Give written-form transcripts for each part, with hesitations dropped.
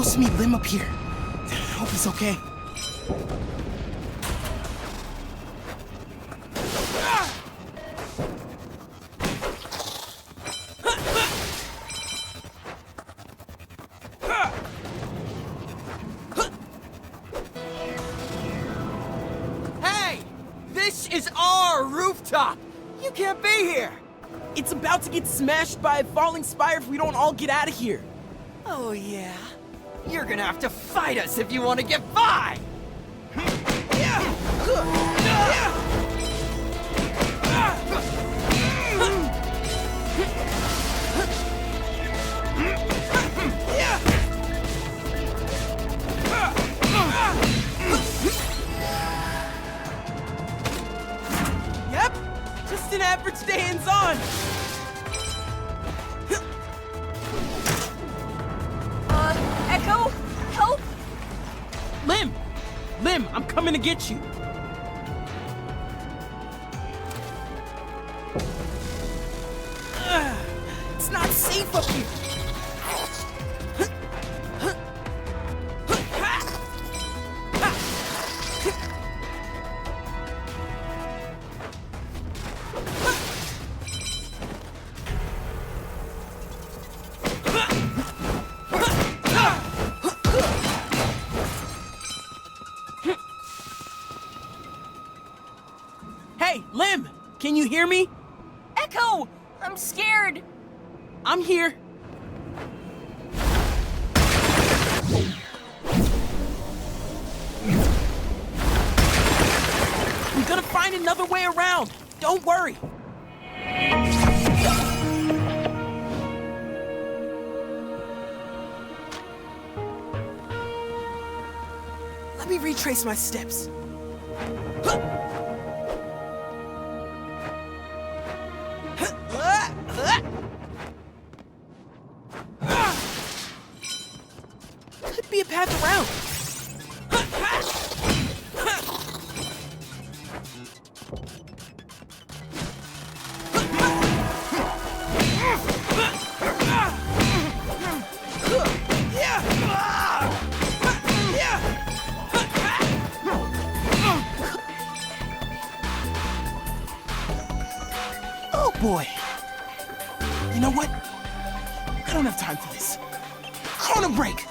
supposed to meet Lim up here. Hope he's okay. Hey! This is our rooftop! You can't be here! It's about to get smashed by a falling spire if we don't all get out of here. Oh, yeah? You're gonna have to fight us if you want to get by! Yep, just an average day in Zaun. Ekko? Help! Lim, I'm coming to get you. It's not safe up here. Hey, Lim, can you hear me? Ekko! I'm scared! I'm here. I'm gonna find another way around. Don't worry. Let me retrace my steps. Could be a path around. Oh boy. You know what? I don't have time for this. Chrono break!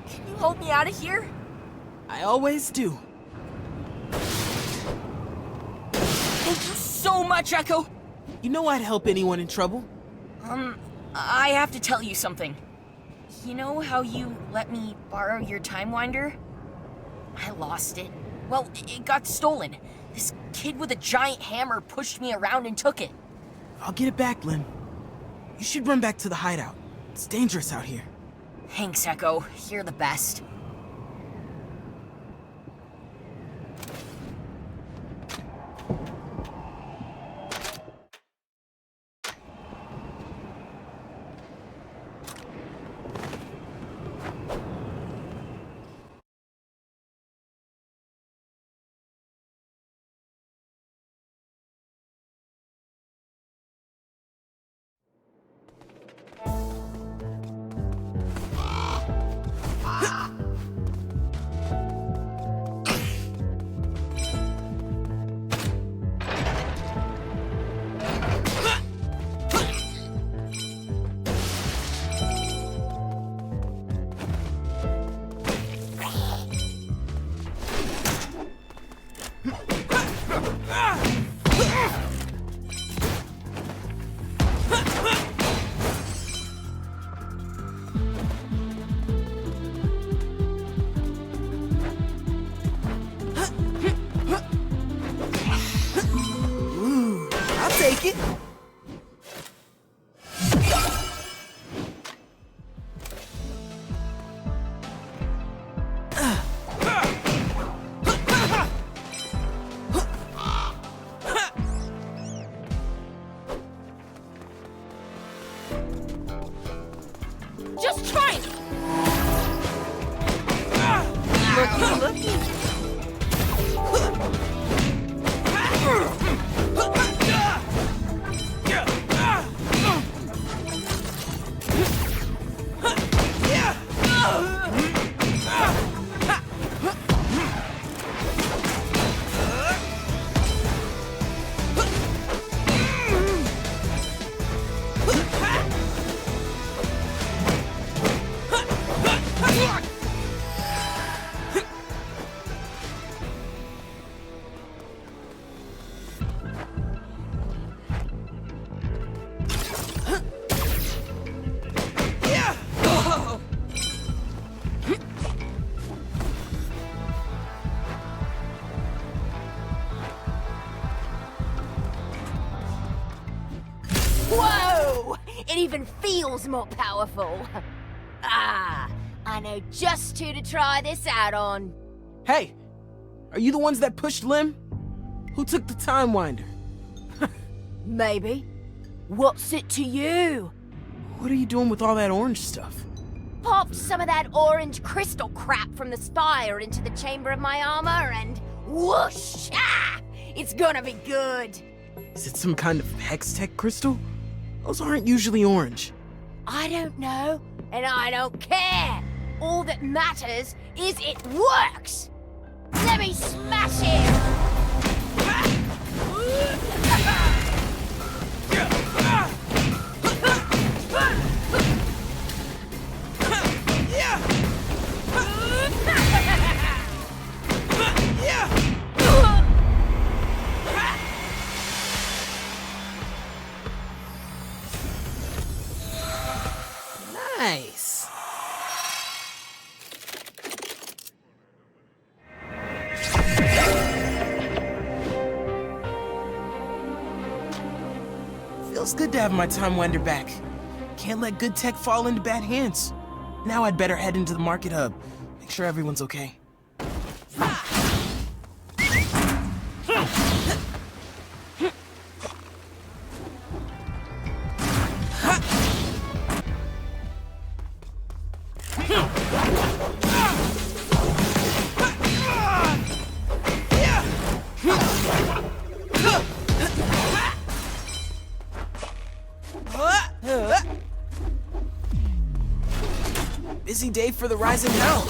Can you hold me out of here? I always do. Thank you so much, Ekko! You know I'd help anyone in trouble. I have to tell you something. You know how you let me borrow your time winder? I lost it. Well, it got stolen. This kid with a giant hammer pushed me around and took it. I'll get it back, Lim. You should run back to the hideout. It's dangerous out here. Thanks, Ekko. You're the best. Take it. Whoa! It even feels more powerful. Ah, I know just who to try this out on. Hey, are you the ones that pushed Lim? Who took the time winder? Maybe. What's it to you? What are you doing with all that orange stuff? Popped some of that orange crystal crap from the spire into the chamber of my armor and whoosh! Ah! It's gonna be good. Is it some kind of hex tech crystal? Those aren't usually orange. I don't know, and I don't care. All that matters is it works. Let me smash it! Nice. Feels good to have my time winder back. Can't let good tech fall into bad hands. Now I'd better head into the market hub. Make sure everyone's okay. Busy day for the rising hell.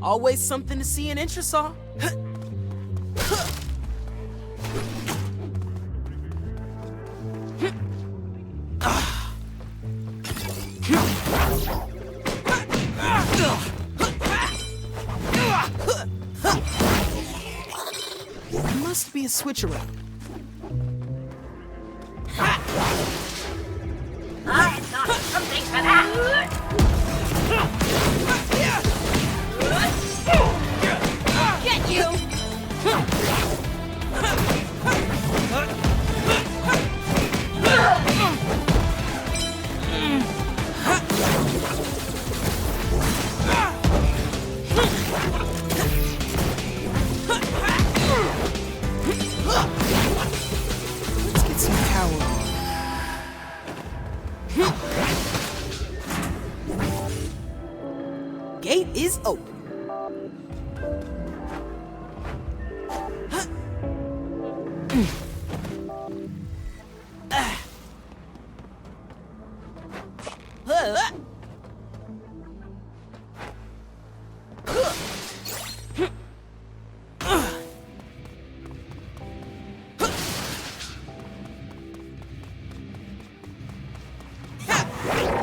Always something to see in Intrasaw. There must be a switch around. I thought something for that! Get you!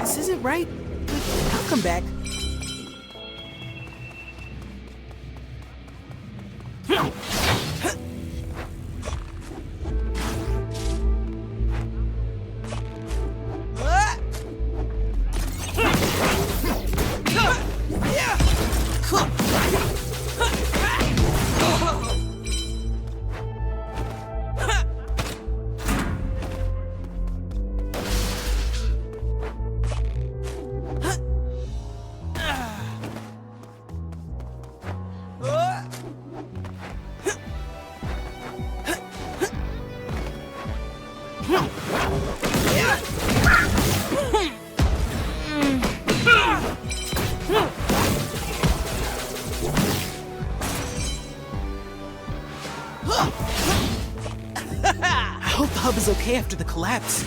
This isn't right. I'll come back. I hope the hub is okay after the collapse.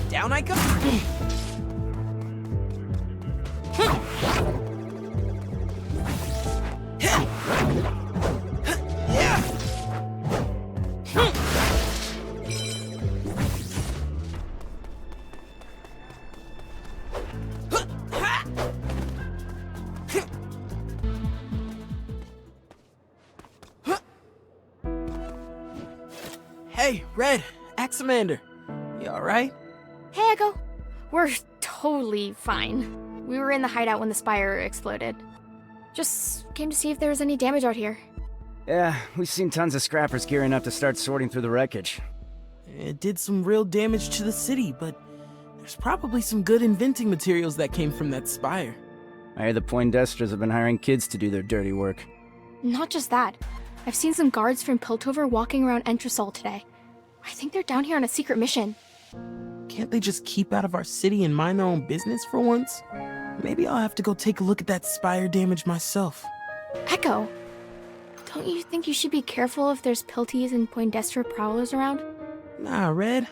Down I go. Hey, Red, Axamander. You alright? Hey, Ekko. We're totally fine. We were in the hideout when the spire exploded. Just came to see if there was any damage out here. Yeah, we've seen tons of scrappers gearing up to start sorting through the wreckage. It did some real damage to the city, but there's probably some good inventing materials that came from that spire. I hear the Poindexters have been hiring kids to do their dirty work. Not just that. I've seen some guards from Piltover walking around Entresol today. I think they're down here on a secret mission. Can't they just keep out of our city and mind their own business for once? Maybe I'll have to go take a look at that spire damage myself. Ekko, don't you think you should be careful if there's Pilties and Poindexter prowlers around? Nah, Red.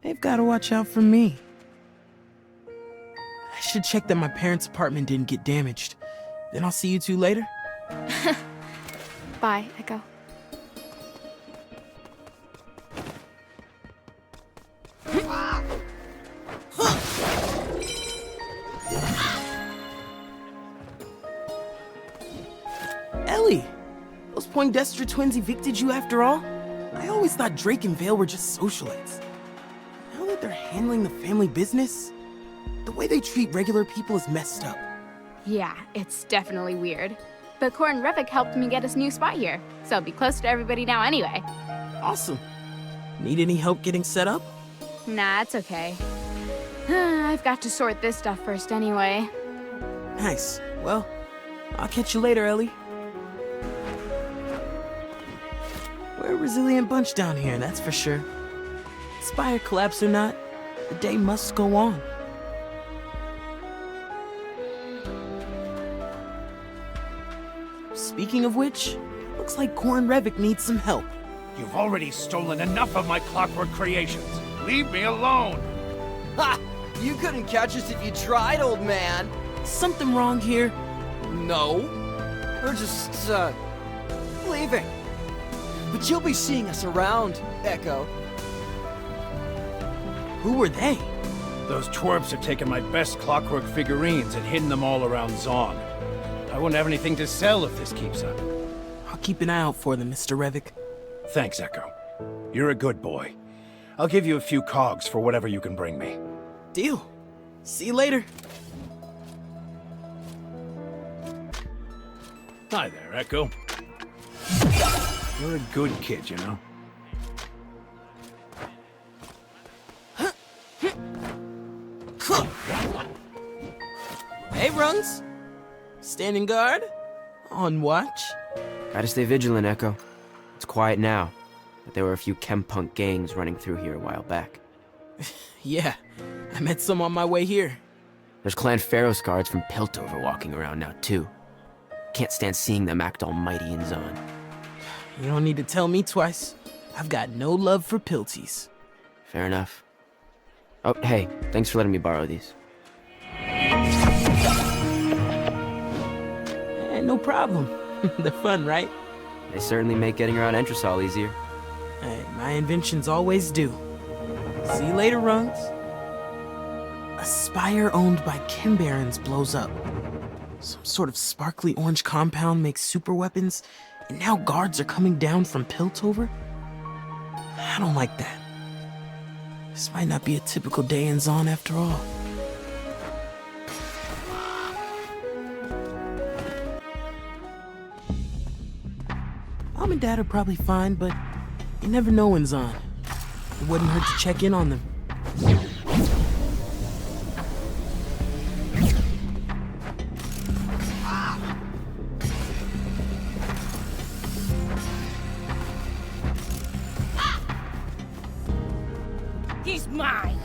They've gotta watch out for me. I should check that my parents' apartment didn't get damaged. Then I'll see you two later. Bye, Ekko. Ellie! Those Poindexter twins evicted you after all? I always thought Drake and Vale were just socialites. Now that they're handling the family business, the way they treat regular people is messed up. Yeah, it's definitely weird. But Core and Revik helped me get us new spot here, so I'll be close to everybody now anyway. Awesome. Need any help getting set up? Nah, it's okay. I've got to sort this stuff first anyway. Nice. Well, I'll catch you later, Ellie. We're a resilient bunch down here, that's for sure. Spire collapse or not, the day must go on. Speaking of which, looks like Corn Revik needs some help. You've already stolen enough of my clockwork creations. Leave me alone! Ha! You couldn't catch us if you tried, old man. Something wrong here? No. We're just, leaving. But you'll be seeing us around, Ekko. Who were they? Those twerps have taken my best clockwork figurines and hidden them all around Zaun. I won't have anything to sell if this keeps up. I'll keep an eye out for them, Mr. Revik. Thanks, Ekko. You're a good boy. I'll give you a few cogs for whatever you can bring me. Deal. See you later. Hi there, Ekko. You're a good kid, you know? Hey, Rungs. Standing guard? On watch? Gotta stay vigilant, Ekko. It's quiet now, but there were a few chempunk gangs running through here a while back. Yeah, I met some on my way here. There's Clan Ferros guards from Piltover walking around now, too. Can't stand seeing them act all mighty in Zaun. You don't need to tell me twice. I've got no love for pilties. Fair enough. Oh, hey, thanks for letting me borrow these. No problem. They're fun, right? They certainly make getting around Entresol easier. Hey, my inventions always do. See you later, Rungs. A spire owned by Kimbarons blows up. Some sort of sparkly orange compound makes super weapons, and now guards are coming down from Piltover? I don't like that. This might not be a typical day in Zaun after all. Mom and Dad are probably fine, but you never know in Zaun. It wouldn't hurt to check in on them. He's mine!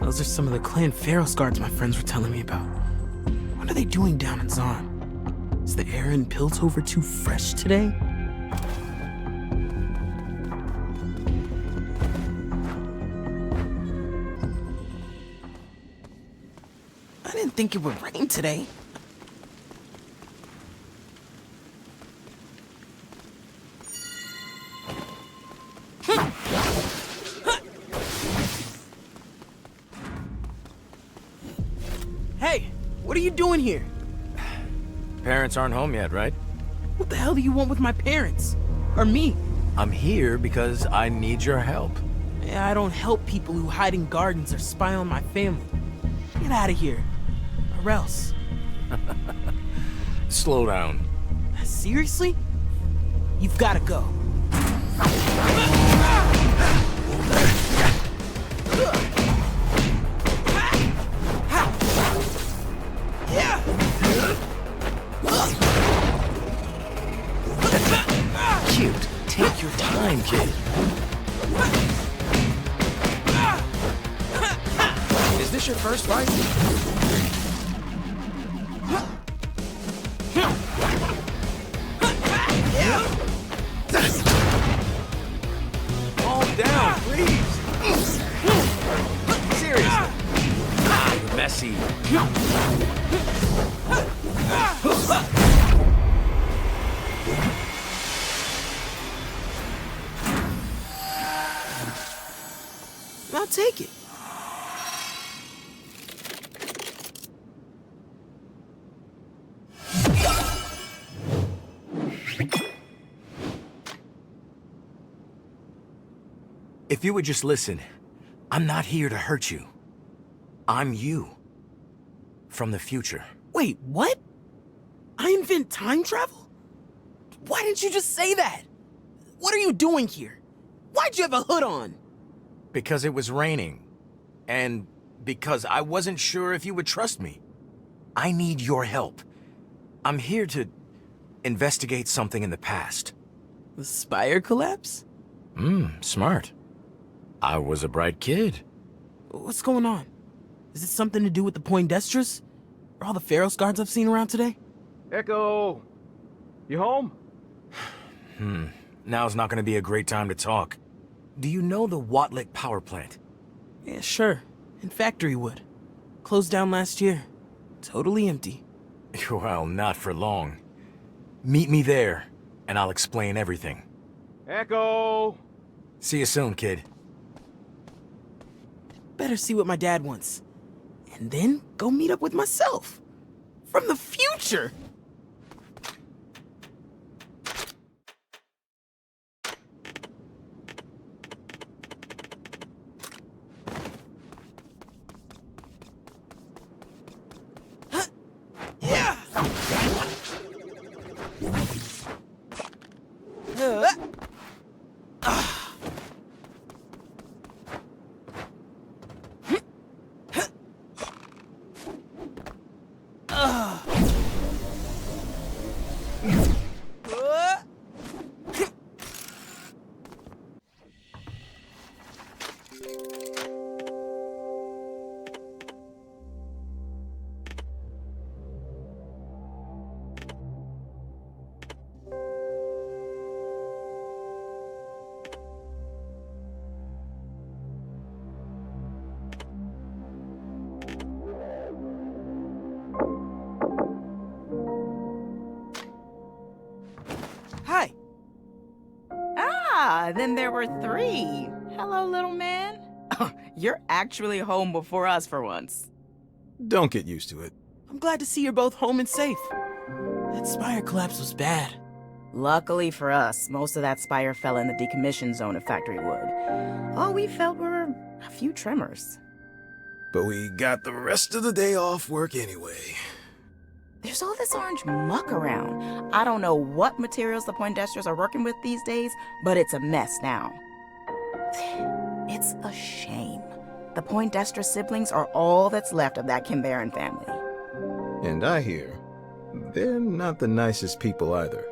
Those are some of the clan Ferros guards my friends were telling me about. What are they doing down in Zaun? Is the air in Piltover too fresh today? I didn't think it would rain today. Hey, what are you doing here? Parents aren't home yet, right? What the hell do you want with my parents? Or me? I'm here because I need your help. Yeah, I don't help people who hide in gardens or spy on my family. Get out of here. Or else. Slow down. Seriously? You've gotta go. Cute. Take your time, kid. Is this your first fight? Calm down, please. Seriously. You're messy. I'll take it. If you would just listen, I'm not here to hurt you. I'm you. From the future. Wait, what? I invent time travel? Why didn't you just say that? What are you doing here? Why'd you have a hood on? Because it was raining. And because I wasn't sure if you would trust me. I need your help. I'm here to investigate something in the past. The spire collapse? Smart. I was a bright kid. What's going on? Is it something to do with the Poindestras? Or all the Ferros guards I've seen around today? Ekko! You home? Now's not gonna be a great time to talk. Do you know the Warwick power plant? Yeah, sure. In Factory Wood. Closed down last year. Totally empty. Well, not for long. Meet me there, and I'll explain everything. Ekko! See you soon, kid. Better see what my dad wants. And then go meet up with myself. From the future! Hi. Ah, then there were 3. Hello, little man. You're actually home before us for once. Don't get used to it. I'm glad to see you're both home and safe. That spire collapse was bad. Luckily for us, most of that spire fell in the decommission zone of Factory Wood. All we felt were a few tremors. But we got the rest of the day off work anyway. There's all this orange muck around. I don't know what materials the Poindestras are working with these days, but it's a mess now. It's a shame. The Poindestra siblings are all that's left of that Kimbaran family. And I hear they're not the nicest people either.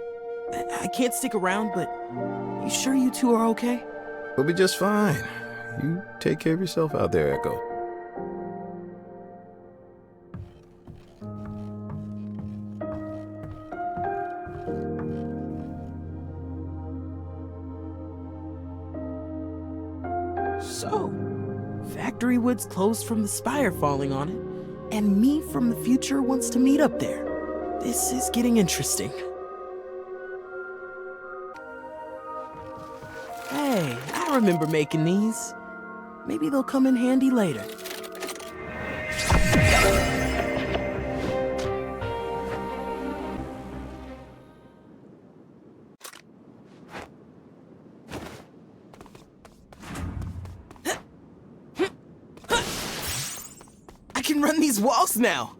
I can't stick around, but you sure you two are okay? We'll be just fine. You take care of yourself out there, Ekko. So, Factory Wood's closed from the spire falling on it, and me from the future wants to meet up there. This is getting interesting. Hey, I remember making these. Maybe they'll come in handy later. I can run these walls now!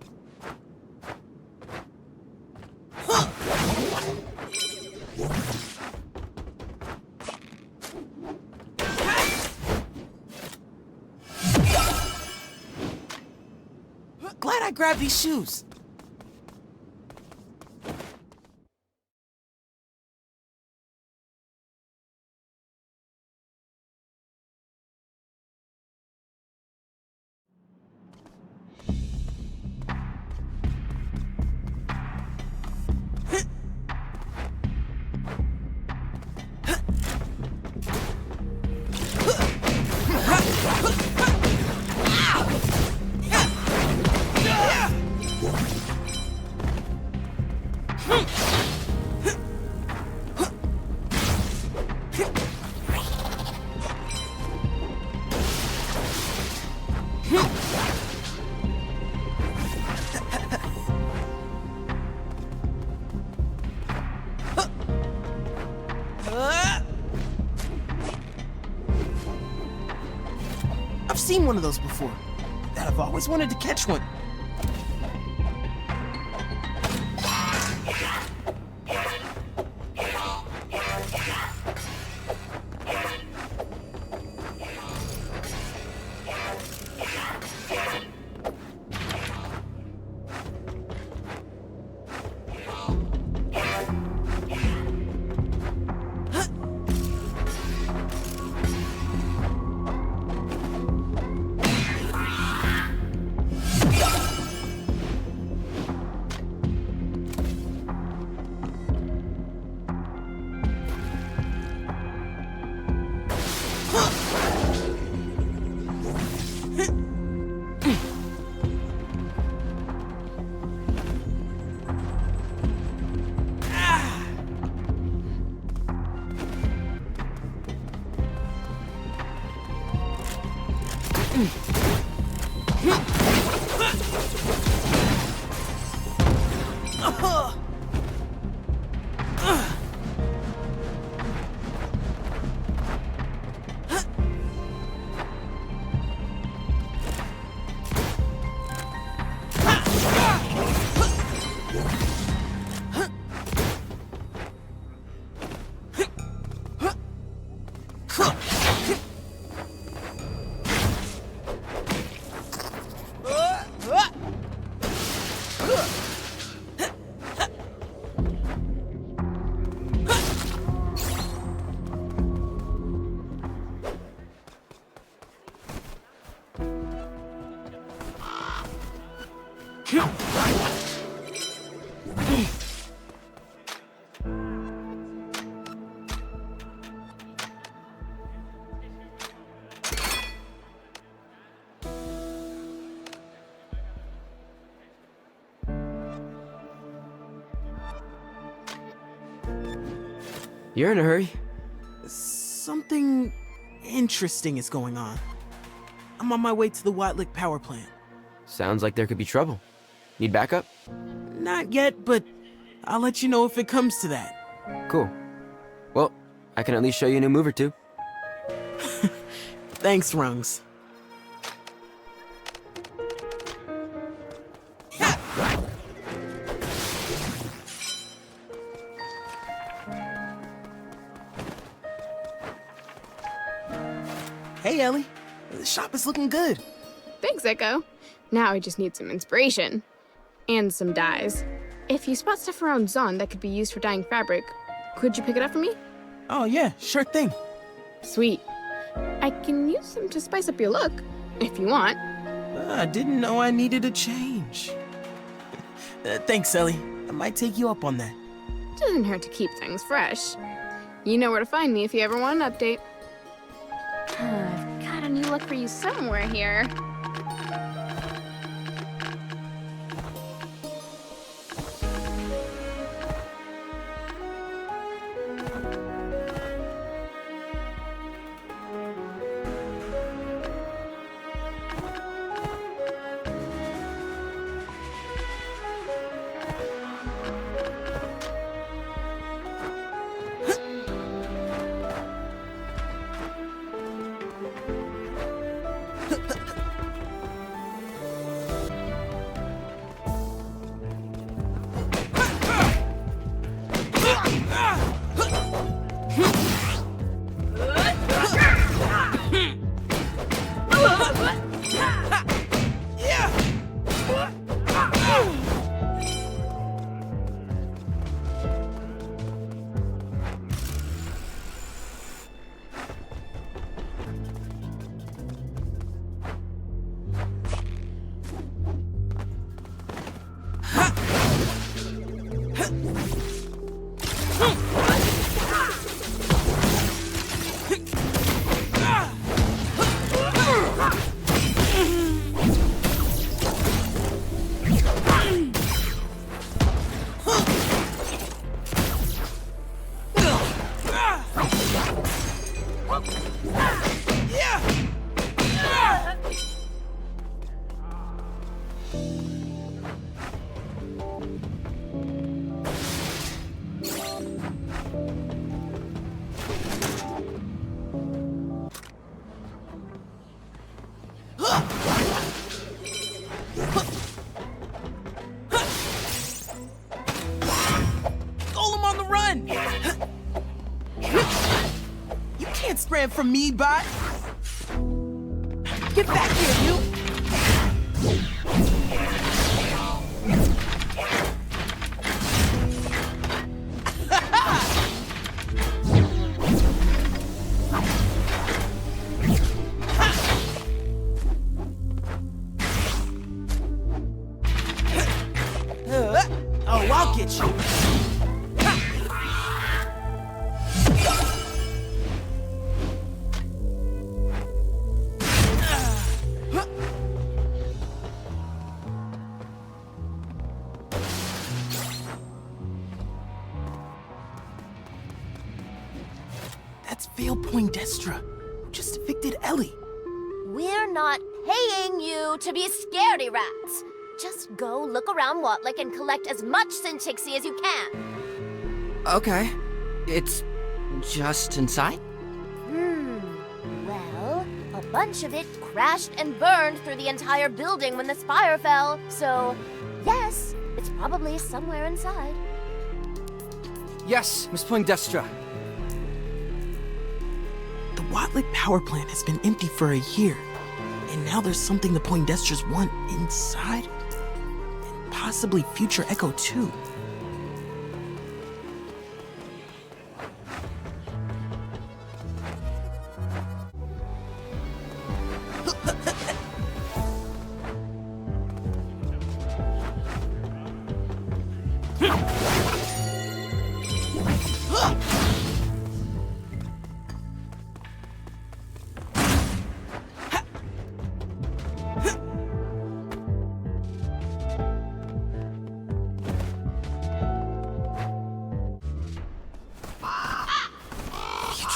Glad I grabbed these shoes. I've seen one of those before. I've always wanted to catch one. You're in a hurry. Something interesting is going on. I'm on my way to the Warwick power plant. Sounds like there could be trouble. Need backup? Not yet, but I'll let you know if it comes to that. Cool. Well, I can at least show you a new move or two. Thanks, Rungs. Hey, Ellie. The shop is looking good. Thanks, Ekko. Now I just need some inspiration. And some dyes. If you spot stuff around Zaun that could be used for dyeing fabric, could you pick it up for me? Oh yeah, sure thing. Sweet. I can use them to spice up your look, if you want. I didn't know I needed a change. Thanks, Ellie. I might take you up on that. Doesn't hurt to keep things fresh. You know where to find me if you ever want an update. I've got a new look for you somewhere here. Ran from me, bot. Get back here, you. Oh, I'll get you. Vale Poindextra, who just evicted Ellie. We're I'm not paying you to be scaredy rats. Just go look around Warwick and collect as much Syntixie as you can. Okay. It's just inside? Well, a bunch of it crashed and burned through the entire building when the spire fell, so yes, it's probably somewhere inside. Yes, Miss Poindextra. The Warwick power plant has been empty for a year, and now there's something the Poindextras want inside, and possibly future Ekko too.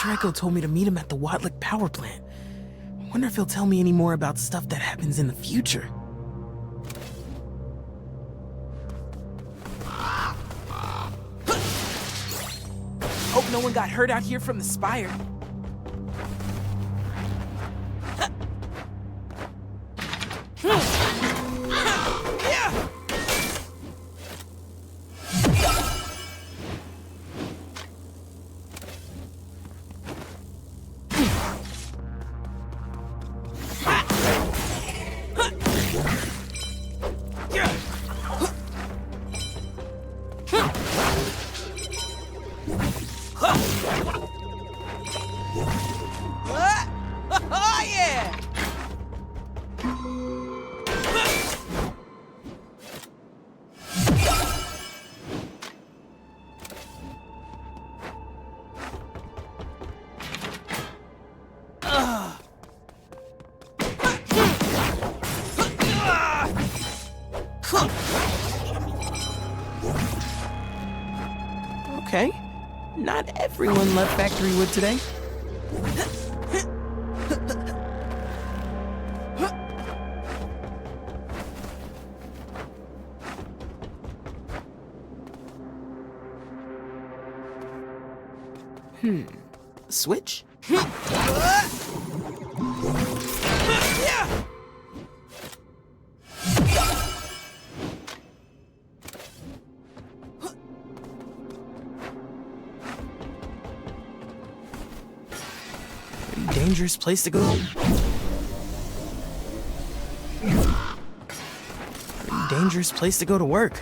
Ekko told me to meet him at the Warwick power plant. I wonder if he'll tell me any more about stuff that happens in the future. Hope no one got hurt out here from the spire. Okay, not everyone left Factory Wood today. Switch? Dangerous place to go. Pretty dangerous place to go to work.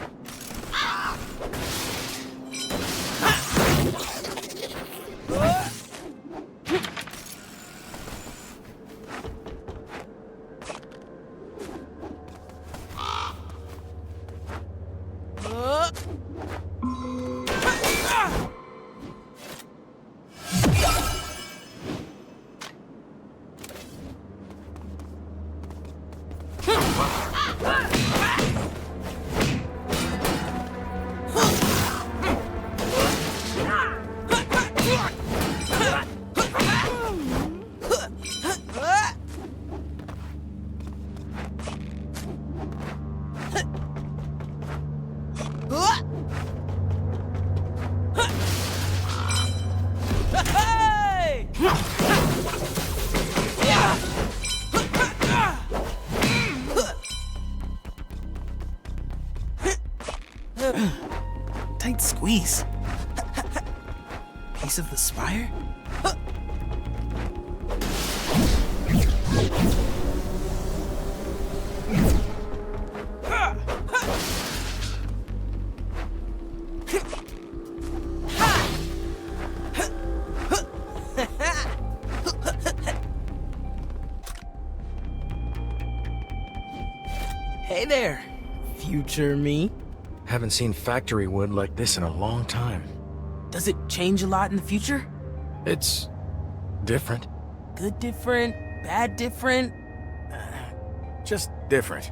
Tight squeeze. Piece of the spire? Hey there, future me. Haven't seen factory wood like this in a long time. Does it change a lot in the future? It's different. Good different, bad different? Just different.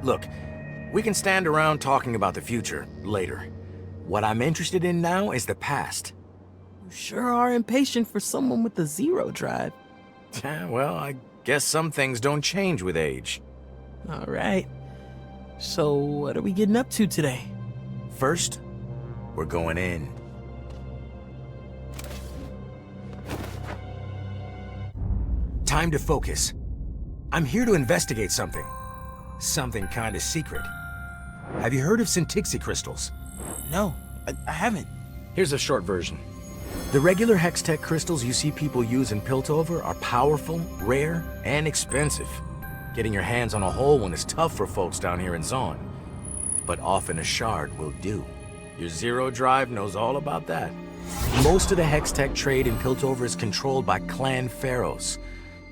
Look, we can stand around talking about the future later. What I'm interested in now is the past. You sure are impatient for someone with a zero drive. Yeah, well, I Guess some things don't change with age. All right. So, what are we getting up to today? First, we're going in. Time to focus. I'm here to investigate something. Something kind of secret. Have you heard of Syntixi crystals? No, I haven't. Here's a short version. The regular Hextech crystals you see people use in Piltover are powerful, rare, and expensive. Getting your hands on a whole one is tough for folks down here in Zaun. But often a shard will do. Your Zero Drive knows all about that. Most of the Hextech trade in Piltover is controlled by Clan Ferros.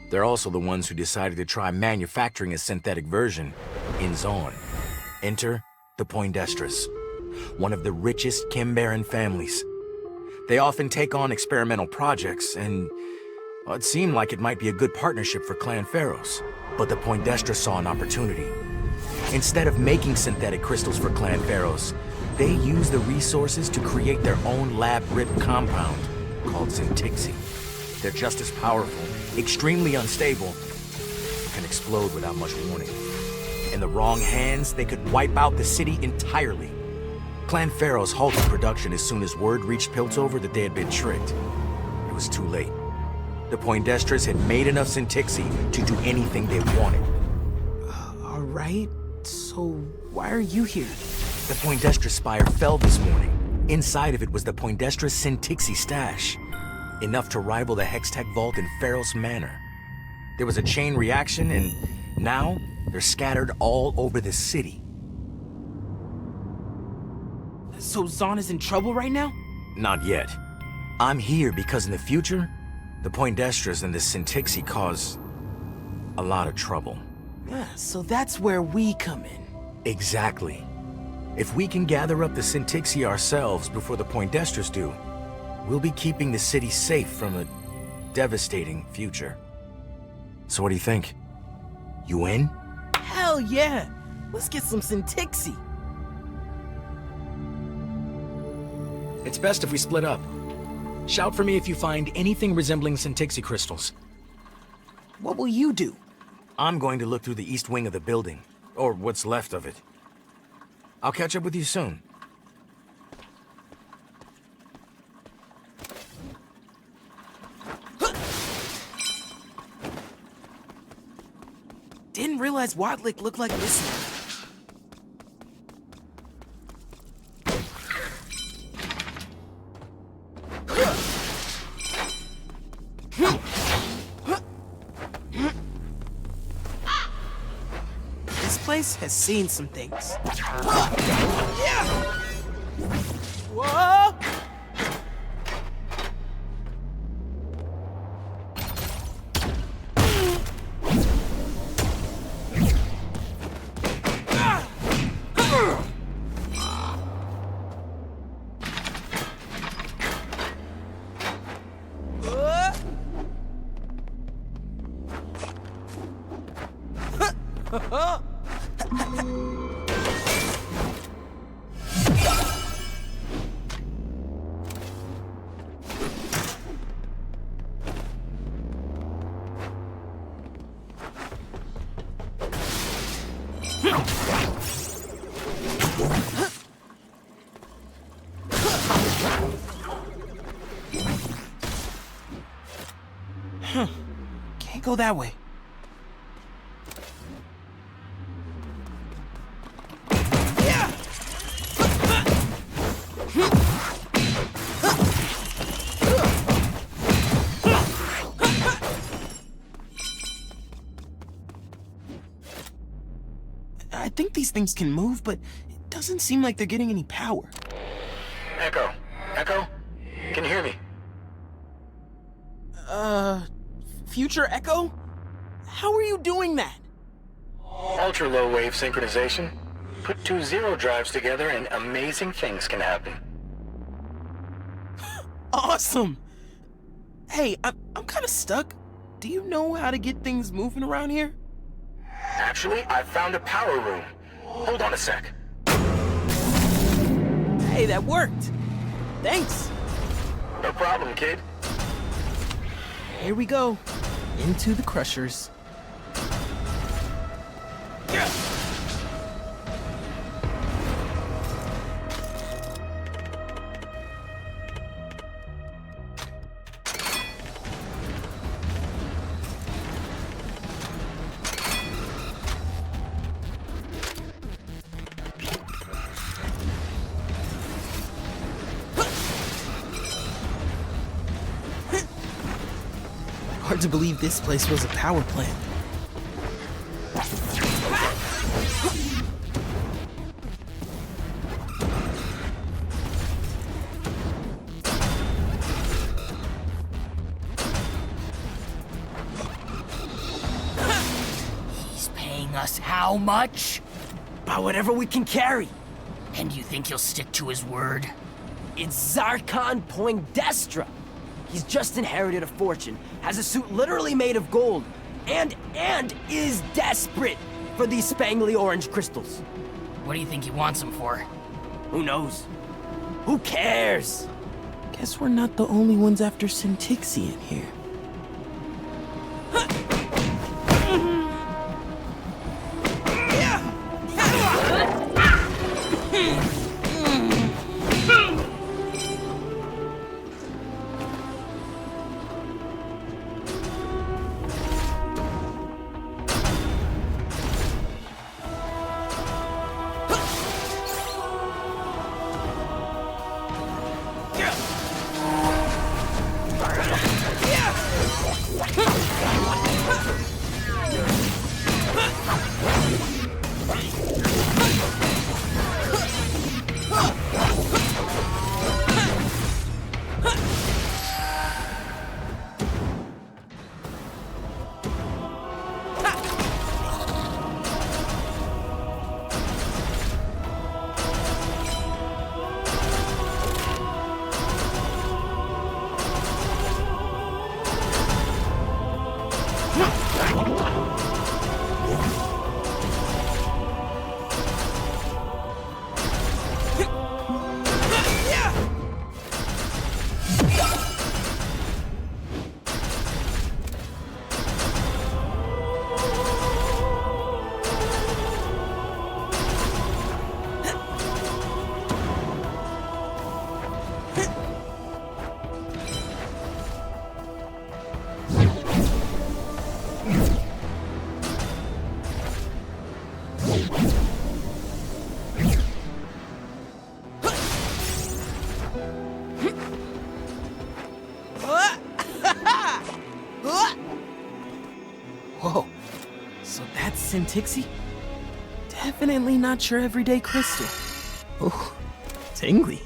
They're also the ones who decided to try manufacturing a synthetic version in Zaun. Enter the Poindextrous, one of the richest Kimbaran families. They often take on experimental projects, and well, it seemed like it might be a good partnership for Clan Ferros. But the Poindextrous saw an opportunity. Instead of making synthetic crystals for Clan Ferros, they used the resources to create their own lab-ripped compound called Syntixi. They're just as powerful, extremely unstable, can explode without much warning. In the wrong hands, they could wipe out the city entirely. Clan Ferros halted production as soon as word reached Piltover that they had been tricked. It was too late. The Poindextrous had made enough Syntixi to do anything they wanted. All right, so why are you here? The Poindextrous spire fell this morning. Inside of it was the Poindextrous Syntixi stash. Enough to rival the Hextech vault in Ferros Manor. There was a chain reaction, and now they're scattered all over the city. So Zaun is in trouble right now? Not yet. I'm here because in the future, the Poindextrous and the Syntixi cause a lot of trouble. Yeah, so that's where we come in. Exactly. If we can gather up the Syntixi ourselves before the Poindextrous do, we'll be keeping the city safe from a devastating future. So what do you think? You in? Hell yeah! Let's get some Syntixi. It's best if we split up. Shout for me if you find anything resembling Syntixi crystals. What will you do? I'm going to look through the east wing of the building, or what's left of it. I'll catch up with you soon. Didn't realize Warwick looked like this. This place has seen some things. Yeah! Whoa! Can't go that way. I think these things can move, but it doesn't seem like they're getting any power. Ekko? Ekko? Can you hear me? Future Ekko? How are you doing that? Ultra low wave synchronization. Put two zero drives together and amazing things can happen. Awesome! Hey, I'm kind of stuck. Do you know how to get things moving around here? Actually, I found a power room. Hold on a sec. Hey, that worked. Thanks. No problem, kid. Here we go. Into the crushers. Hard to believe this place was a power plant. He's paying us how much? About whatever we can carry. And you think he'll stick to his word? It's Zarkon Poindexter. He's just inherited a fortune, has a suit literally made of gold, and is desperate for these spangly orange crystals. What do you think he wants them for? Who knows? Who cares? Guess we're not the only ones after Syntixi in here. Whoa, so that's Syntixi? Definitely not your everyday crystal. Oh, tingly.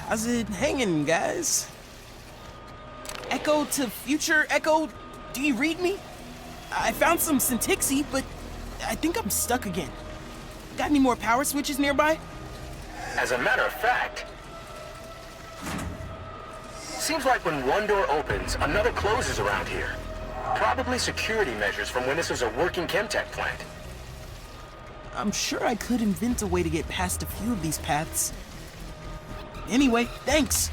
How's it hanging, guys? Ekko to future Ekko, do you read me? I found some Syntixi, but I think I'm stuck again. Got any more power switches nearby? As a matter of fact, seems like when one door opens, another closes around here. Probably security measures from when this was a working chemtech plant. I'm sure I could invent a way to get past a few of these paths. Anyway, thanks.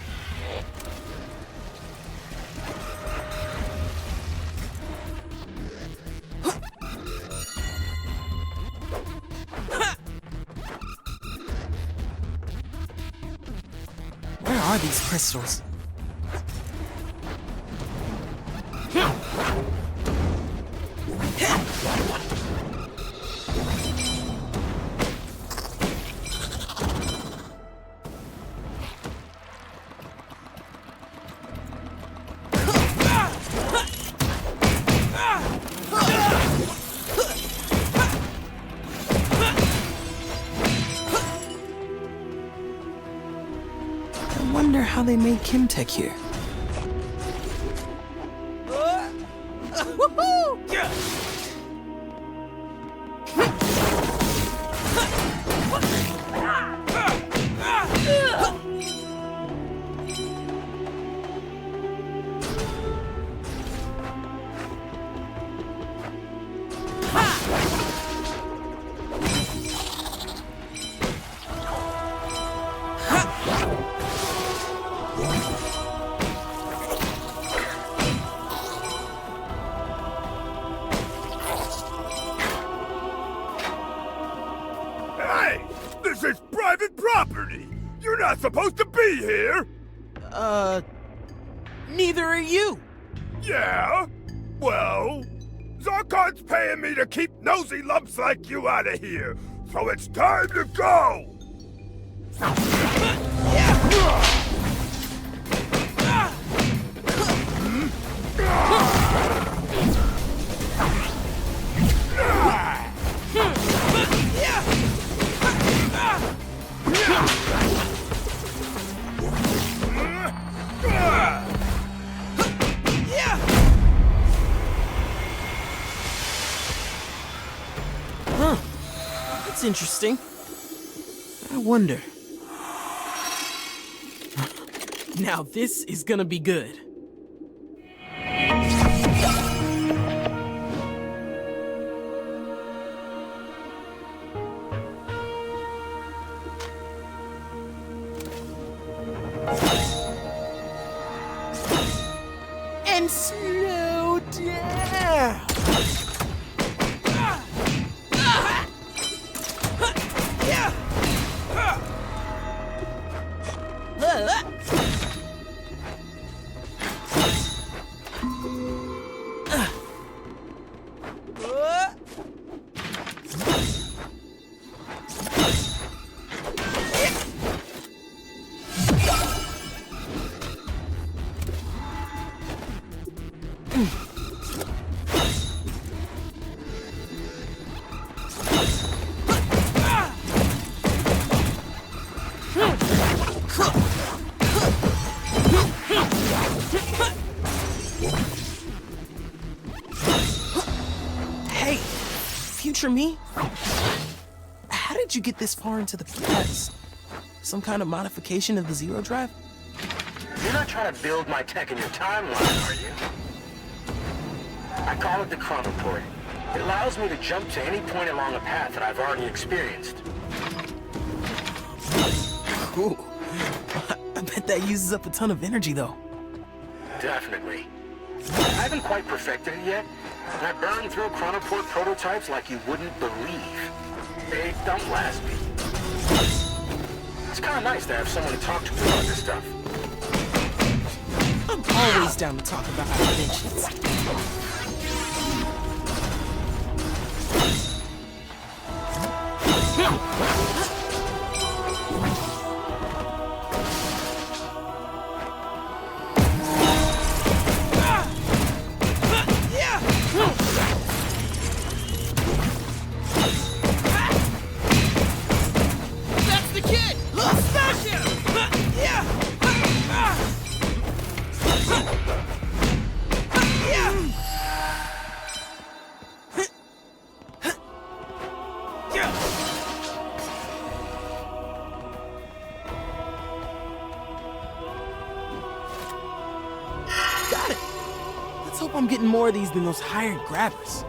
Where are these crystals? they made Chemtech here. Hey! This is private property! You're not supposed to be here! Neither are you! Yeah? Well, Zarkon's paying me to keep nosy lumps like you out of here, so it's time to go! Huh. That's interesting. I wonder. Now this is gonna be good. And slow down. Hey, future me? How did you get this far into the past? Some kind of modification of the Zero Drive? You're not trying to build my tech in your timeline, are you? I call it the chronoport. It allows me to jump to any point along a path that I've already experienced. Cool. I bet that uses up a ton of energy, though. Definitely. I haven't quite perfected it yet, and I burn through chronoport prototypes like you wouldn't believe. They don't last me. It's kind of nice to have someone to talk to about this stuff. I'm always down to talk about our inventions. That's the kid! Smash him! Got it. Let's hope I'm getting more of these than those hired grabbers.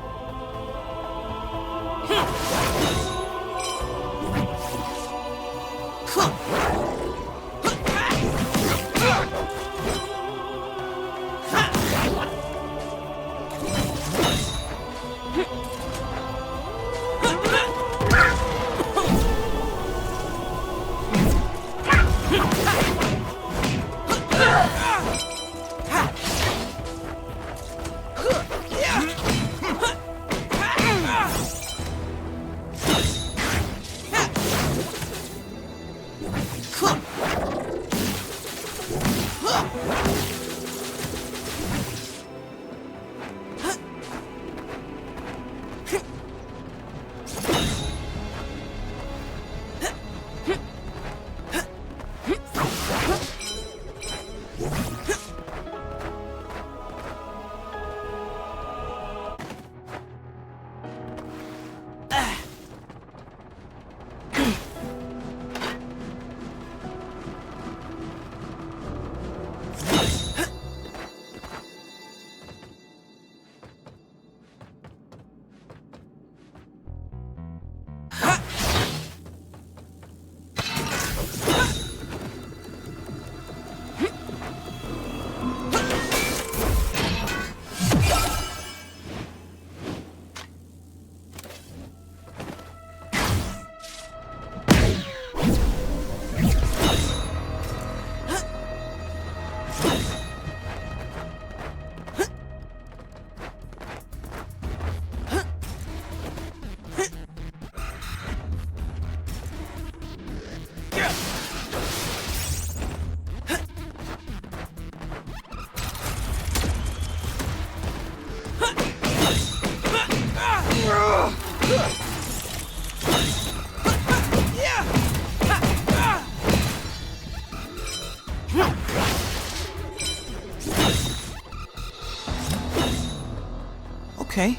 Okay.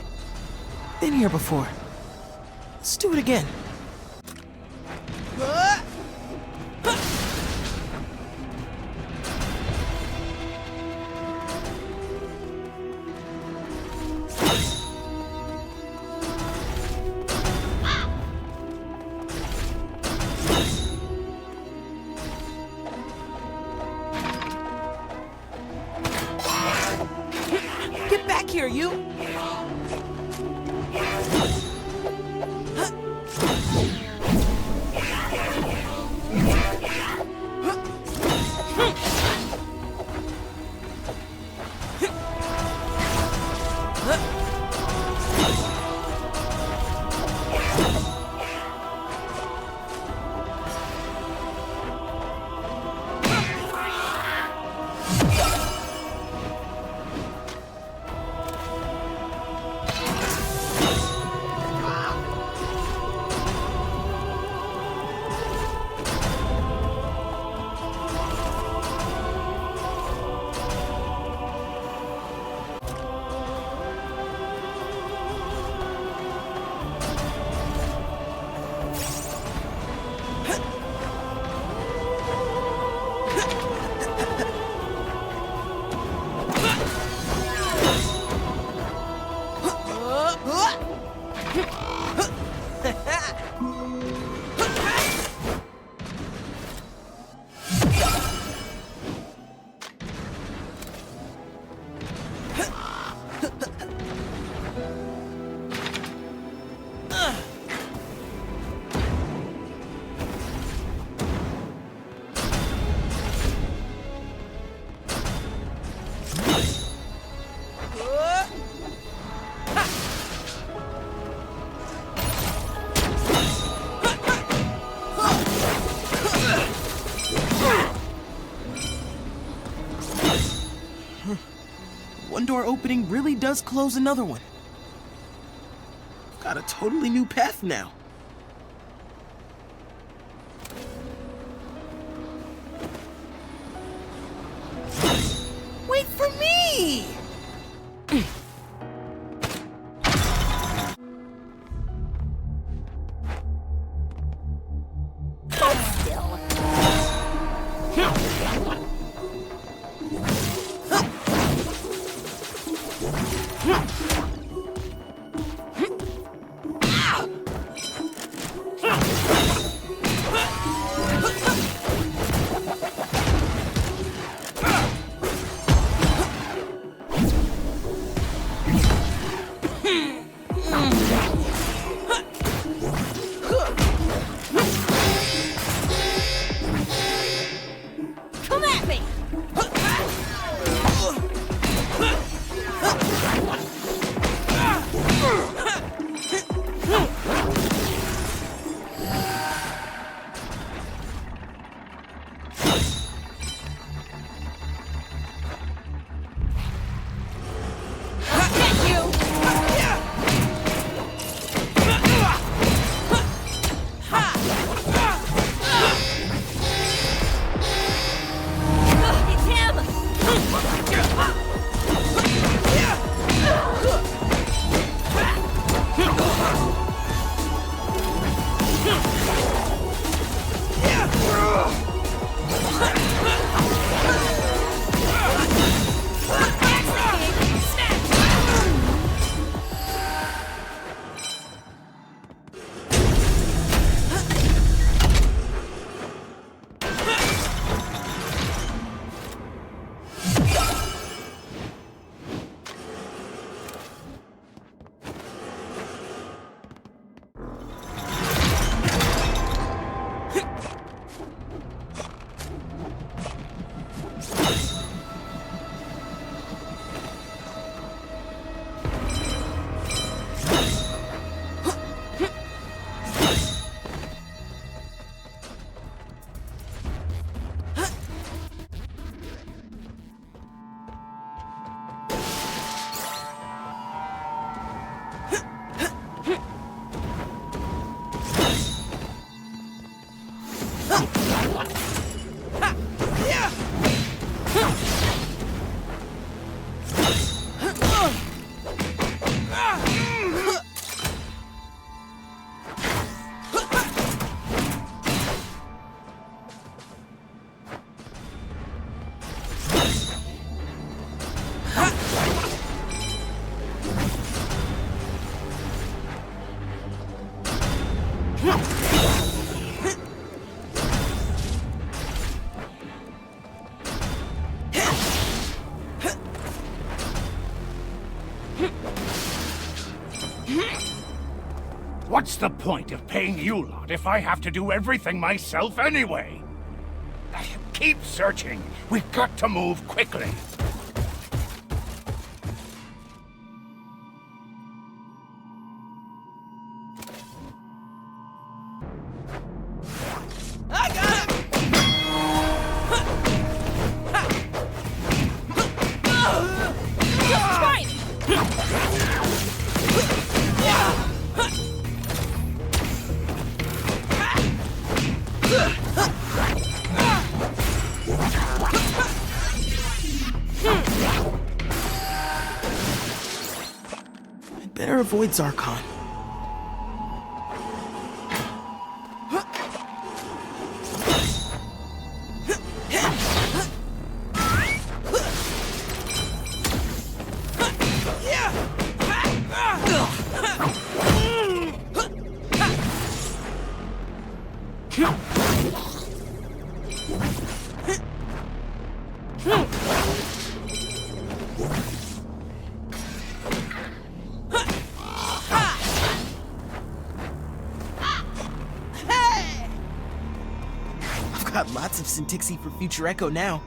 Been here before. Let's do it again. Get back here, you! One door opening really does close another one. Got a totally new path now. Wait for me! What's the point of paying you lot if I have to do everything myself anyway? Keep searching. We've got to move quickly. Better avoid Zarkon. Got lots of Syntixi for future Ekko now.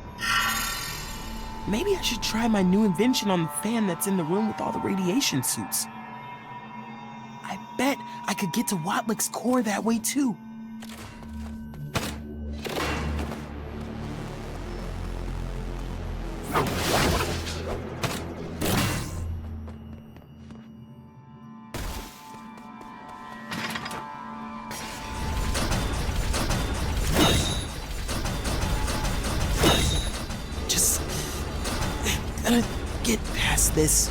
Maybe I should try my new invention on the fan that's in the room with all the radiation suits. I bet I could get to Warwick's core that way too. Gotta get past this.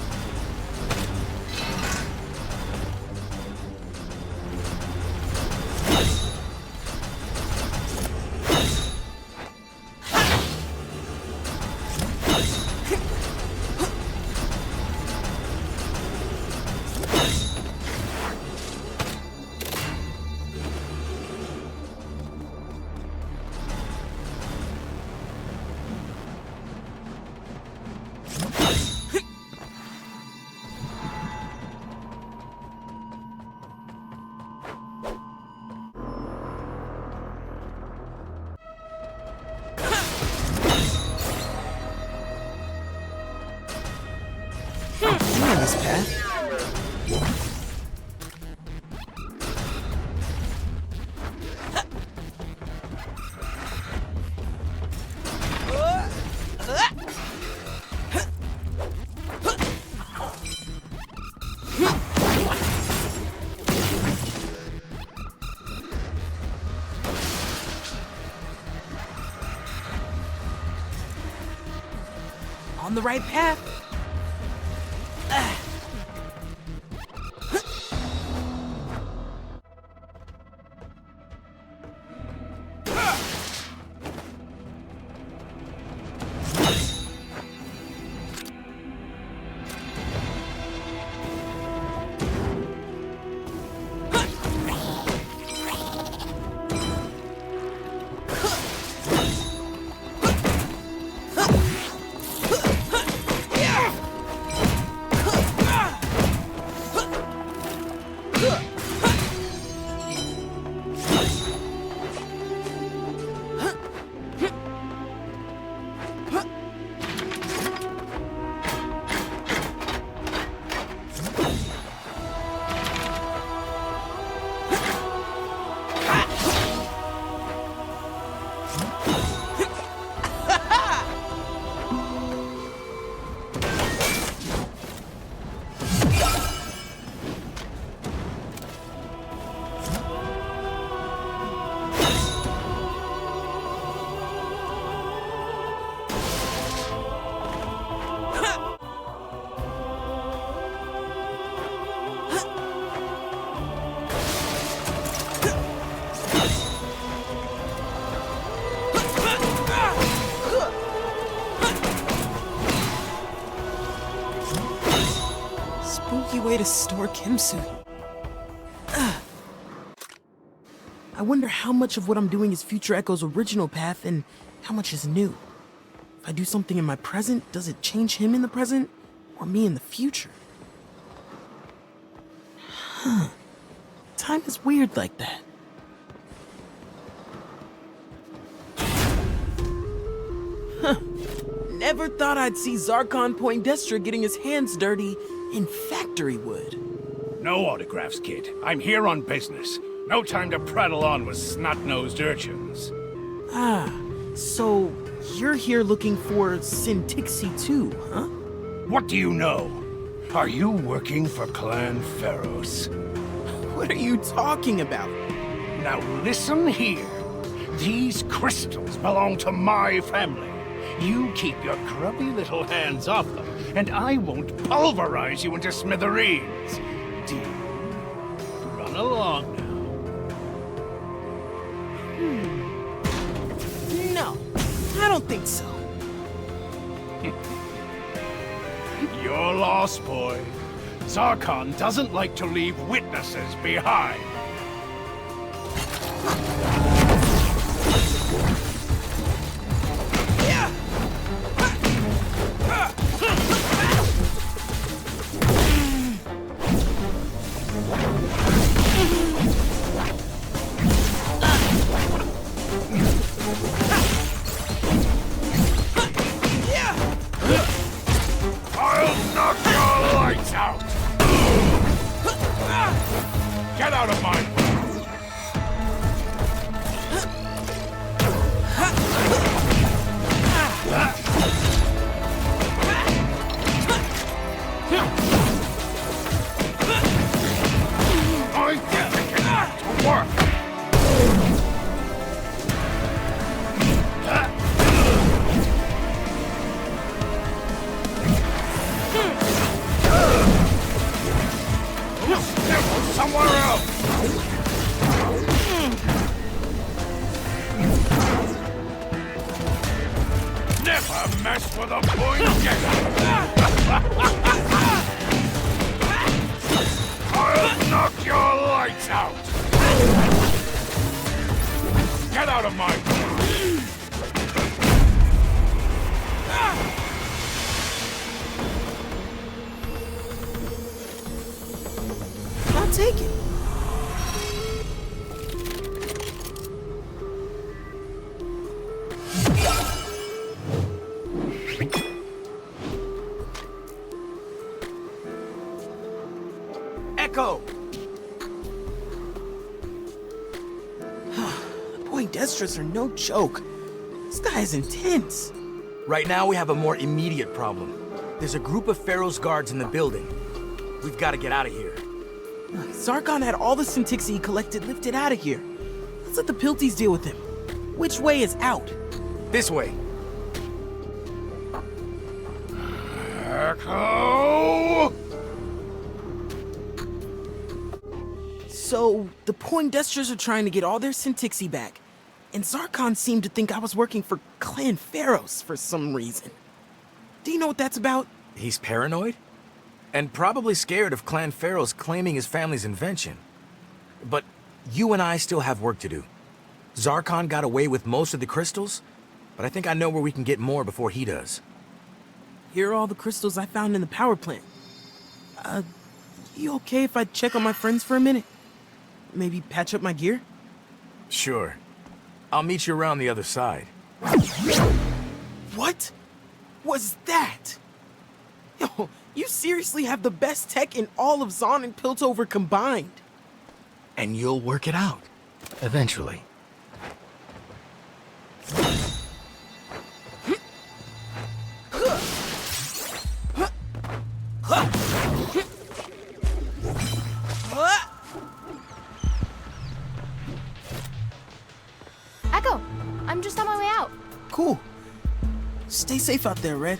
This path. On the right path. Way to store Kimsu. I wonder how much of what I'm doing is future Ekko's original path and how much is new. If I do something in my present, does it change him in the present or me in the future? Time is weird like that. Huh. Never thought I'd see Zarkon Poindexter getting his hands dirty in factory wood. No autographs, kid. I'm here on business. No time to prattle on with snot-nosed urchins. Ah, so you're here looking for Syntixi too, huh? What do you know? Are you working for Clan Ferros? What are you talking about? Now listen here. These crystals belong to my family. You keep your grubby little hands off them, and I won't pulverize you into smithereens. Deal? Run along now. No, I don't think so. You're lost, boy. Zarkon doesn't like to leave witnesses behind. I'll knock your lights out! Get out of my way! I get to work! Somewhere else! Never mess with a Poindexter! I'll knock your lights out! Get out of my way! I'll take it. Ekko! Poindexters are no joke. This guy is intense. Right now, we have a more immediate problem. There's a group of Ferros guards in the building. We've got to get out of here. Zarkon had all the Syntixi he collected lifted out of here. Let's let the Pilties deal with him. Which way is out? This way. Ekko! So, the Poindexters are trying to get all their Syntixi back, and Zarkon seemed to think I was working for Clan Ferros for some reason. Do you know what that's about? He's paranoid? And probably scared of Clan Ferros claiming his family's invention. But you and I still have work to do. Zarkon got away with most of the crystals, but I think I know where we can get more before he does. Here are all the crystals I found in the power plant. You okay if I check on my friends for a minute? Maybe patch up my gear? Sure. I'll meet you around the other side. What was that? Yo, you seriously have the best tech in all of Zaun and Piltover combined. And you'll work it out. Eventually. Ekko, I'm just on my way out. Cool. Stay safe out there, Red.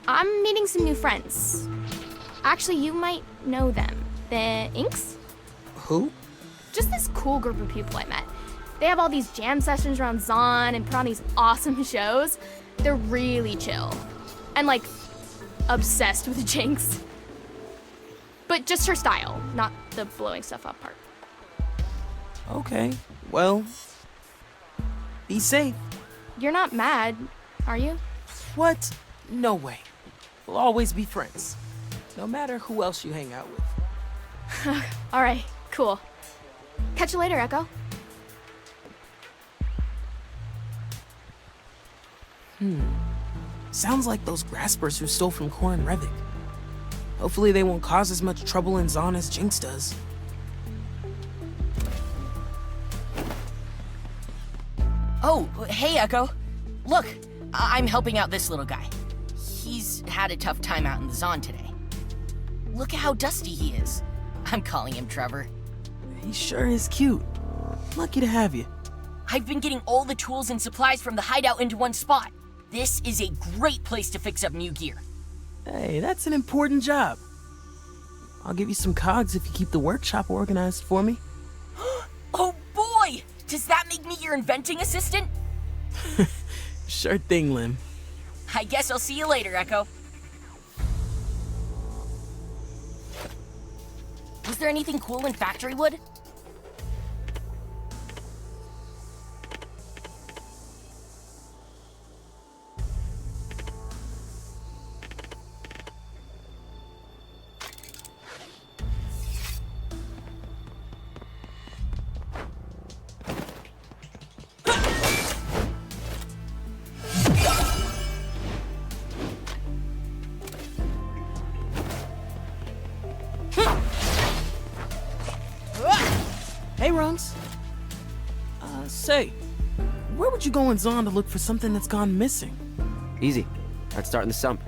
I'm meeting some new friends. Actually, you might know them. The Inks? Who? Just this cool group of people I met. They have all these jam sessions around Zaun and put on these awesome shows. They're really chill. And like, obsessed with Jinx. But just her style, not the blowing stuff up part. Okay, well, be safe. You're not mad, are you? What? No way. We'll always be friends. No matter who else you hang out with. All right, cool. Catch you later, Ekko. Sounds like those graspers who stole from Kor and Revik. Hopefully they won't cause as much trouble in Zaun as Jinx does. Oh, hey, Ekko. Look, I'm helping out this little guy. He's had a tough time out in the Zaun today. Look at how dusty he is. I'm calling him Trevor. He sure is cute. Lucky to have you. I've been getting all the tools and supplies from the hideout into one spot. This is a great place to fix up new gear. Hey, that's an important job. I'll give you some cogs if you keep the workshop organized for me. Oh boy! Does that make me your inventing assistant? Sure thing, Lim. I guess I'll see you later, Ekko. Was there anything cool in Factory Wood? Hey, Rungs. Say, where would you go in Zaun to look for something that's gone missing? Easy. I'd start in the sump.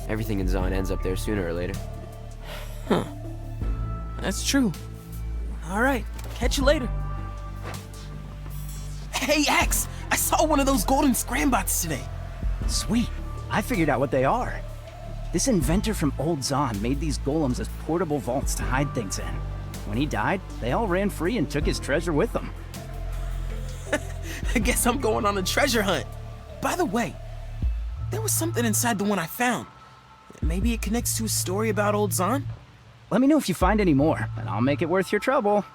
Everything in Zaun ends up there sooner or later. Huh. That's true. All right, catch you later. Hey, Axe! I saw one of those golden scrambots today. Sweet. I figured out what they are. This inventor from Old Zaun made these golems as portable vaults to hide things in. When he died, they all ran free and took his treasure with them. I guess I'm going on a treasure hunt. By the way, there was something inside the one I found. Maybe it connects to a story about Old Zaun? Let me know if you find any more, and I'll make it worth your trouble.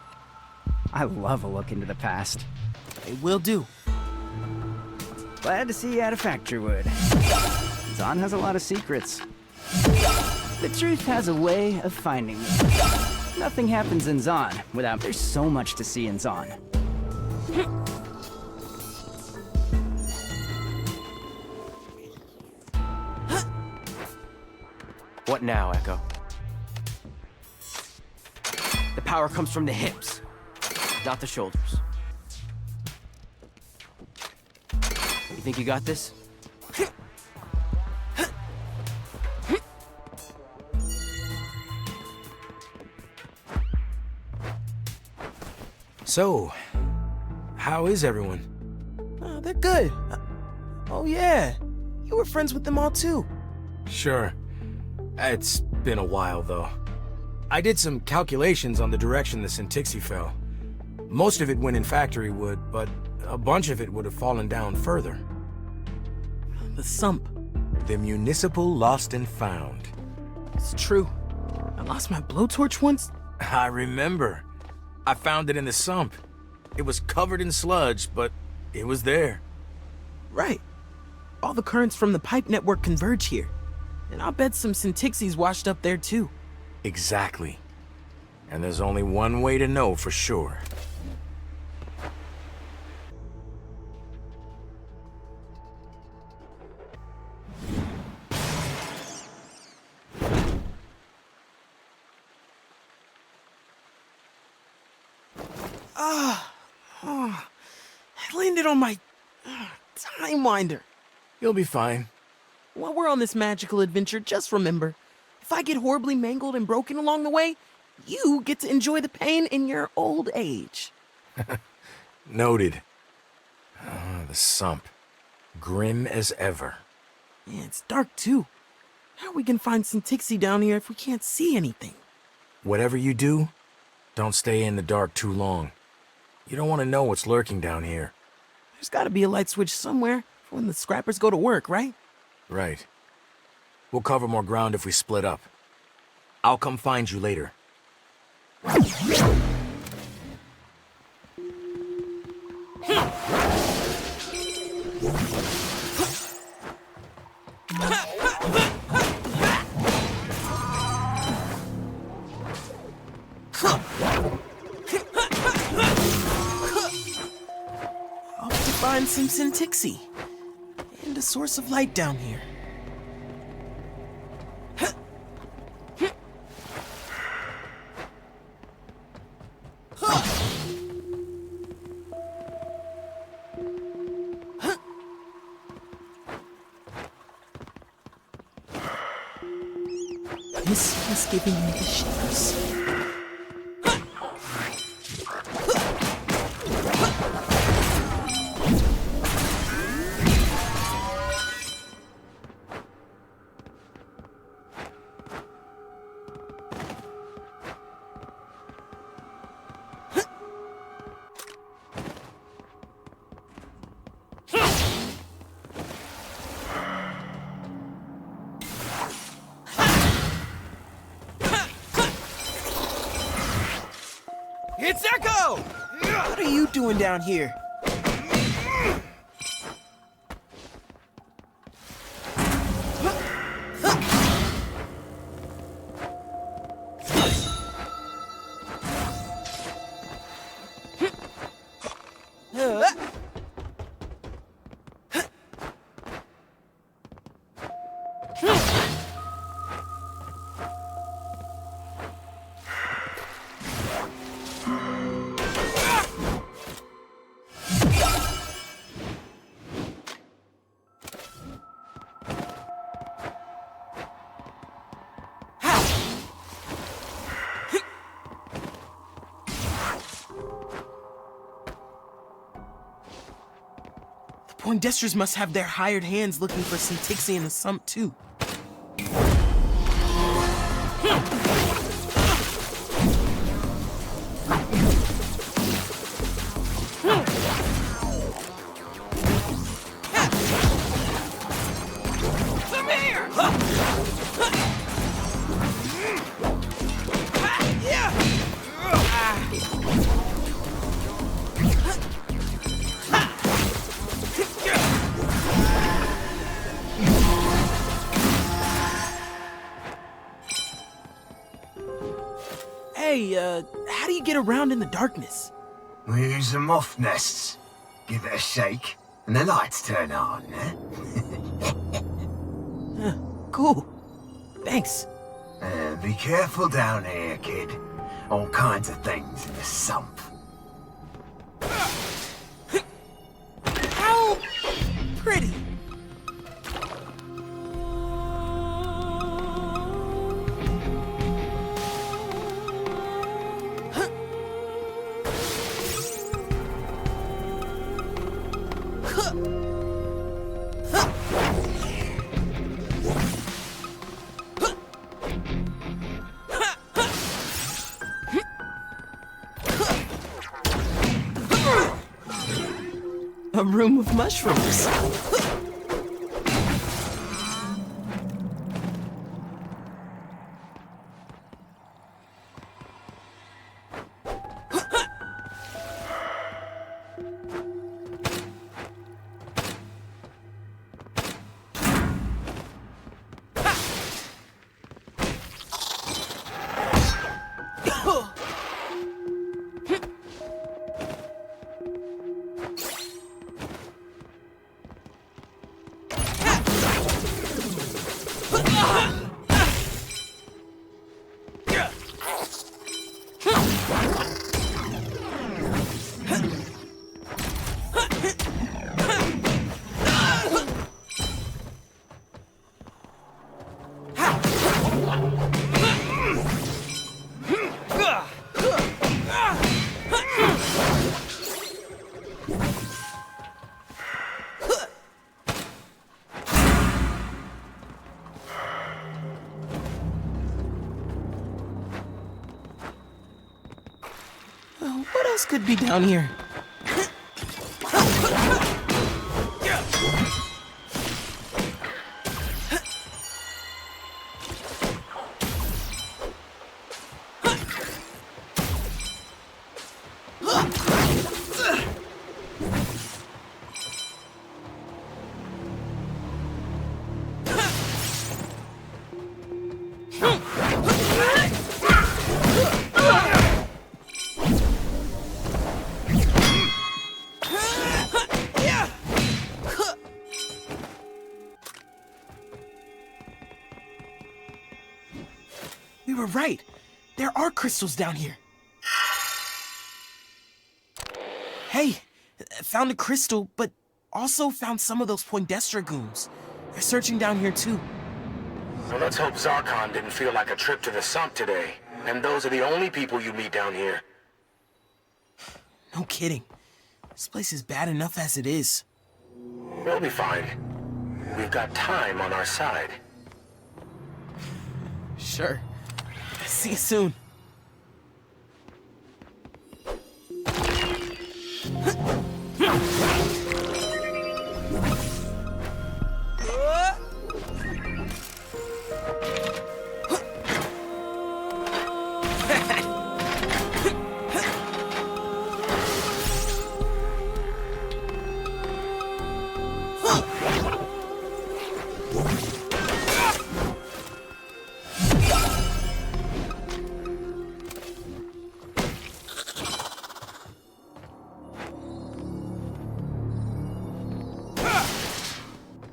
I love a look into the past. It will do. Glad to see you out of Factory Wood. Zaun has a lot of secrets. The truth has a way of finding them. Nothing happens in Zaun without... There's so much to see in Zaun. What now, Ekko? The power comes from the hips, not the shoulders. You think you got this? So, how is everyone? They're good. Oh yeah, you were friends with them all too. Sure. It's been a while, though. I did some calculations on the direction the Syntixi fell. Most of it went in Factory Wood, but a bunch of it would have fallen down further. The sump. The municipal lost and found. It's true. I lost my blowtorch once. I remember. I found it in the sump. It was covered in sludge, but it was there. Right. All the currents from the pipe network converge here. And I'll bet some Syntixis washed up there too. Exactly. And there's only one way to know for sure. I landed on my time winder. You'll be fine. While we're on this magical adventure, just remember, if I get horribly mangled and broken along the way, you get to enjoy the pain in your old age. Noted. The sump. Grim as ever. Yeah, it's dark too. How are we gonna find Syntixi down here if we can't see anything? Whatever you do, don't stay in the dark too long. You don't want to know what's lurking down here. There's gotta be a light switch somewhere for when the scrappers go to work, right? Right. We'll cover more ground if we split up. I'll come find you later. Off to find some Syntixie. And a source of light down here. This is giving me the shivers. It's Ekko! What are you doing down here? Poindexters must have their hired hands looking for Syntixie in the sump, too. Come here! Hey, how do you get around in the darkness? We use the moth nests. Give it a shake, and the lights turn on, Cool. Thanks. Be careful down here, kid. All kinds of things in the sump. How pretty. A room of mushrooms. What else could be down here? were right. There are crystals down here. Hey, found a crystal, but also found some of those Poindexter goons. They're searching down here too. Well, let's hope Zarkon didn't feel like a trip to the sump today. And those are the only people you meet down here. No kidding. This place is bad enough as it is. We'll be fine. We've got time on our side. Sure. See you soon.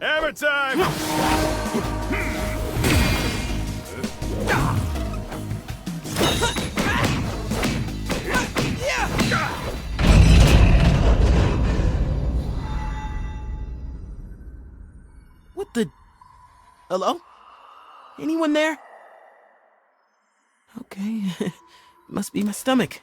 Hammer time! What the... Hello? Anyone there? Okay, must be my stomach.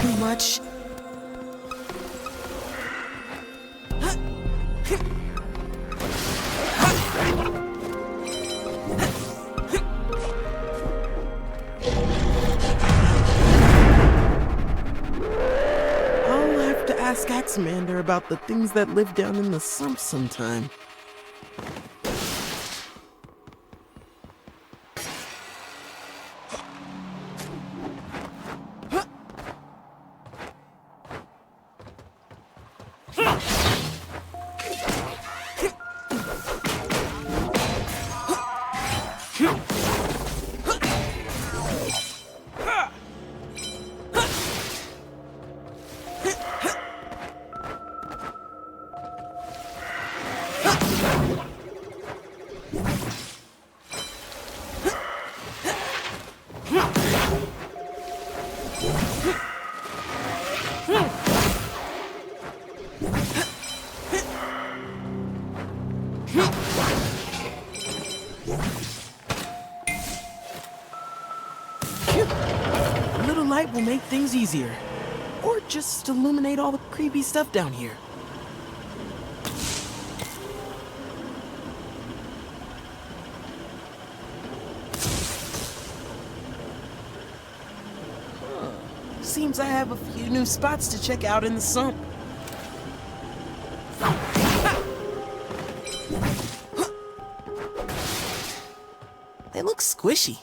Too much. I'll have to ask Axamander about the things that live down in the sump sometime. A little light will make things easier. Or just illuminate all the creepy stuff down here. Seems I have a few new spots to check out in the sump. They look squishy.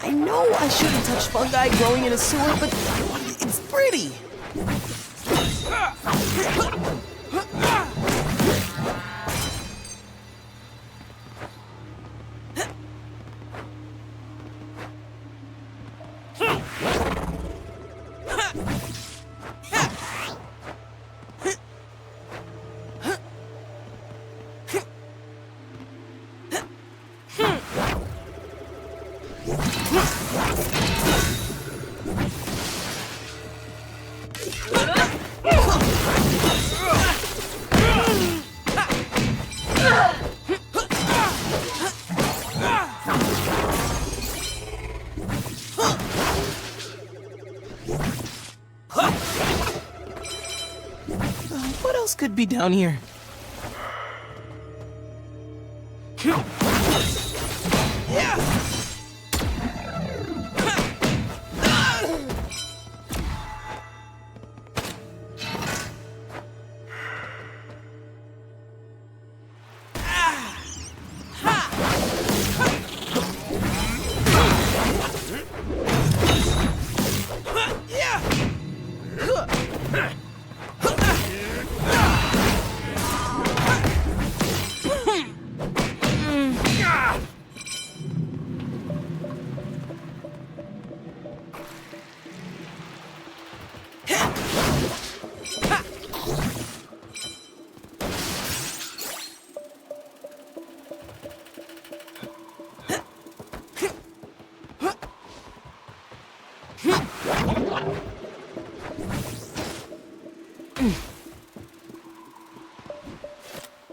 I know I shouldn't touch fungi growing in a sewer, but it's pretty. be down here.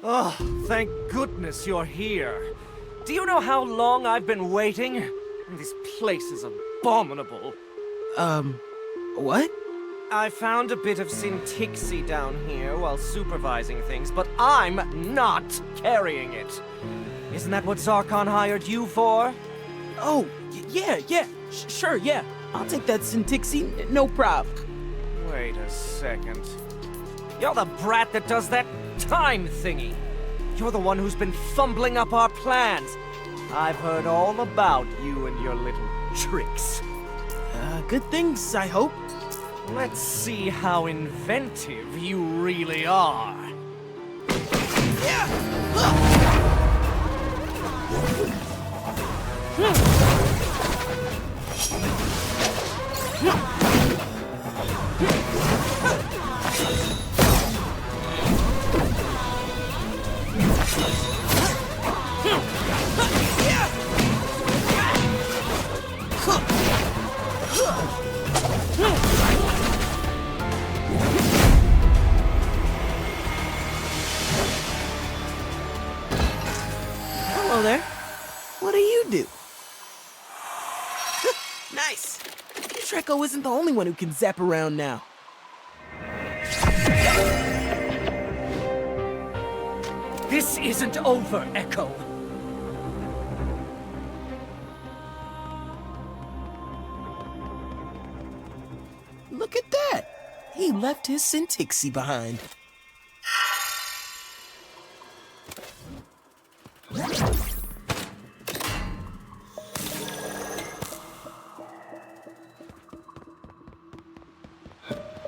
Oh, thank goodness you're here. Do you know how long I've been waiting? This place is abominable. What? I found a bit of Syntixi down here while supervising things, but I'm not carrying it. Isn't that what Zarkon hired you for? Oh, yeah. Sure, yeah. I'll take that Syntixi, no prob. Wait a second. You're the brat that does that time thingy. You're the one who's been fumbling up our plans. I've heard all about you and your little tricks. Good things, I hope. Let's see how inventive you really are. Hello there. What do you do? Nice. Trekko isn't the only one who can zap around now. This isn't over, Ekko. Look at that. He left his Syntixi behind.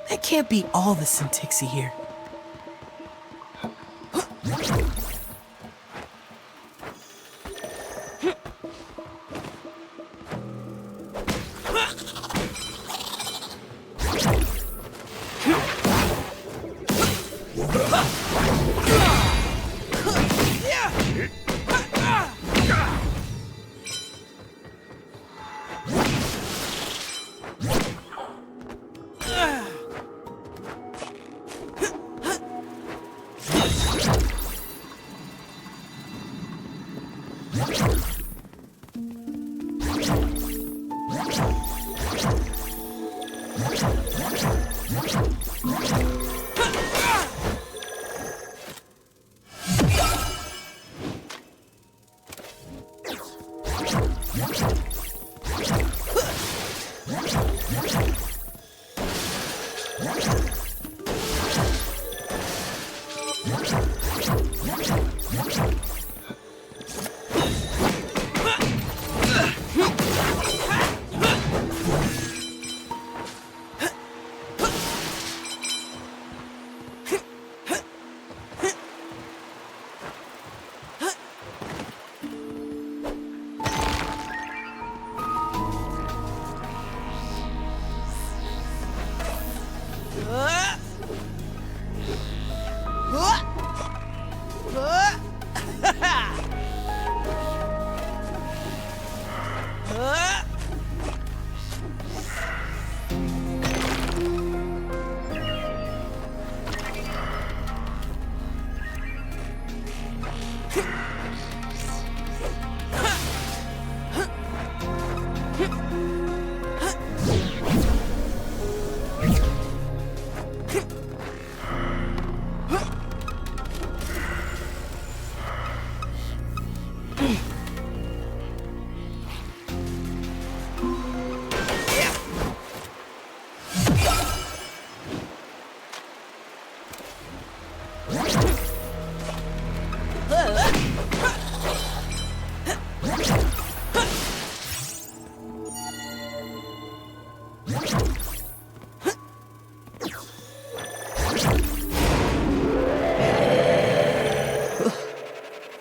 That can't be all the Syntixi here.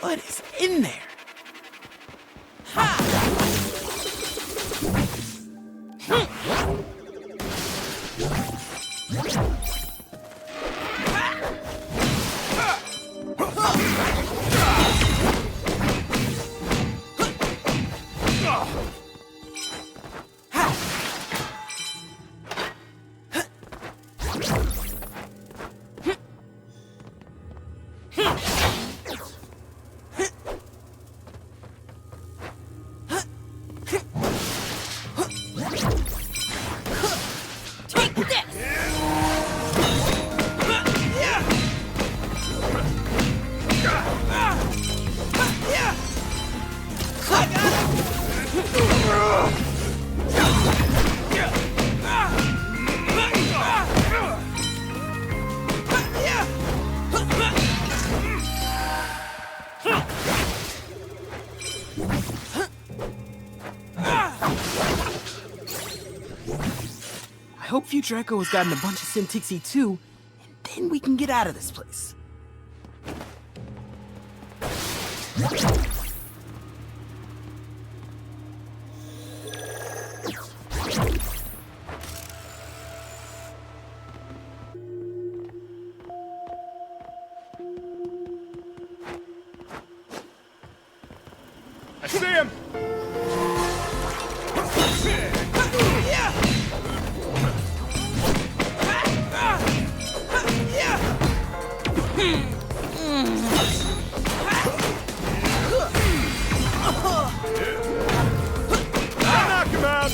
What is in there? I hope Future Ekko has gotten a bunch of Syntixi too, and then we can get out of this place. I see him! Knock him out!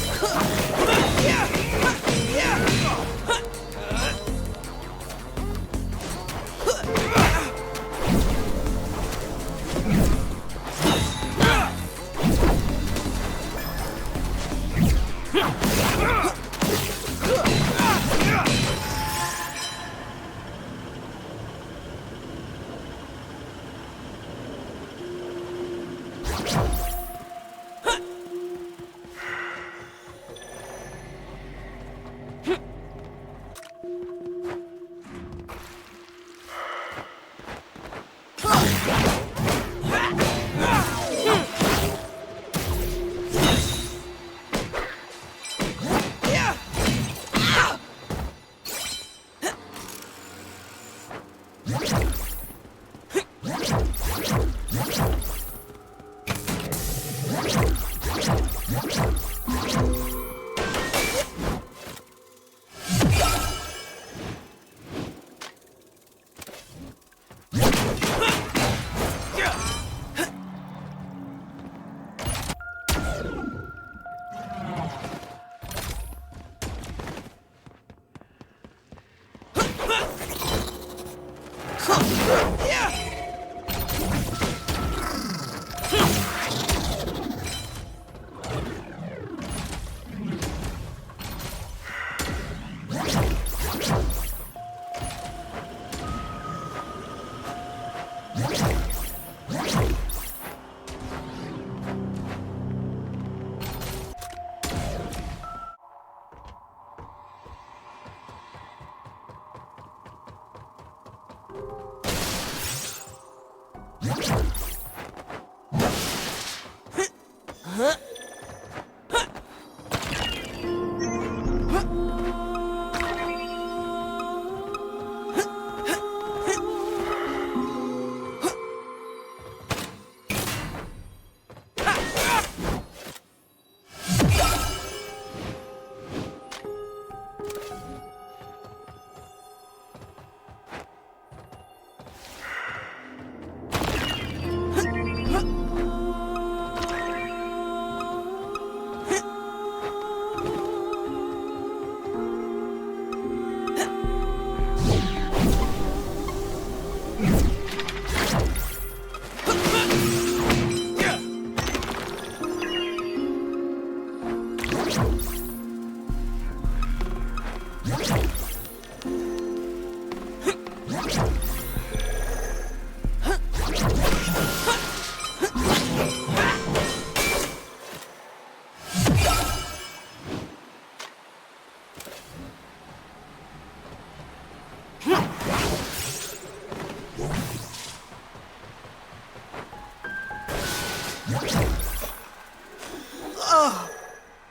Ugh,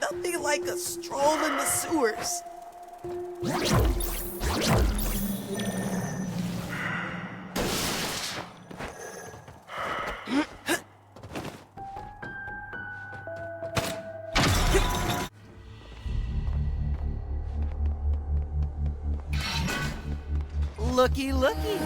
nothing like a stroll in the sewers. Looky, looky.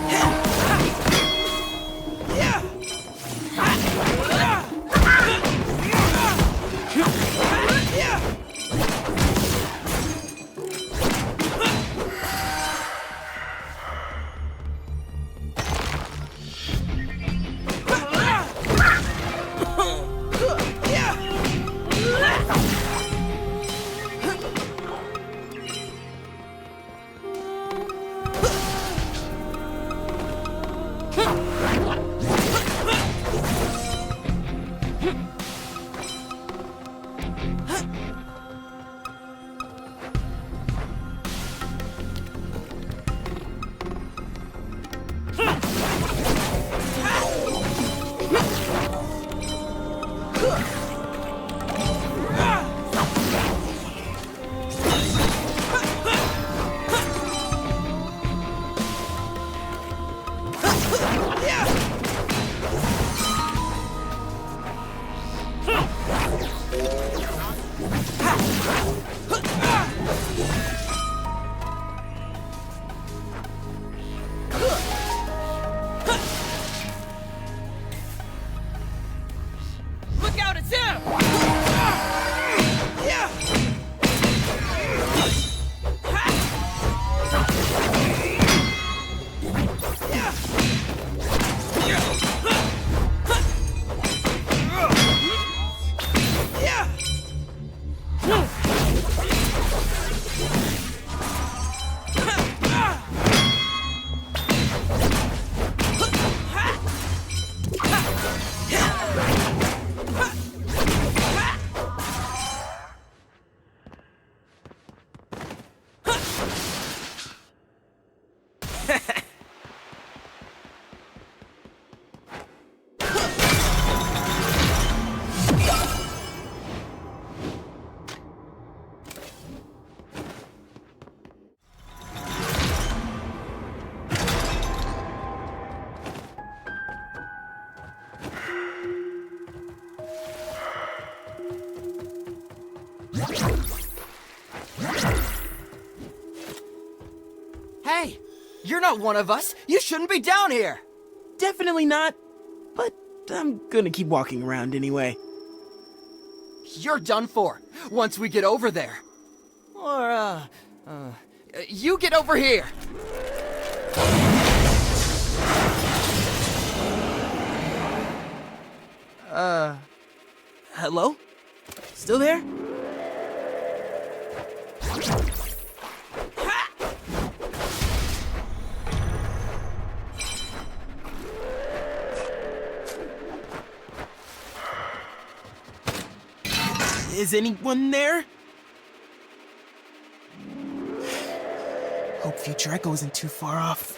Hey, you're not one of us. You shouldn't be down here. Definitely not, but I'm gonna keep walking around anyway. You're done for once we get over there. Or, you get over here. Hello? Still there? Is anyone there? Hope future Ekko isn't too far off.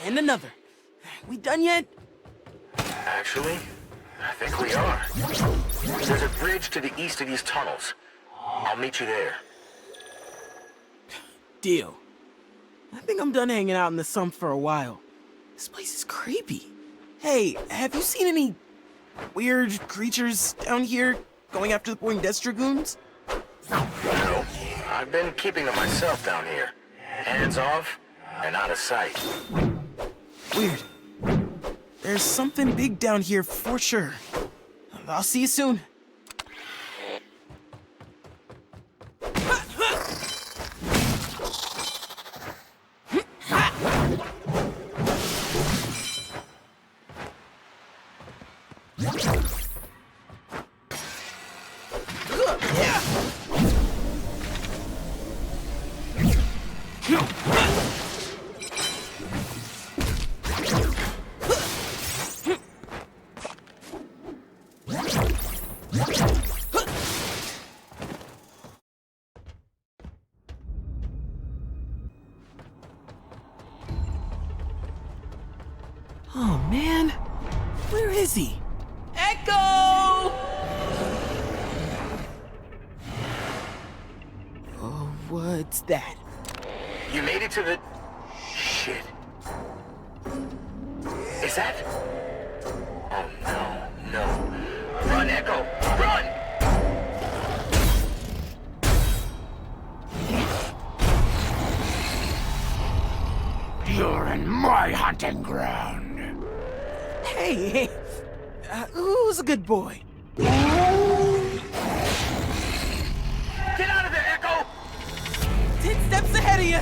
And another. We done yet? Actually, I think we are. There's a bridge to the east of these tunnels. I'll meet you there. Deal. I think I'm done hanging out in the sump for a while. This place is creepy. Hey, have you seen any weird creatures down here going after the Poindexter goons? No, I've been keeping to myself down here. Hands off and out of sight. Weird. There's something big down here for sure. I'll see you soon. Oh man, where is he? Ekko! Oh, what's that? You made it to the... Shit. Is that... Oh no, no. Run, Ekko! Run! You're in my hunting ground. Hey, who's a good boy? Get out of there, Ekko! 10 steps ahead of you!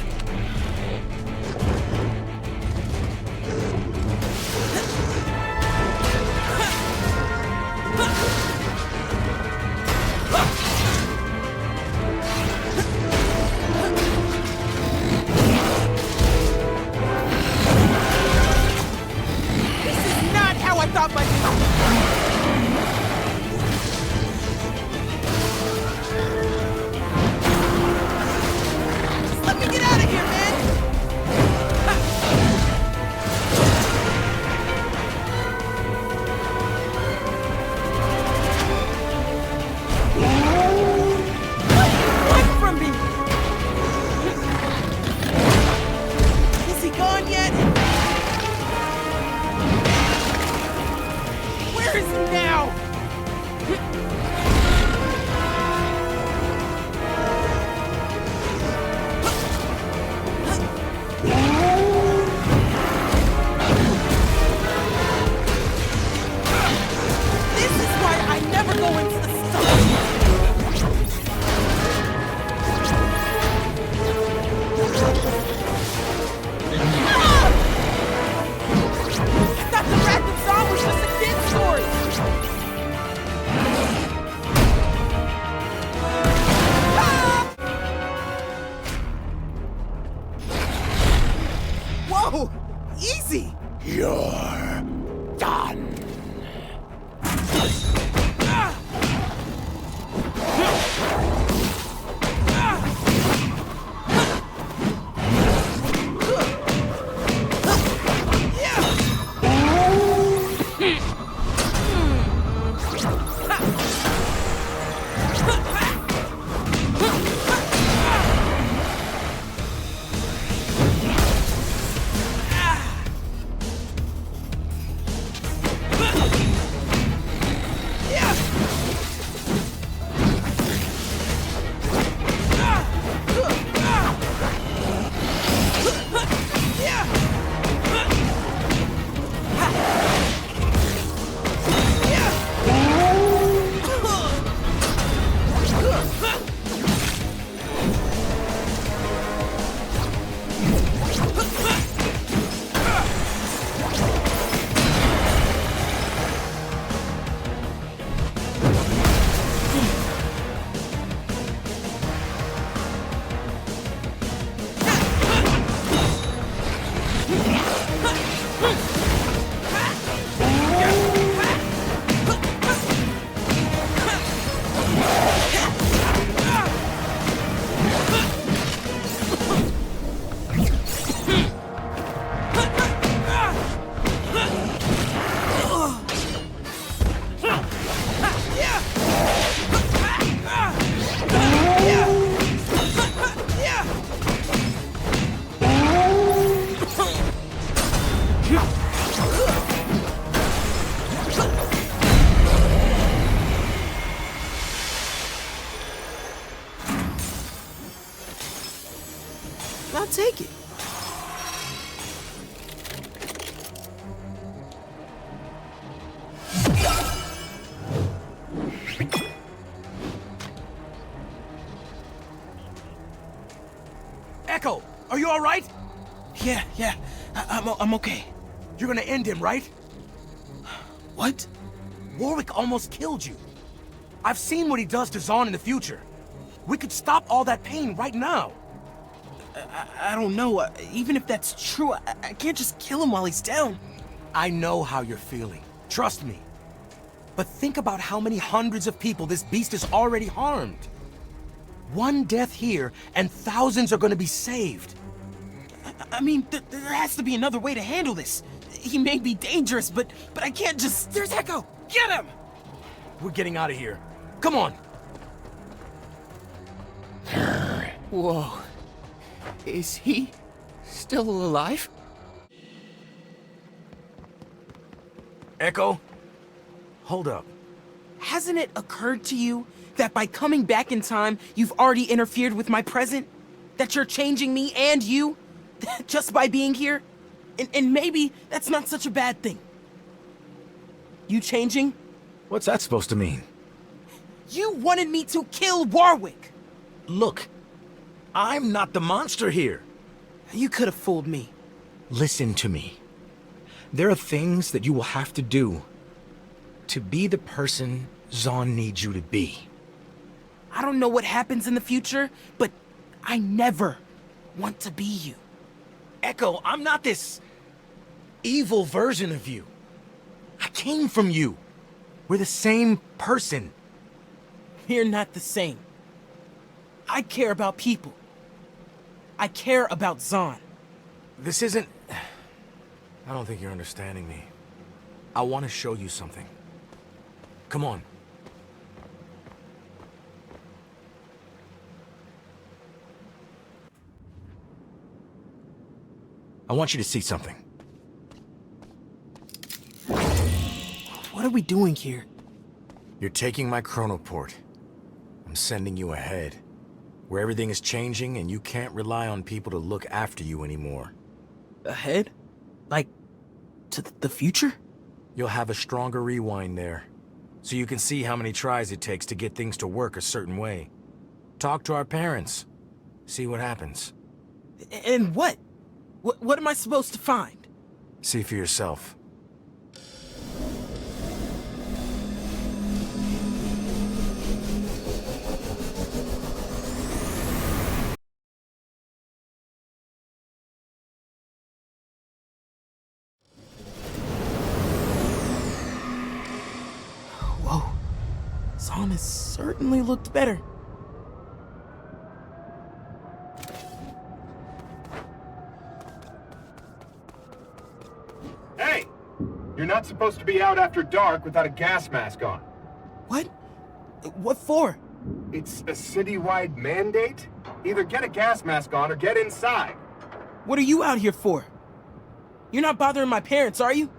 I thought my... Just let me get out of here, man! What from me? Is he gone yet? Where is he now? This is why I never go into the sun. I thought the rat with Zaun was just a kid's story. Whoa! Easy! You're done. take it. Ekko, are you all right? Yeah, I'm okay. You're gonna end him, right? What? Warwick almost killed you. I've seen what he does to Zaun in the future. We could stop all that pain right now. I don't know. Even if that's true, I can't just kill him while he's down. I know how you're feeling. Trust me. But think about how many hundreds of people this beast has already harmed. One death here, and thousands are gonna be saved. I mean, there has to be another way to handle this. He may be dangerous, but I can't just... There's Ekko! Get him! We're getting out of here. Come on. Whoa. Is he still alive? Ekko, hold up. Hasn't it occurred to you that by coming back in time, you've already interfered with my present? That you're changing me and you? Just by being here? And maybe that's not such a bad thing. You changing? What's that supposed to mean? You wanted me to kill Warwick! Look, I'm not the monster here. You could have fooled me. Listen to me. There are things that you will have to do to be the person Zaun needs you to be. I don't know what happens in the future, but I never want to be you. Ekko, I'm not this evil version of you. I came from you. We're the same person. We're not the same. I care about people. I care about Zaun. This isn't... I don't think you're understanding me. I want to show you something. Come on. I want you to see something. What are we doing here? You're taking my chronoport. I'm sending you ahead, where everything is changing and you can't rely on people to look after you anymore. Ahead? Like, to the future? You'll have a stronger rewind there, so you can see how many tries it takes to get things to work a certain way. Talk to our parents. See what happens. And what? What am I supposed to find? See for yourself. Whoa. Zaun has certainly looked better. Hey! You're not supposed to be out after dark without a gas mask on. What? What for? It's a citywide mandate. Either get a gas mask on or get inside. What are you out here for? You're not bothering my parents, are you?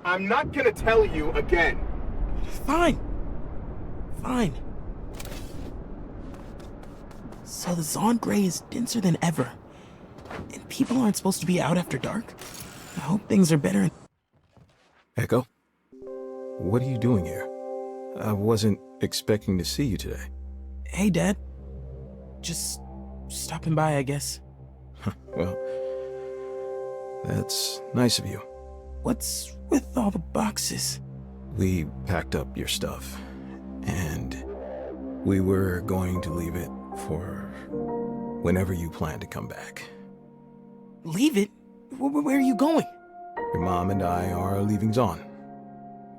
I'm not gonna tell you again. Fine. Fine. So the Zaun Gray is denser than ever. And people aren't supposed to be out after dark? I hope things are better. Ekko? What are you doing here? I wasn't expecting to see you today. Hey, Dad. Just stopping by, I guess. Well, that's nice of you. What's with all the boxes? We packed up your stuff, and we were going to leave it for whenever you plan to come back. Leave it? Where are you going? Your mom and I are leaving Zaun.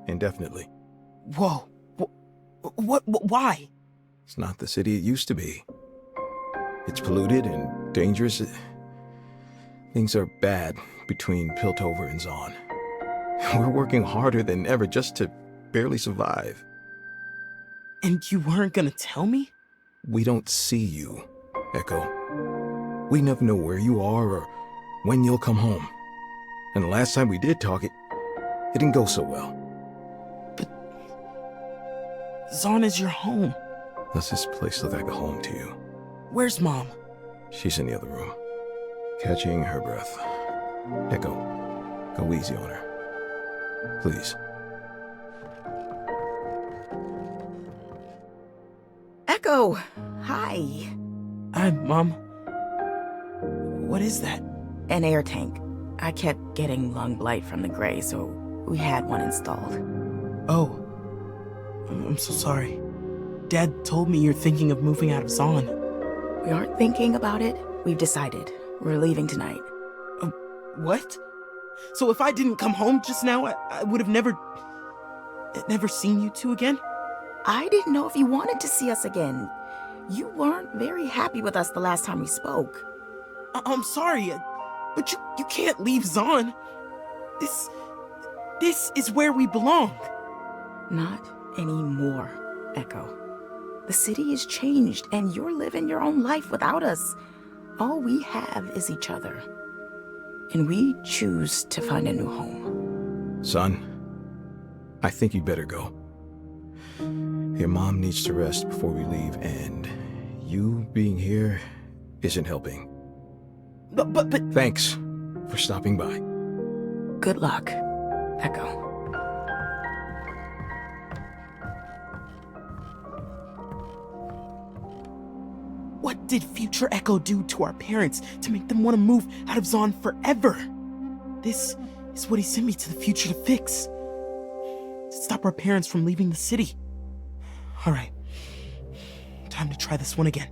Indefinitely. Whoa. Why? It's not the city it used to be. It's polluted and dangerous. Things are bad between Piltover and Zaun. We're working harder than ever just to barely survive. And you weren't gonna tell me? We don't see you, Ekko. We never know where you are or when you'll come home. And the last time we did talk, it didn't go so well. But Zaun is your home. Does this place look like a home to you? Where's Mom? She's in the other room. Catching her breath. Ekko, go easy on her. Please. Ekko, hi. Hi, Mom. What is that? An air tank. I kept getting lung blight from the Grey, so we had one installed. Oh. I'm so sorry. Dad told me you're thinking of moving out of Zaun. We aren't thinking about it. We've decided. We're leaving tonight. What? So if I didn't come home just now, I would have never seen you two again? I didn't know if you wanted to see us again. You weren't very happy with us the last time we spoke. I'm sorry, but you can't leave Zaun. This is where we belong. Not anymore, Ekko. The city is changed, and you're living your own life without us. All we have is each other. And we choose to find a new home. Son, I think you'd better go. Your mom needs to rest before we leave, and you being here isn't helping. But... Thanks for stopping by. Good luck, Ekko. What did future Ekko do to our parents to make them want to move out of Zaun forever? This is what he sent me to the future to fix. To stop our parents from leaving the city. Alright. Time to try this one again.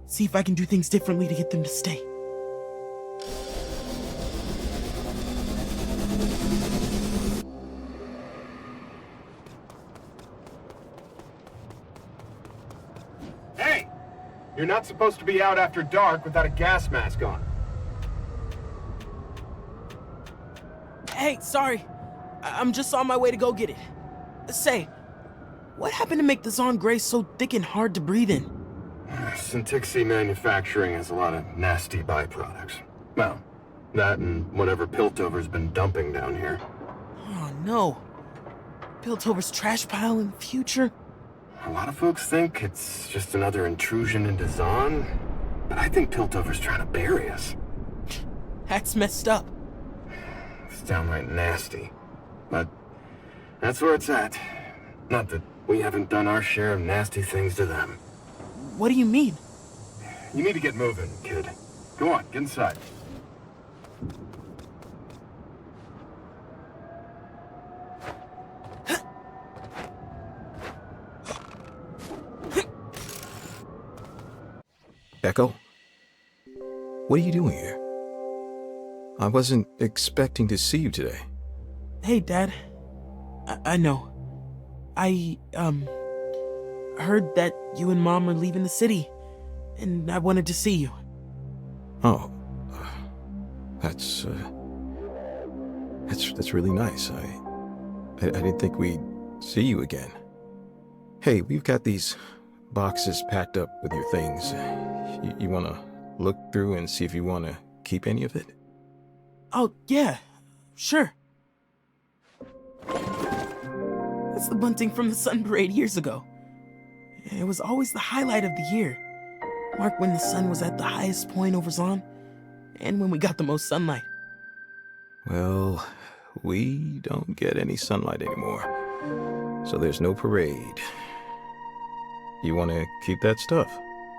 See if I can do things differently to get them to stay. Hey! You're not supposed to be out after dark without a gas mask on. Hey, sorry. I'm just on my way to go get it. Say, what happened to make the Zaun Grey so thick and hard to breathe in? Syntixi manufacturing has a lot of nasty byproducts. Well, that and whatever Piltover's been dumping down here. Oh no. Piltover's trash pile in the future? A lot of folks think it's just another intrusion into Zaun, but I think Piltover's trying to bury us. That's messed up. It's downright nasty. But that's where it's at. Not that we haven't done our share of nasty things to them. What do you mean? You need to get moving, kid. Go on, get inside. Ekko? What are you doing here? I wasn't expecting to see you today. Hey, Dad. I know. I heard that you and Mom are leaving the city, and I wanted to see you. Oh. That's really nice. I didn't think we'd see you again. Hey, we've got these boxes packed up with your things. You want to look through and see if you want to keep any of it? Oh, yeah. Sure. That's the bunting from the Sun Parade years ago. It was always the highlight of the year. Marked when the sun was at the highest point over Zaun, and when we got the most sunlight. Well, we don't get any sunlight anymore, so there's no parade. You want to keep that stuff?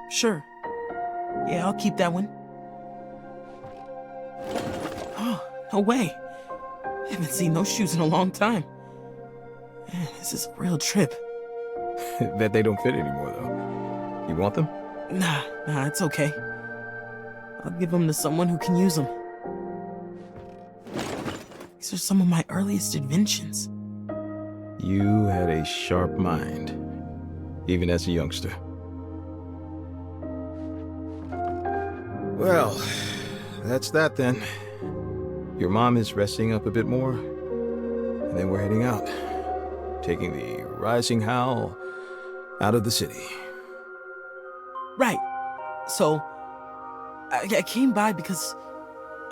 Sure. Yeah, I'll keep that one. Oh, no way. I haven't seen those shoes in a long time. Man, this is a real trip. Bet they don't fit anymore, though. You want them? Nah, it's okay. I'll give them to someone who can use them. These are some of my earliest inventions. You had a sharp mind, even as a youngster. Well, that's that then. Your mom is resting up a bit more, and then we're heading out, taking the Rising Howl out of the city. Right. So, I came by because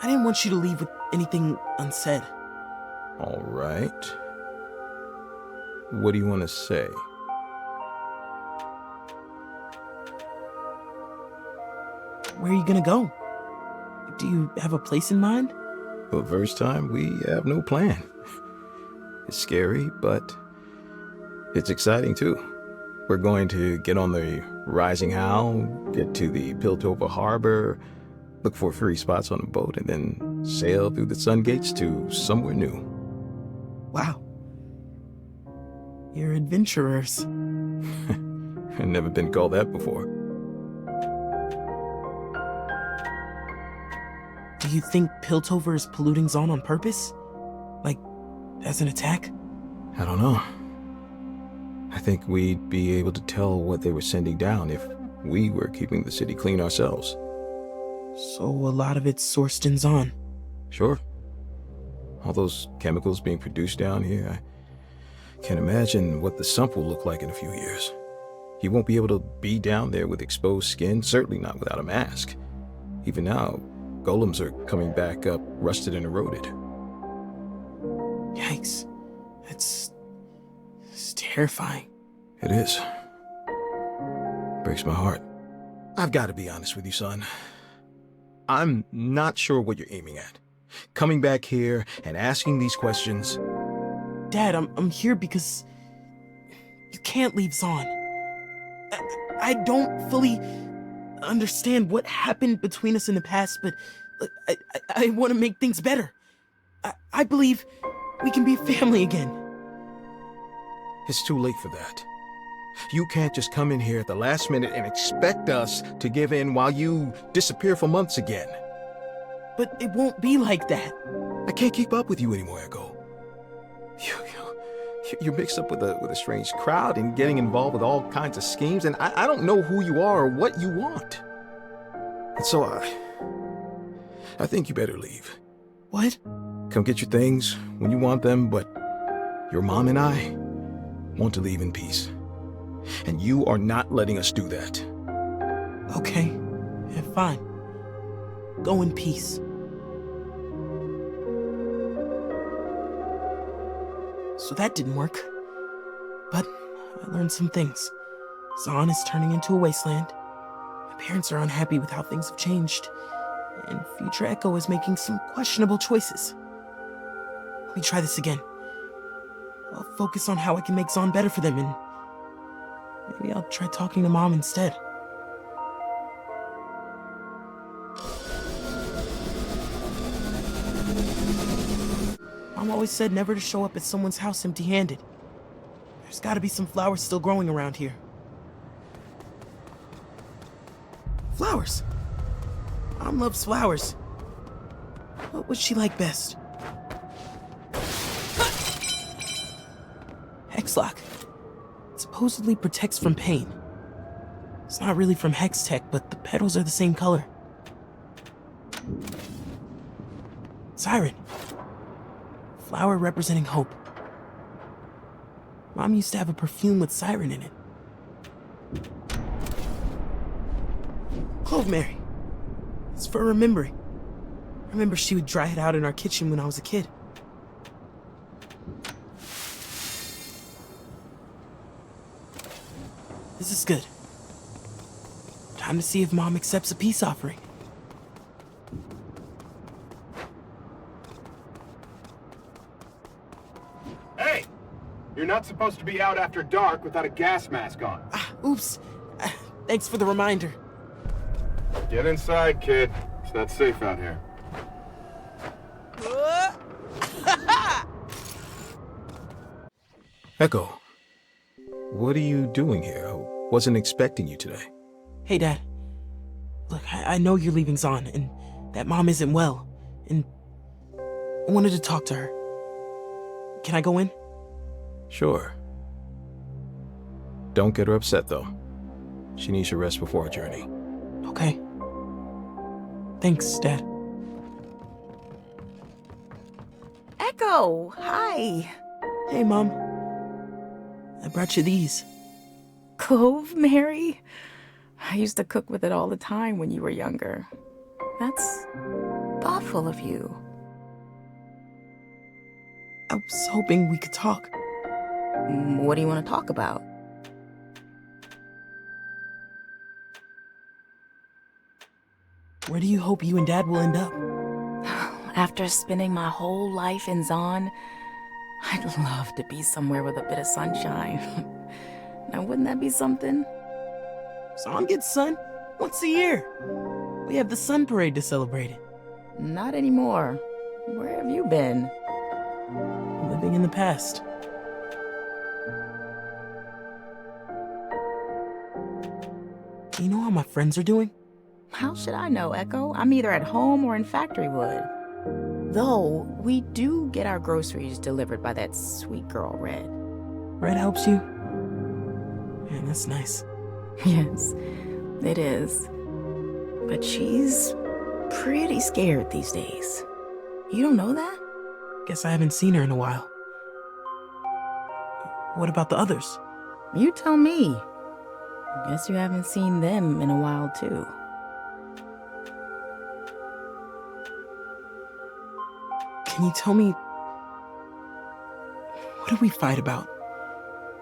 I didn't want you to leave with anything unsaid. All right. What do you want to say? Where are you gonna go? Do you have a place in mind? For the first time, we have no plan. It's scary, but it's exciting too. We're going to get on the Rising Owl, get to the Piltover Harbor, look for free spots on the boat, and then sail through the sun gates to somewhere new. Wow. You're adventurers. I've never been called that before. Do you think Piltover is polluting Zaun on purpose? Like, as an attack? I don't know. I think we'd be able to tell what they were sending down if we were keeping the city clean ourselves. So a lot of it's sourced in Zaun. Sure. All those chemicals being produced down here, I can't imagine what the sump will look like in a few years. You won't be able to be down there with exposed skin, certainly not without a mask. Even now, golems are coming back up, rusted and eroded. Yikes. It's terrifying. It is. Breaks my heart. I've got to be honest with you, son. I'm not sure what you're aiming at. Coming back here and asking these questions. Dad, I'm here because you can't leave Zaun. I don't fully understand what happened between us in the past, but I want to make things better. I believe we can be family again. It's too late for that. You can't just come in here at the last minute and expect us to give in while you disappear for months again. But it won't be like that. I can't keep up with you anymore, Ekko. You're mixed up with a strange crowd and getting involved with all kinds of schemes, and I don't know who you are or what you want. And so I think you better leave. What? Come get your things when you want them, but your mom and I want to leave in peace. And you are not letting us do that. Okay, yeah, fine. Go in peace. So that didn't work. But I learned some things. Zaun is turning into a wasteland. My parents are unhappy with how things have changed. And future Ekko is making some questionable choices. Let me try this again. I'll focus on how I can make Zaun better for them, and maybe I'll try talking to Mom instead. Mom always said never to show up at someone's house empty-handed. There's gotta be some flowers still growing around here. Flowers! Mom loves flowers. What would she like best? Hexlock. It supposedly protects from pain. It's not really from Hex Tech, but the petals are the same color. Siren. Flower representing hope. Mom used to have a perfume with Siren in it. Cloveberry. It's for remembering. I remember she would dry it out in our kitchen when I was a kid. This is good. Time to see if Mom accepts a peace offering. Hey! You're not supposed to be out after dark without a gas mask on. Oops. Thanks for the reminder. Get inside, kid. It's not safe out here. Ekko, what are you doing here? I wasn't expecting you today. Hey, Dad. Look, I know you're leaving Zaun, and that Mom isn't well, and I wanted to talk to her. Can I go in? Sure. Don't get her upset, though. She needs to rest before her journey. Okay. Thanks, Dad. Ekko, hi. Hey, Mom. I brought you these. Cloveberry? I used to cook with it all the time when you were younger. That's thoughtful of you. I was hoping we could talk. What do you want to talk about? Where do you hope you and Dad will end up? After spending my whole life in Zaun, I'd love to be somewhere with a bit of sunshine. Now, wouldn't that be something? Zaun gets sun once a year. We have the sun parade to celebrate it. Not anymore. Where have you been? Living in the past. You know how my friends are doing? How should I know, Ekko? I'm either at home or in Factorywood. Though, we do get our groceries delivered by that sweet girl, Red. Red helps you? Man, that's nice. Yes, it is. But she's pretty scared these days. You don't know that? Guess I haven't seen her in a while. What about the others? You tell me. Guess you haven't seen them in a while, too. Can you tell me... what did we fight about?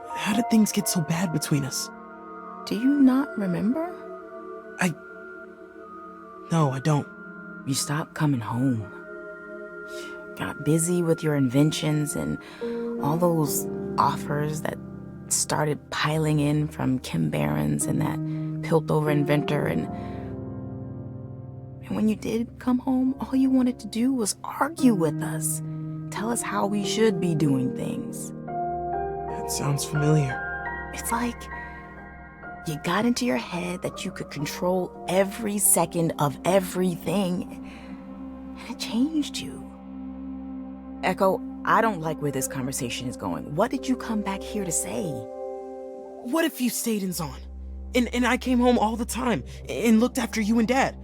How did things get so bad between us? Do you not remember? No, I don't. You stopped coming home. Got busy with your inventions and all those offers that started piling in from Kim Barons and that pilt-over inventor, and when you did come home, all you wanted to do was argue with us. Tell us how we should be doing things. That sounds familiar. It's like you got into your head that you could control every second of everything, and it changed you. Ekko, I don't like where this conversation is going. What did you come back here to say? What if you stayed in Zaun? And I came home all the time and looked after you and Dad?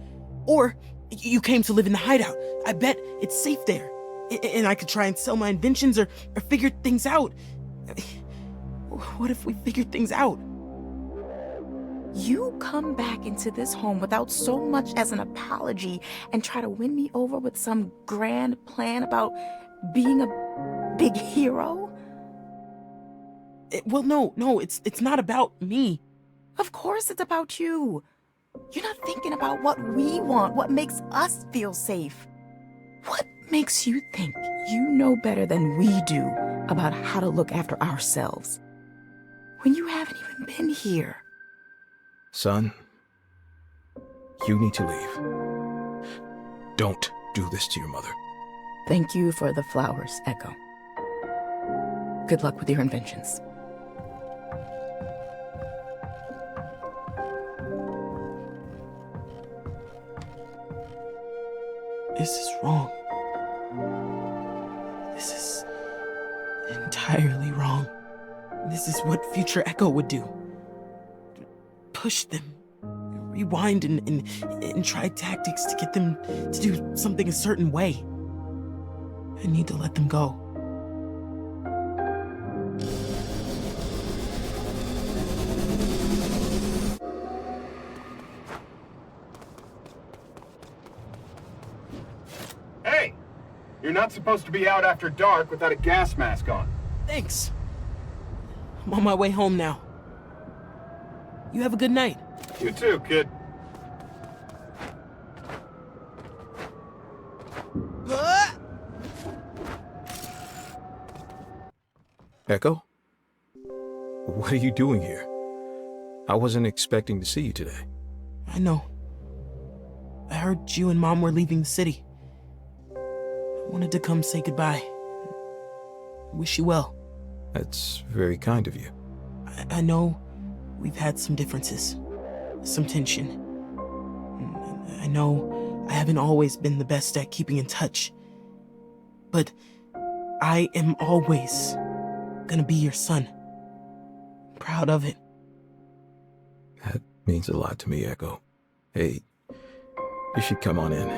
Or you came to live in the hideout. I bet it's safe there. And I could try and sell my inventions or figure things out. What if we figured things out? You come back into this home without so much as an apology and try to win me over with some grand plan about being a big hero? Well, no, it's not about me. Of course it's about you. You're not thinking about what we want, what makes us feel safe. What makes you think you know better than we do about how to look after ourselves when you haven't even been here? Son, you need to leave. Don't do this to your mother. Thank you for the flowers, Ekko. Good luck with your inventions. This is wrong. This is entirely wrong. This is what future Ekko would do. Push them, rewind and try tactics to get them to do something a certain way. I need to let them go. Hey! You're not supposed to be out after dark without a gas mask on. Thanks. I'm on my way home now. You have a good night. You too, kid. Ekko? What are you doing here? I wasn't expecting to see you today. I know. I heard you and Mom were leaving the city. I wanted to come say goodbye. Wish you well. That's very kind of you. I know we've had some differences, some tension. I know I haven't always been the best at keeping in touch. But I am always gonna be your son. Proud of it. That means a lot to me, Ekko. Hey, you should come on in.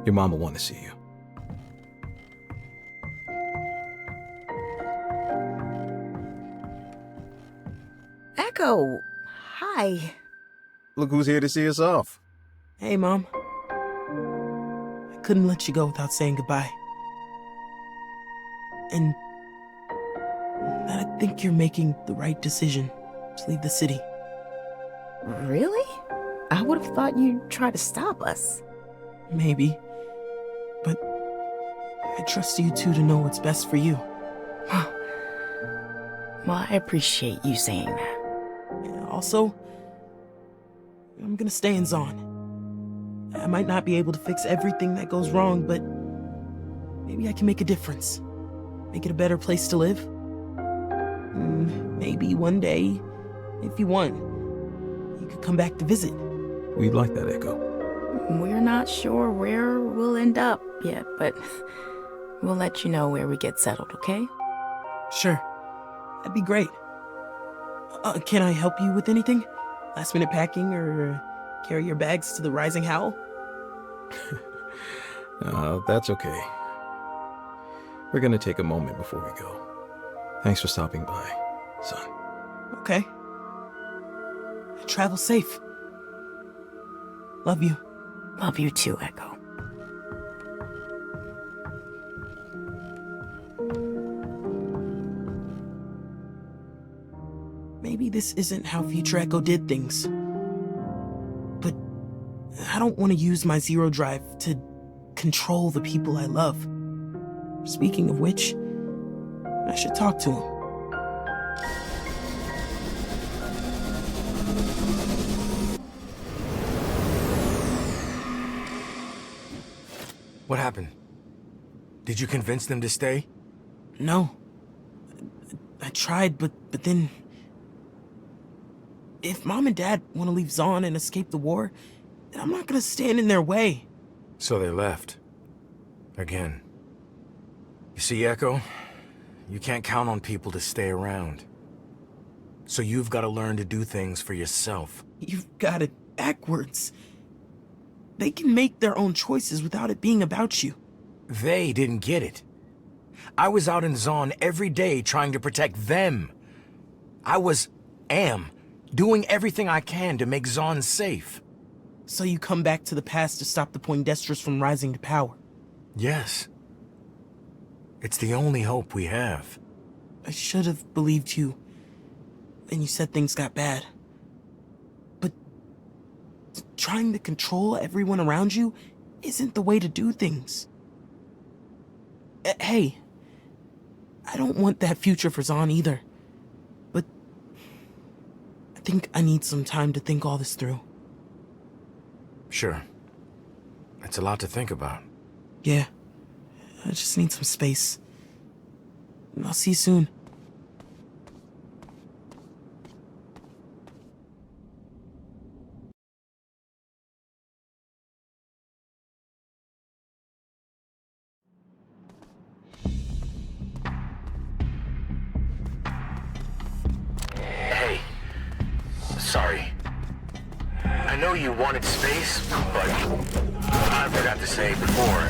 Your mom will want to see you. Ekko, hi. Look who's here to see us off. Hey, Mom. I couldn't let you go without saying goodbye. And that I think you're making the right decision to leave the city. Really? I would have thought you'd try to stop us. Maybe. But I trust you two to know what's best for you. Well, I appreciate you saying that. Also, I'm gonna stay in Zaun. I might not be able to fix everything that goes wrong, but maybe I can make a difference. Make it a better place to live. Maybe one day, if you want, you could come back to visit. We'd like that, Ekko. We're not sure where we'll end up yet, but we'll let you know where we get settled, okay? Sure. That'd be great. Can I help you with anything? Last minute packing or carry your bags to the Rising Howl? That's okay. We're gonna take a moment before we go. Thanks for stopping by, son. Okay. Travel safe. Love you. Love you too, Ekko. Maybe this isn't how future Ekko did things. But I don't want to use my zero drive to control the people I love. Speaking of which, I should talk to him. What happened? Did you convince them to stay? No. I tried, but then... If Mom and Dad want to leave Zaun and escape the war, then I'm not gonna stand in their way. So they left. Again. You see, Ekko? You can't count on people to stay around. So you've got to learn to do things for yourself. You've got it backwards. They can make their own choices without it being about you. They didn't get it. I was out in Zaun every day trying to protect them. am doing everything I can to make Zaun safe. So you come back to the past to stop the Poindexters from rising to power? Yes. It's the only hope we have. I should have believed you when you said things got bad. But trying to control everyone around you isn't the way to do things. Hey, I don't want that future for Zaun either. But I think I need some time to think all this through. Sure. It's a lot to think about. Yeah. I just need some space. I'll see you soon. Hey. Sorry. I know you wanted space, but I forgot to say before,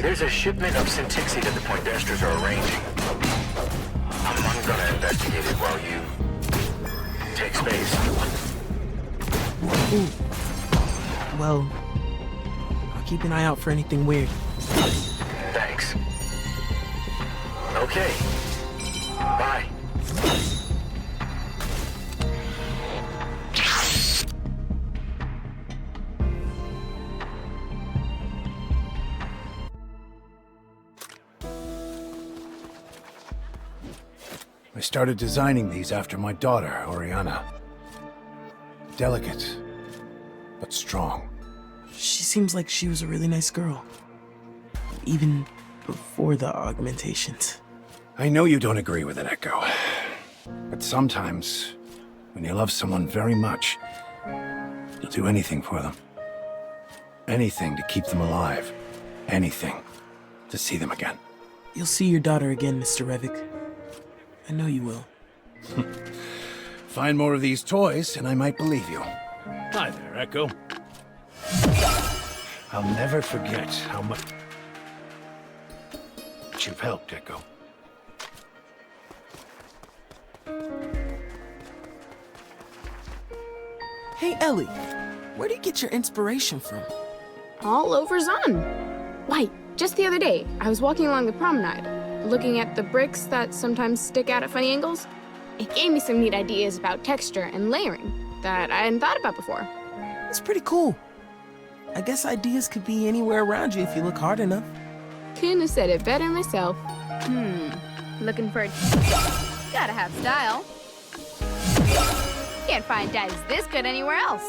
there's a shipment of Syntixi that the Poindexters are arranging. I'm gonna investigate it while you take space. Ooh. Well, I'll keep an eye out for anything weird. Thanks. Okay. Bye. I started designing these after my daughter, Oriana. Delicate, but strong. She seems like she was a really nice girl. Even before the augmentations. I know you don't agree with it, Ekko. But sometimes, when you love someone very much, you'll do anything for them. Anything to keep them alive. Anything to see them again. You'll see your daughter again, Mr. Revik. I know you will. Find more of these toys, and I might believe you. Hi there, Ekko. I'll never forget how much you've helped, Ekko. Hey, Ellie. Where do you get your inspiration from? All over Zaun. Why, just the other day, I was walking along the promenade, looking at the bricks that sometimes stick out at funny angles. It gave me some neat ideas about texture and layering. that I hadn't thought about before. It's pretty cool. I guess ideas could be anywhere around you if you look hard enough. Couldn't have said it better myself. Looking for a... Gotta have style. Can't find dyes this good anywhere else.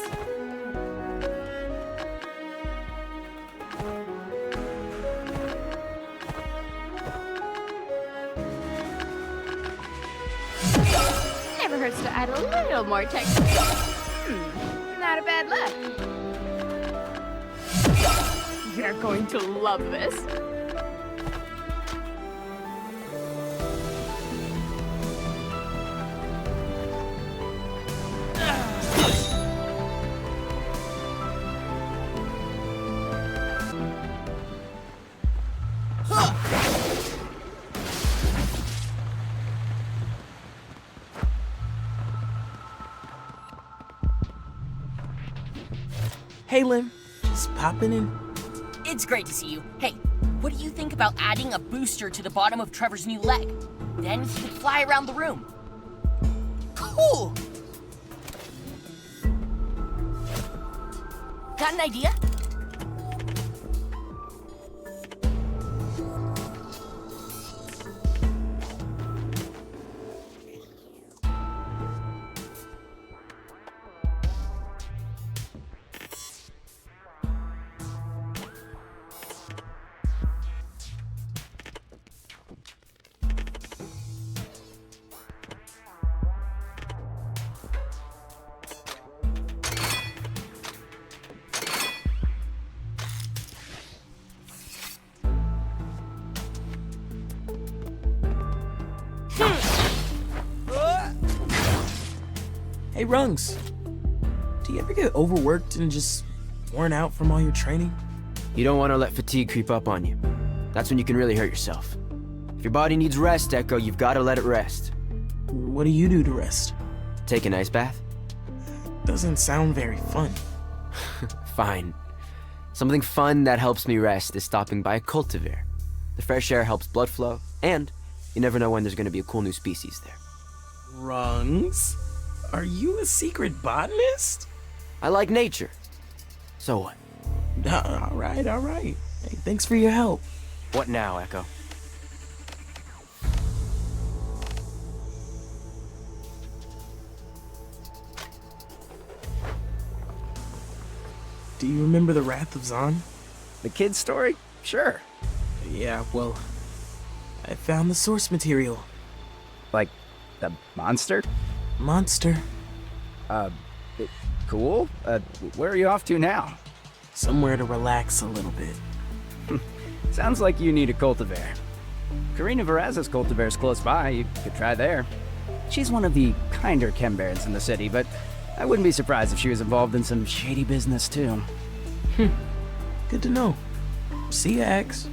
Never hurts to add a little more texture. Not a bad look. You're going to love this. Hey, Lim. Just popping in. It's great to see you. Hey, what do you think about adding a booster to the bottom of Trevor's new leg? Then he could fly around the room. Cool! Got an idea? Hey, Rungs. Do you ever get overworked and just worn out from all your training? You don't want to let fatigue creep up on you. That's when you can really hurt yourself. If your body needs rest, Ekko, you've got to let it rest. What do you do to rest? Take an ice bath? Doesn't sound very fun. Fine. Something fun that helps me rest is stopping by a cultivar. The fresh air helps blood flow, and you never know when there's going to be a cool new species there. Rungs? Are you a secret botanist? I like nature. So what? All right. Hey, thanks for your help. What now, Ekko? Do you remember the Wrath of Zaun? The kid's story? Sure. Yeah, well, I found the source material. Like, the monster? Monster. Cool. Where are you off to now? Somewhere to relax a little bit. Sounds like you need a cultivar. Karina Veraza's cultivar's close by. You could try there. She's one of the kinder chembarons in the city, but I wouldn't be surprised if she was involved in some shady business too. Good to know. See ya, Axe.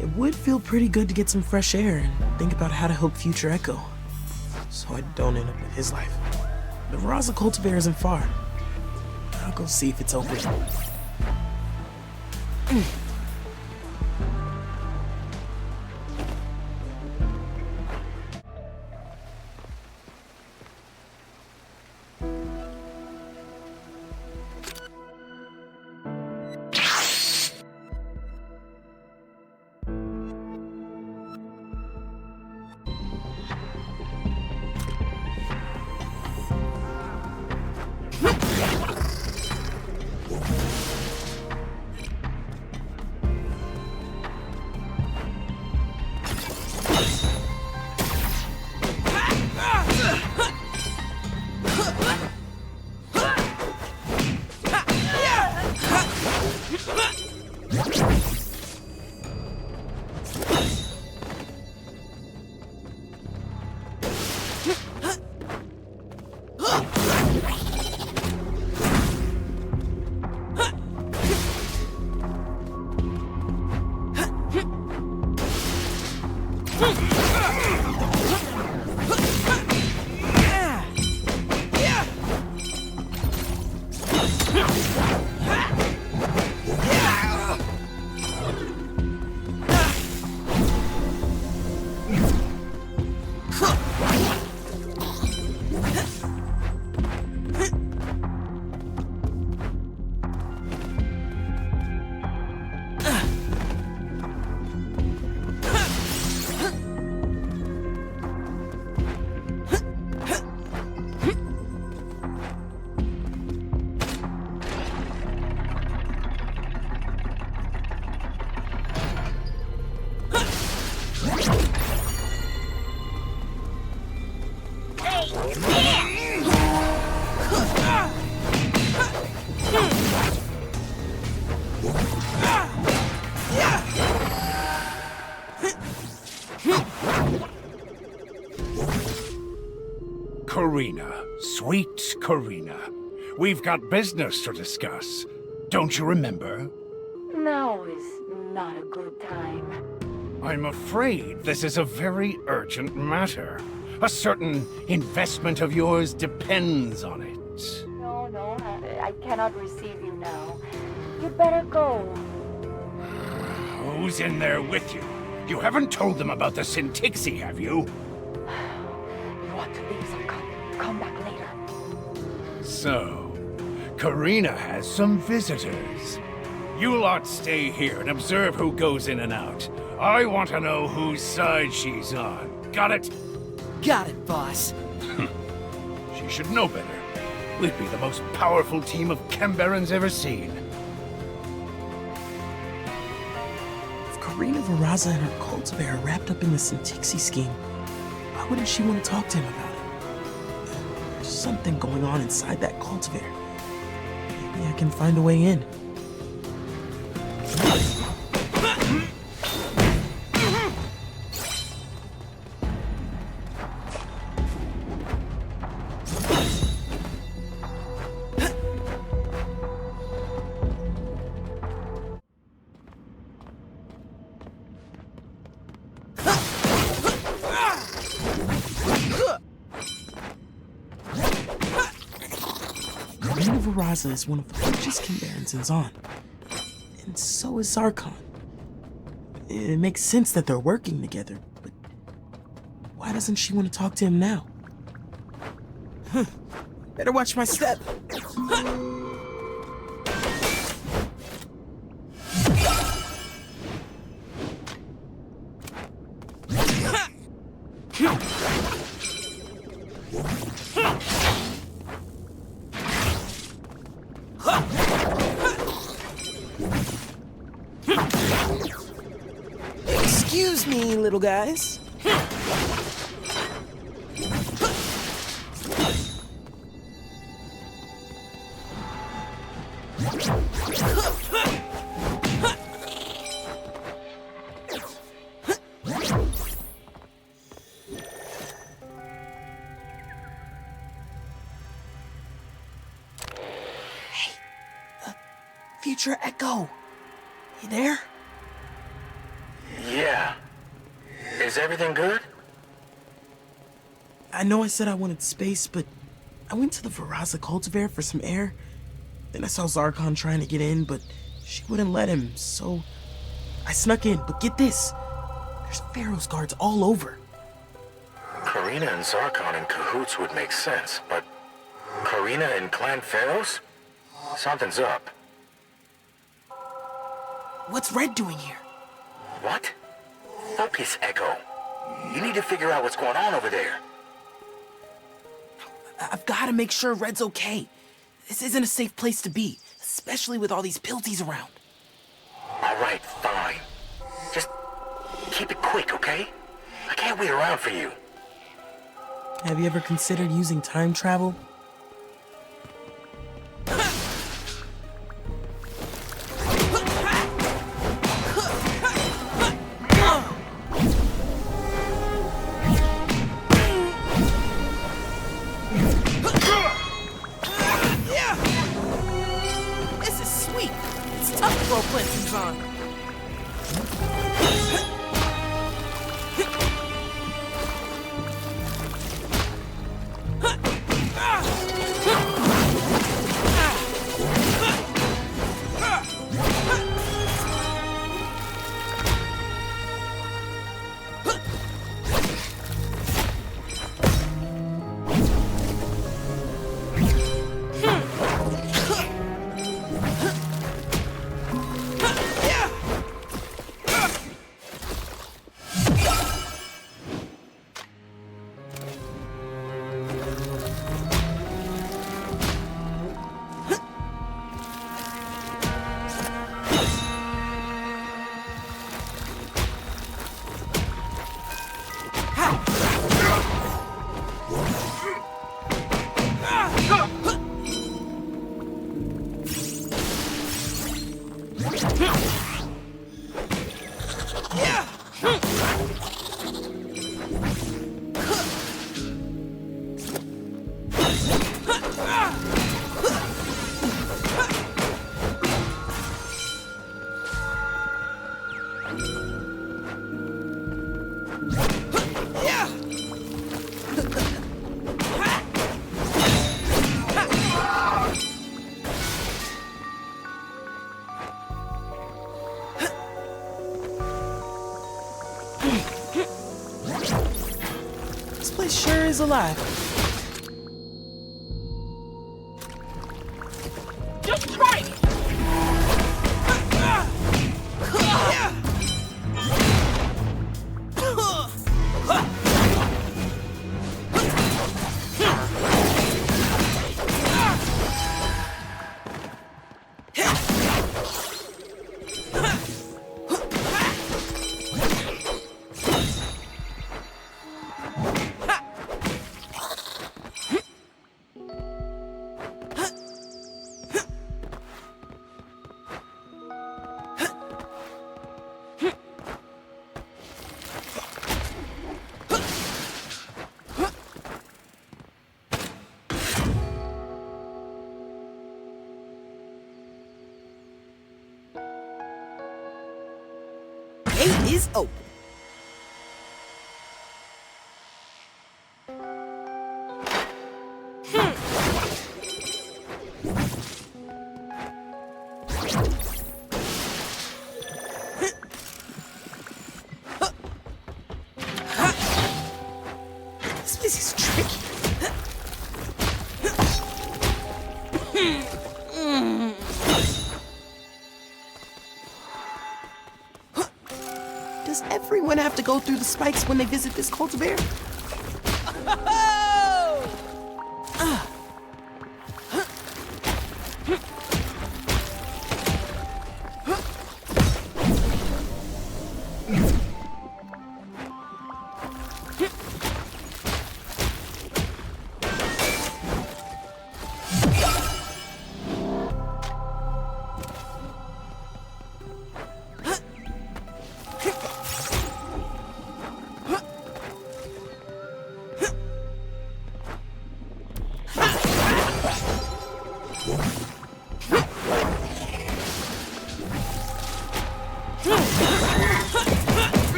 It would feel pretty good to get some fresh air and think about how to help future Ekko, so I don't end up with his life. The Veraza cultivar isn't far. I'll go see if it's open. Karina, sweet Karina. We've got business to discuss. Don't you remember? Now is not a good time. I'm afraid this is a very urgent matter. A certain investment of yours depends on it. No, I cannot receive you now. You'd better go. Who's in there with you? You haven't told them about the Syntixi, have you? What leaves are come back later. So, Karina has some visitors. You lot stay here and observe who goes in and out. I want to know whose side she's on. Got it? Got it, boss. She should know better. We'd be the most powerful team of Chembarons ever seen. If Karina Varaza and her cultivator are wrapped up in the Syntixi scheme, why wouldn't she want to talk to him about it? There's something going on inside that cultivator. Maybe I can find a way in. Varaza is one of the richest Chembarons in Zaun. And so is Zarkon. It makes sense that they're working together, but why doesn't she want to talk to him now? Better watch my step. Excuse me, little guys. Future Ekko. You there? Yeah. Is everything good? I know I said I wanted space, but I went to the Varaza cultivator for some air. Then I saw Zarkon trying to get in, but she wouldn't let him, so I snuck in. But get this, there's Ferros guards all over. Karina and Zarkon in cahoots would make sense, but Karina and Clan Ferros? Something's up. What's Red doing here? What? Focus, Ekko. You need to figure out what's going on over there. I've got to make sure Red's okay. This isn't a safe place to be, especially with all these pilties around. All right, fine. Just keep it quick, okay? I can't wait around for you. Have you ever considered using time travel? This sure is alive. Just try it! Gate is open. This place is tricky. Does everyone have to go through the spikes when they visit this cultivator?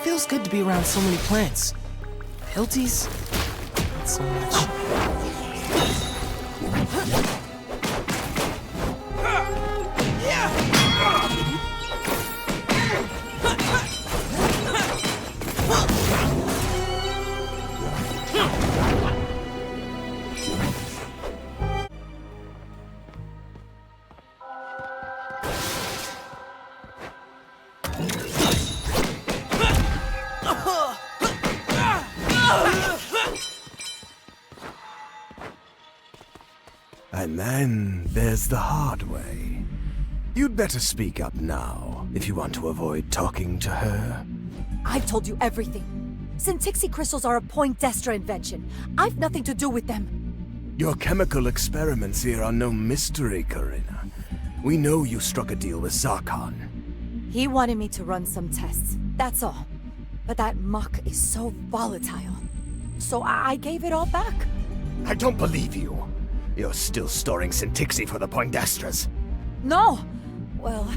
Feels good to be around so many plants. Hilties, not so much. And then there's the hard way. You'd better speak up now, if you want to avoid talking to her. I've told you everything. Syntixie crystals are a Poindexter invention. I've nothing to do with them. Your chemical experiments here are no mystery, Karina. We know you struck a deal with Zarkon. He wanted me to run some tests, that's all. But that muck is so volatile. So I gave it all back. I don't believe you. You're still storing Syntixie for the Poindexters. No! Well,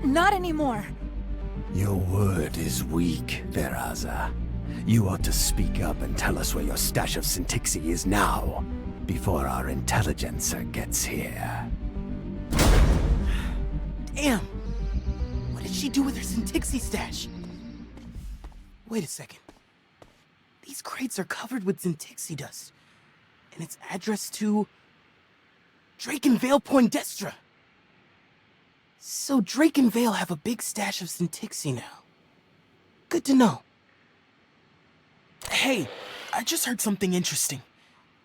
not anymore. Your word is weak, Veraza. You ought to speak up and tell us where your stash of Syntixie is now, before our intelligencer gets here. Damn! What did she do with her Syntixie stash? Wait a second. These crates are covered with Syntixie dust. And it's addressed to Drake and Vale Poindexter. So Drake and Vale have a big stash of Syntixie now. Good to know. Hey, I just heard something interesting.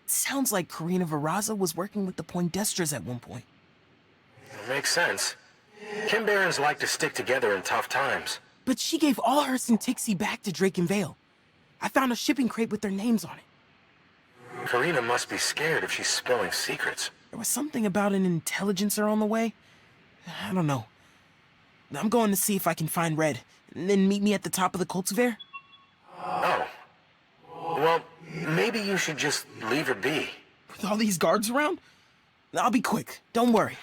It sounds like Karina Veraza was working with the Poindexters at one point. It makes sense. Kim Barons like to stick together in tough times. But she gave all her Syntixie back to Drake and Vale. I found a shipping crate with their names on it. Karina must be scared if she's spilling secrets. There was something about an intelligencer on the way. I don't know. I'm going to see if I can find Red, and then meet me at the top of the cultivar. Oh. Well, maybe you should just leave her be. With all these guards around? I'll be quick, don't worry.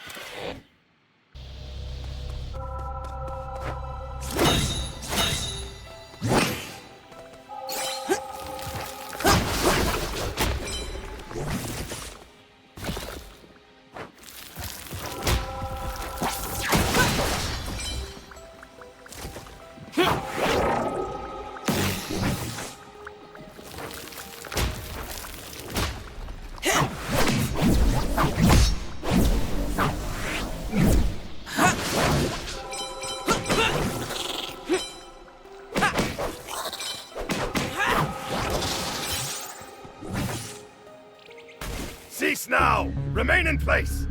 Cease now! Remain in place!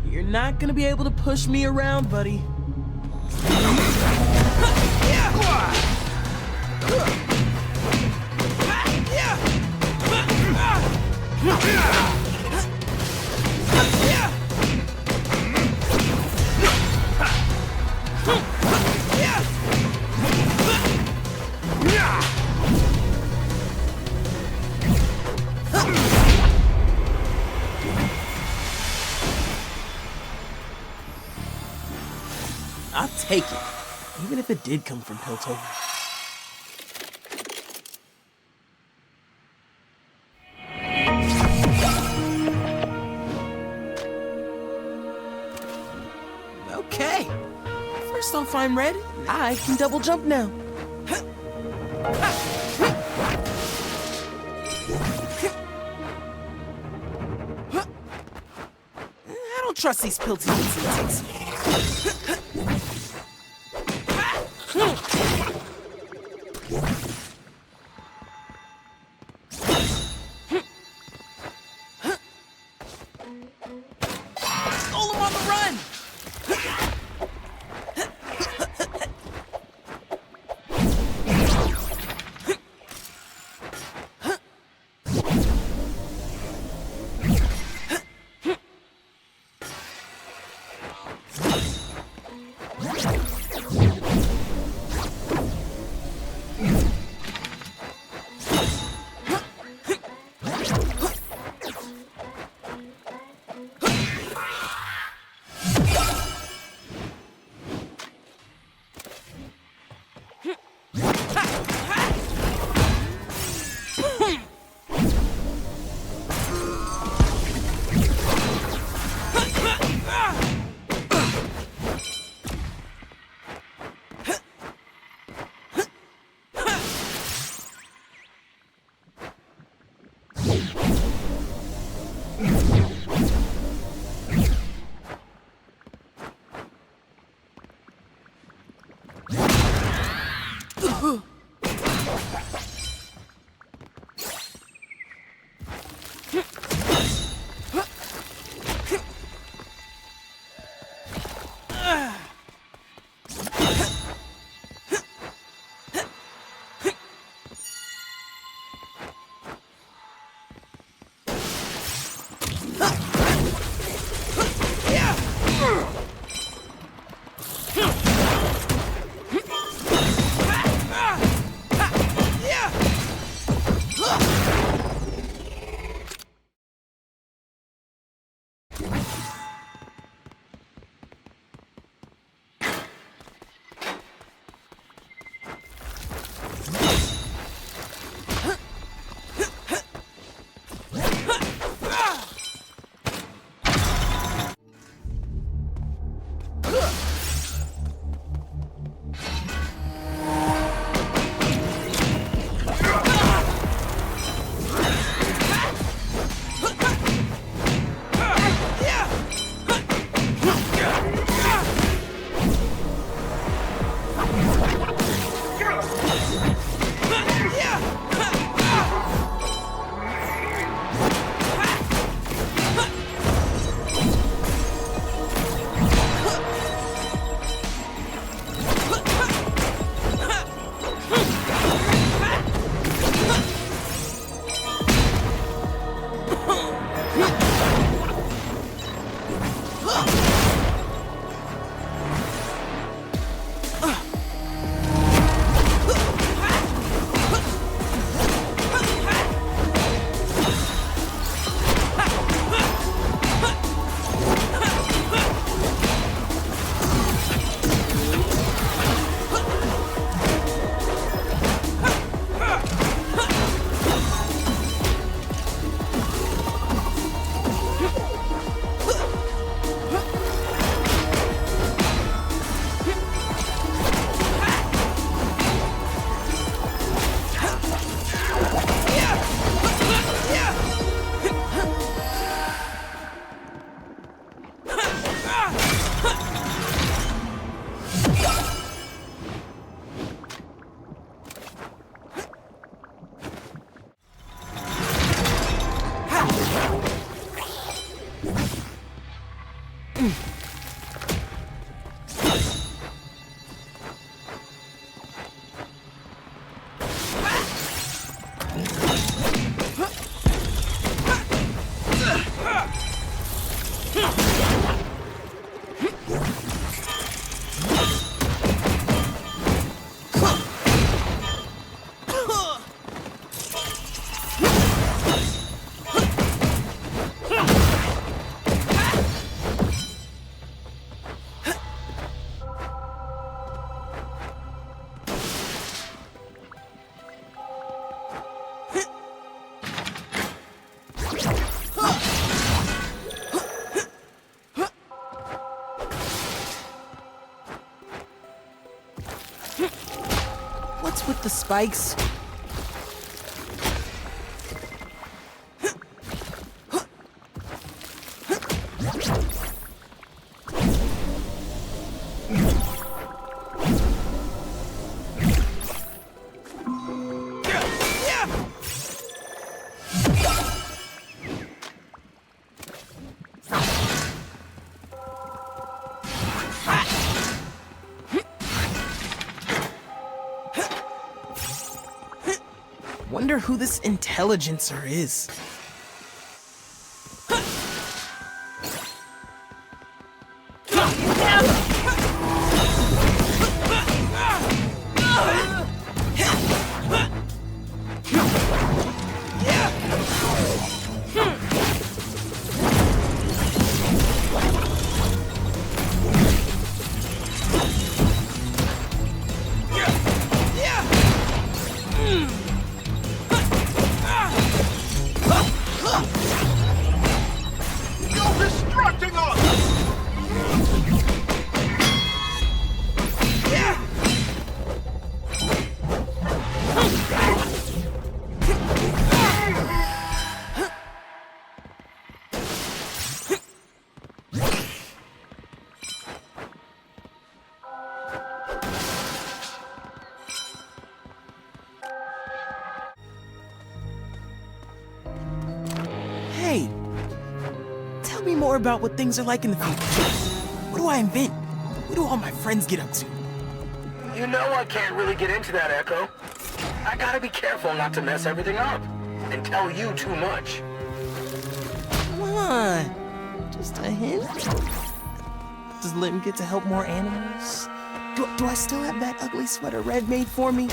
You're not gonna be able to push me around, buddy. I'll take it, even if it did come from Piltover. Okay. First off, I'm red. I can double jump now. I don't trust these Piltover. What's with the spikes? Wonder who this intelligencer is. Hey, tell me more about what things are like in the future. What do I invent? What do all my friends get up to? You know I can't really get into that, Ekko. I gotta be careful not to mess everything up and tell you too much. Come on, just a hint? Does Lim get to help more animals? Do I still have that ugly sweater Red made for me?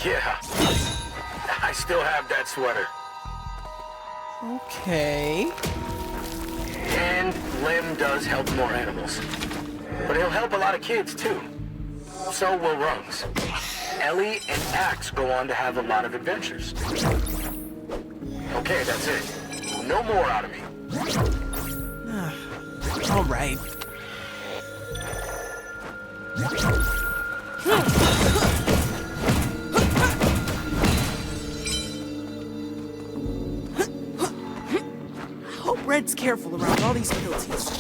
Yeah, I still have that sweater. Okay. And Lim does help more animals. But he'll help a lot of kids, too. So will Rungs. Ellie and Axe go on to have a lot of adventures. Okay, that's it. No more out of me. All right. I hope Red's careful around all these abilities.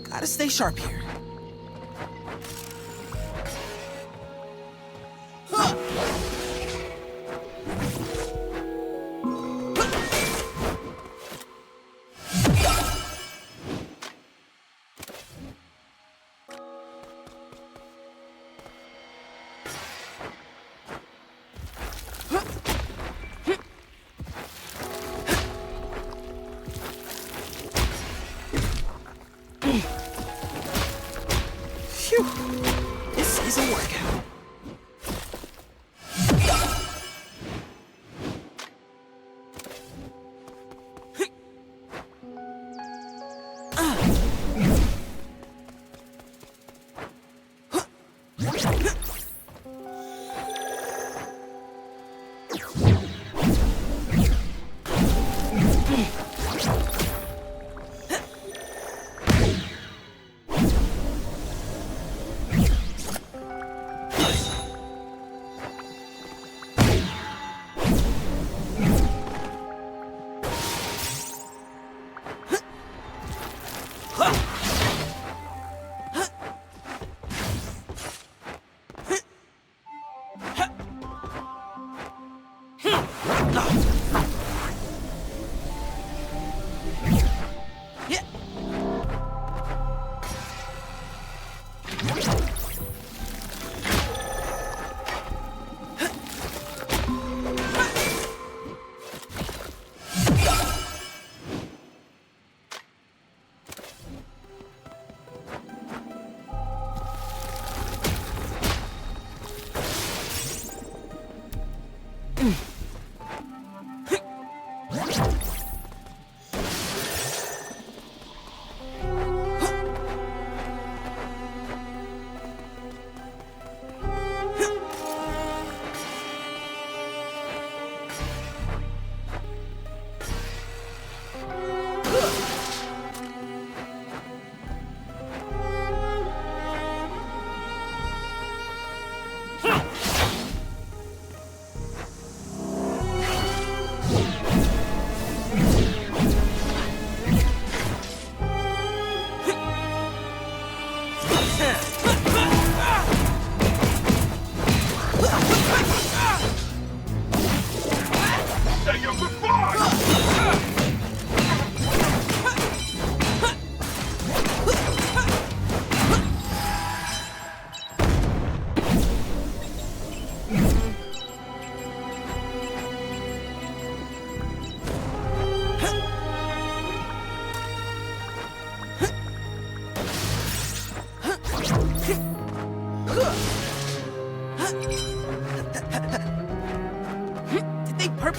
Gotta stay sharp here. Phew, this is a workout.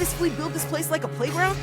purposefully build this place like a playground?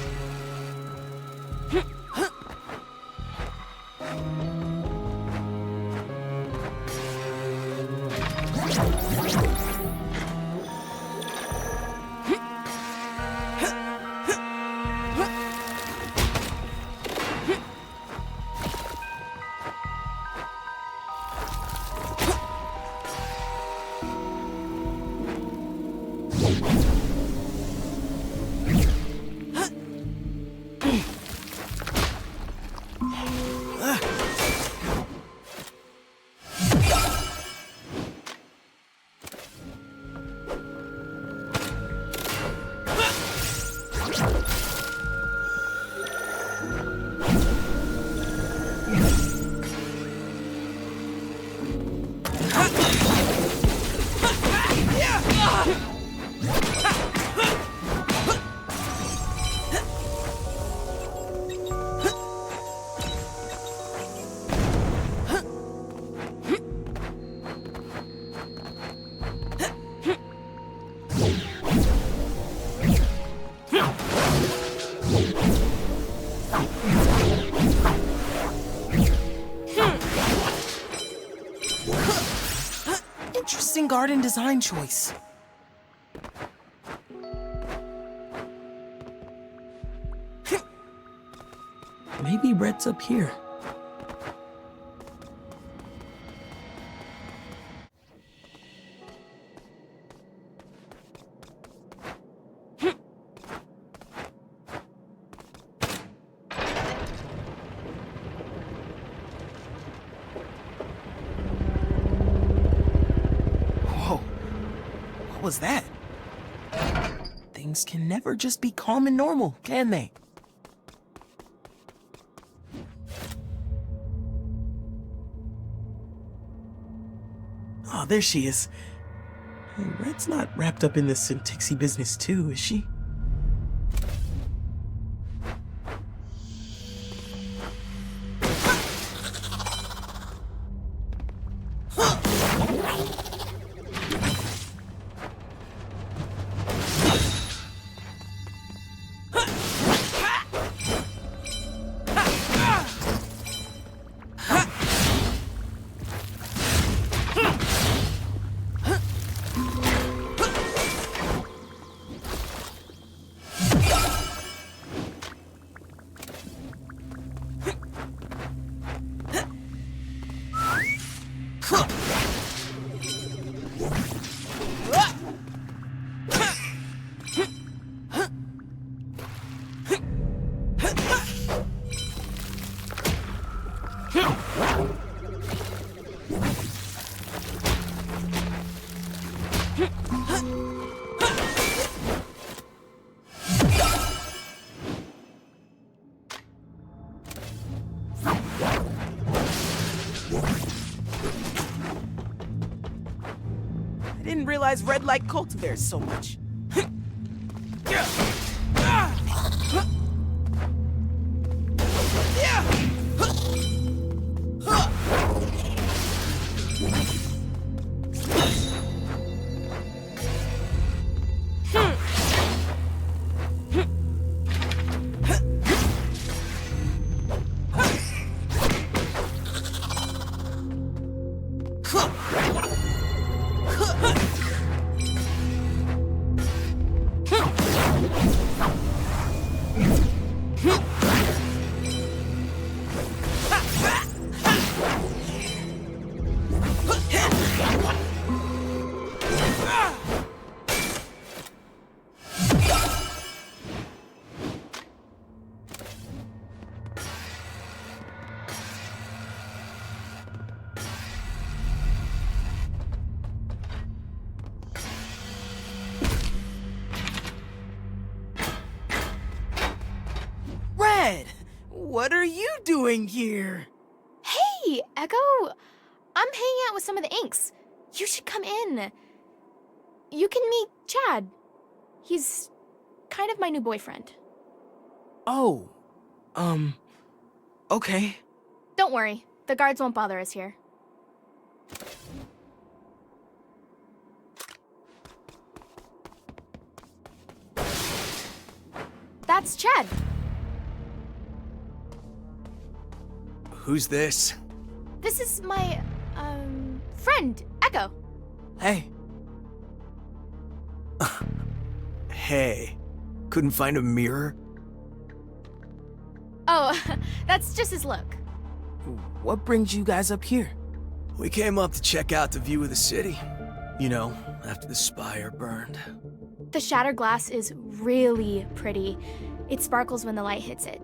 Interesting garden design choice. Maybe Red's up here. What was that? Things can never just be calm and normal, can they? Oh, there she is. Hey, Red's not wrapped up in this Syntaxi business too, is she? I didn't realize Red liked cultivars so much. What are you doing here? Hey, Ekko! I'm hanging out with some of the Inks. You should come in. You can meet Chad. He's kind of my new boyfriend. Oh, okay. Don't worry, the guards won't bother us here. that's Chad. Who's this? This is my, friend, Ekko. Hey. Hey, couldn't find a mirror? Oh, that's just his look. What brings you guys up here? We came up to check out the view of the city. You know, after the spire burned. The shattered glass is really pretty. It sparkles when the light hits it.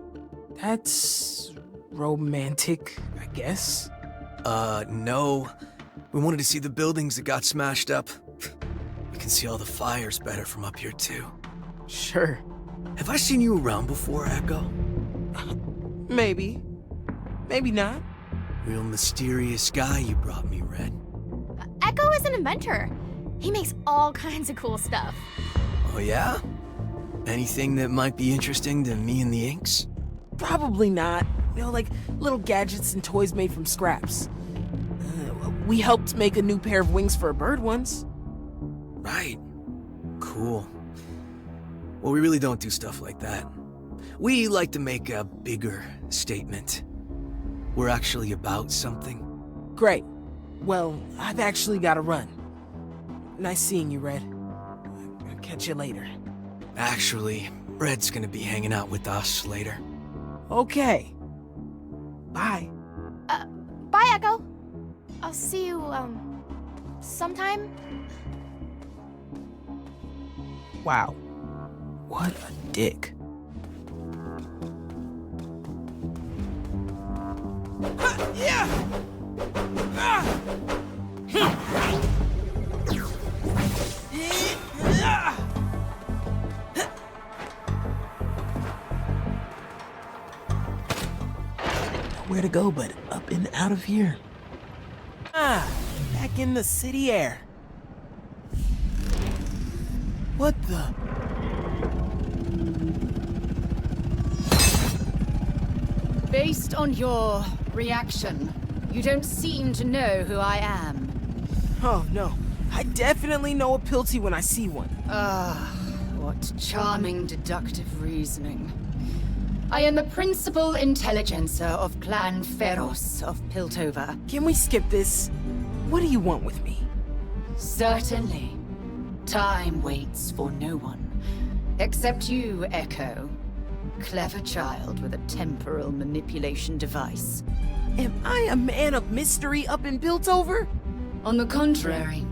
That's romantic, I guess. No. We wanted to see the buildings that got smashed up. We can see all the fires better from up here, too. Sure. Have I seen you around before, Ekko? Maybe. Maybe not. Real mysterious guy you brought me, Red. Ekko is an inventor. He makes all kinds of cool stuff. Oh, yeah? Anything that might be interesting to me and the Inks? Probably not. You know, like little gadgets and toys made from scraps. We helped make a new pair of wings for a bird once. Right. Cool. Well, we really don't do stuff like that. We like to make a bigger statement. We're actually about something. Great. Well, I've actually got to run. Nice seeing you, Red. I'll catch you later. Actually, Red's gonna be hanging out with us later. Okay. Bye. Bye, Ekko. I'll see you, sometime. Wow. What a dick. Yeah! Nowhere to go but up and out of here. Back in the city air. What the? Based on your reaction, you don't seem to know who I am. Oh, no. I definitely know a Pilty when I see one. What charming deductive reasoning. I am the principal intelligencer of Clan Ferros of Piltover. Can we skip this? What do you want with me? Certainly. Time waits for no one. Except you, Ekko. Clever child with a temporal manipulation device. Am I a man of mystery up in Piltover? On the contrary,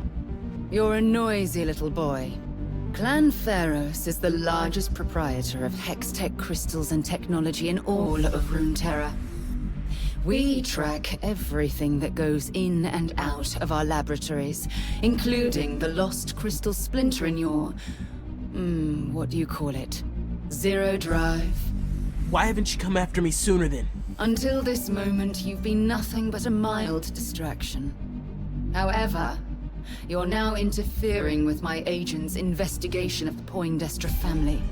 you're a noisy little boy. Clan Ferros is the largest proprietor of Hextech crystals and technology in all of Runeterra. We track everything that goes in and out of our laboratories, including the lost crystal splinter in your... what do you call it? Zero drive. Why haven't you come after me sooner then? Until this moment, you've been nothing but a mild distraction. However, you're now interfering with my agent's investigation of the Poindexter family.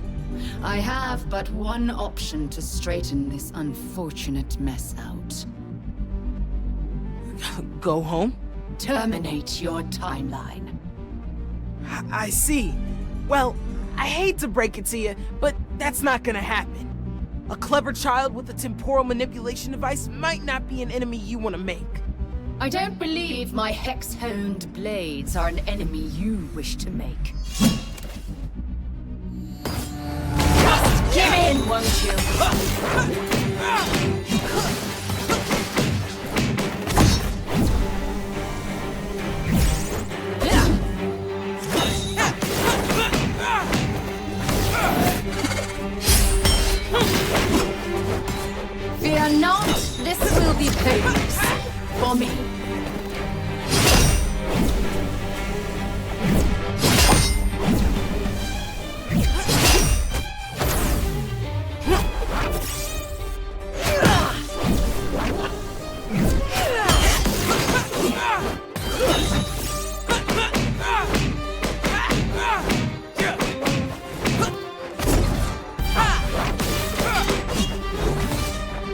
I have but one option to straighten this unfortunate mess out. Go home? Terminate your timeline. I see. Well, I hate to break it to you, but that's not gonna happen. A clever child with a temporal manipulation device might not be an enemy you want to make. I don't believe my hex-honed blades are an enemy you wish to make. Just give in, won't you? Fear not, this will be painless. For me.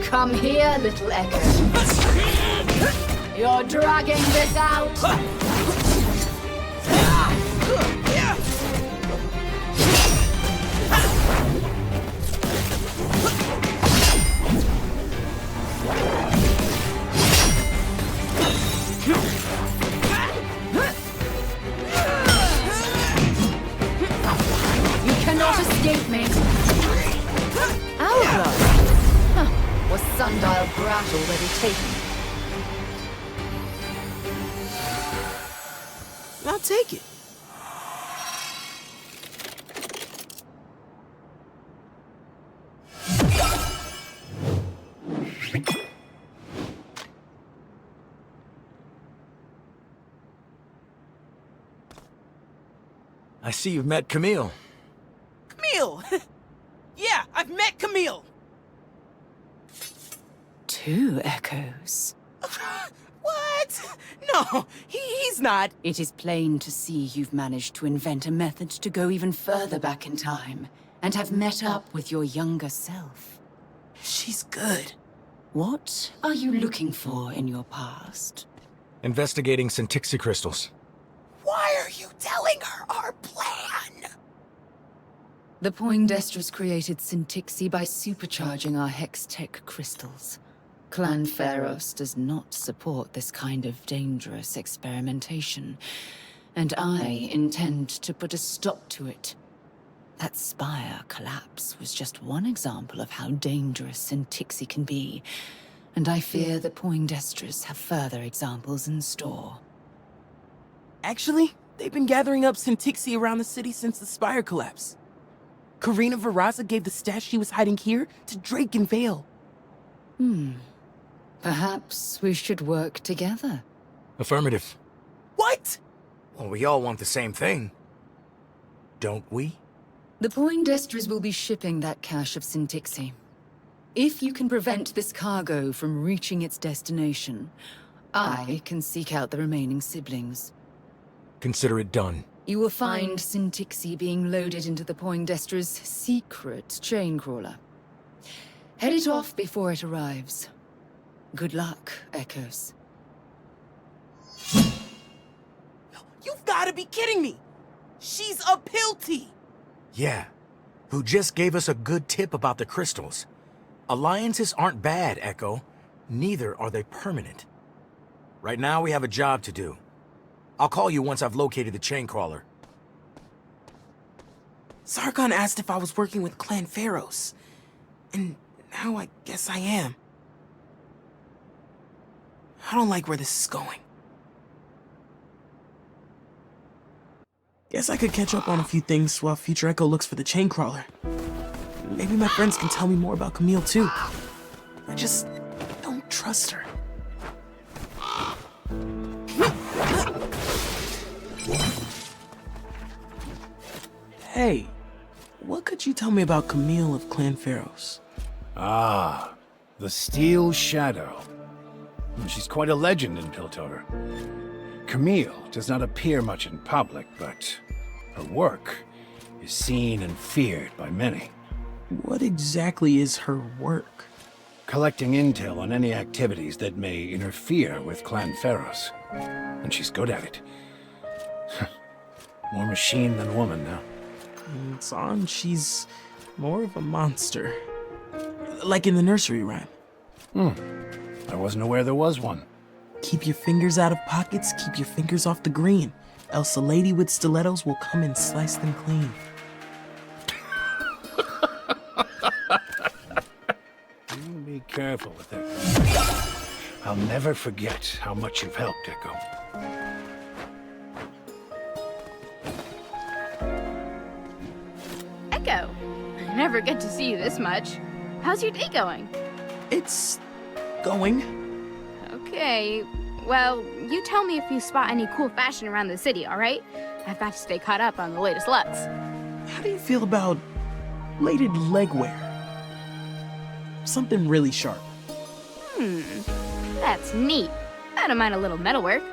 Come here, little Ekko. You're dragging this out. escape me. Hourglass? Huh. Was Sundial Brat already taken? I'll take it. I see you've met Camille. Camille! Yeah, I've met Camille! 2 Echoes. What? No, he's not. It is plain to see you've managed to invent a method to go even further back in time and have met up with your younger self. She's good. What are you looking for in your past? Investigating Syntixi crystals. Why are you telling her our plan? The Poindextrus created Syntixi by supercharging our Hextech crystals. Clan Ferros does not support this kind of dangerous experimentation, and I intend to put a stop to it. That spire collapse was just one example of how dangerous Syntixi can be, and I fear the Poindextrus have further examples in store. Actually, they've been gathering up Syntixi around the city since the spire collapse. Karina Varaza gave the stash she was hiding here to Drake and Vale. Perhaps we should work together. Affirmative. What? Well, we all want the same thing. Don't we? The Poindextrus will be shipping that cache of Syntixi. If you can prevent this cargo from reaching its destination, I can seek out the remaining siblings. Consider it done. You will find Syntixi being loaded into the Poindextrus' secret chain crawler. Head it off before it arrives. Good luck, Echoes. You've gotta be kidding me! She's a Pilty! Yeah, who just gave us a good tip about the crystals. Alliances aren't bad, Ekko. Neither are they permanent. Right now, we have a job to do. I'll call you once I've located the chain crawler. Zarkon asked if I was working with Clan Ferros. And now I guess I am. I don't like where this is going. Guess I could catch up on a few things while future Ekko looks for the chain crawler. Maybe my friends can tell me more about Camille too. I just don't trust her. Hey, what could you tell me about Camille of Clan Ferros? Ah, the Steel Shadow. She's quite a legend in Piltover. Camille does not appear much in public, but her work is seen and feared by many. What exactly is her work? Collecting intel on any activities that may interfere with Clan Ferros. And she's good at it. More machine than woman now. Zaun, she's more of a monster. Like in the nursery rhyme. I wasn't aware there was one. Keep your fingers out of pockets, keep your fingers off the green. Else a lady with stilettos will come and slice them clean. You be careful with that. I'll never forget how much you've helped, Ekko. Ekko, I never get to see you this much. How's your day going? It's going. Okay, well, you tell me if you spot any cool fashion around the city, alright? I've got to stay caught up on the latest looks. How do you feel about bladed legwear? Something really sharp. That's neat. I don't mind a little metalwork.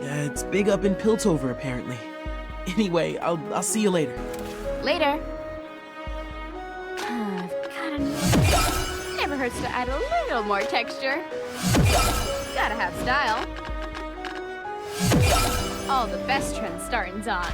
It's big up in Piltover, apparently. Anyway, I'll see you later. Later. I've got a... Never hurts to add a little more texture. Gotta have style. All the best trends start in Zaun.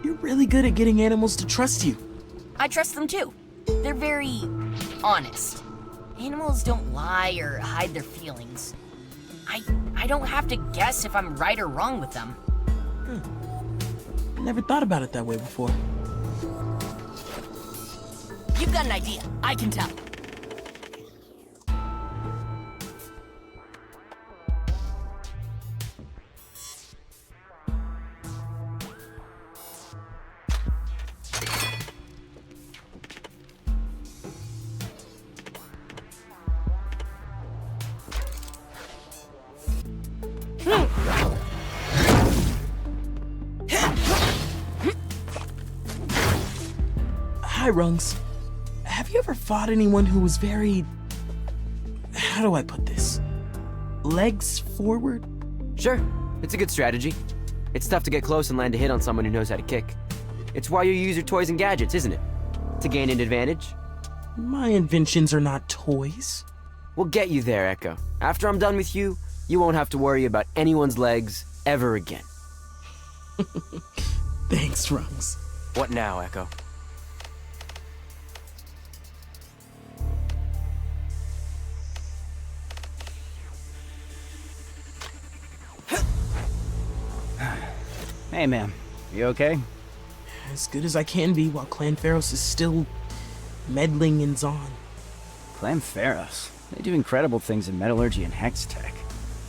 You're really good at getting animals to trust you. I trust them too. They're very honest. Animals don't lie or hide their feelings. I don't have to guess if I'm right or wrong with them. Never thought about it that way before. You've got an idea, I can tell. Hi, Rungs. Have you ever fought anyone who was very... how do I put this? Legs forward? Sure, it's a good strategy. It's tough to get close and land a hit on someone who knows how to kick. It's why you use your toys and gadgets, isn't it? To gain an advantage? My inventions are not toys. We'll get you there, Ekko. After I'm done with you, you won't have to worry about anyone's legs ever again. Thanks, Rungs. What now, Ekko? Hey, ma'am. You okay? As good as I can be while Clan Ferros is still meddling in Zaun. Clan Ferros. They do incredible things in metallurgy and hex tech.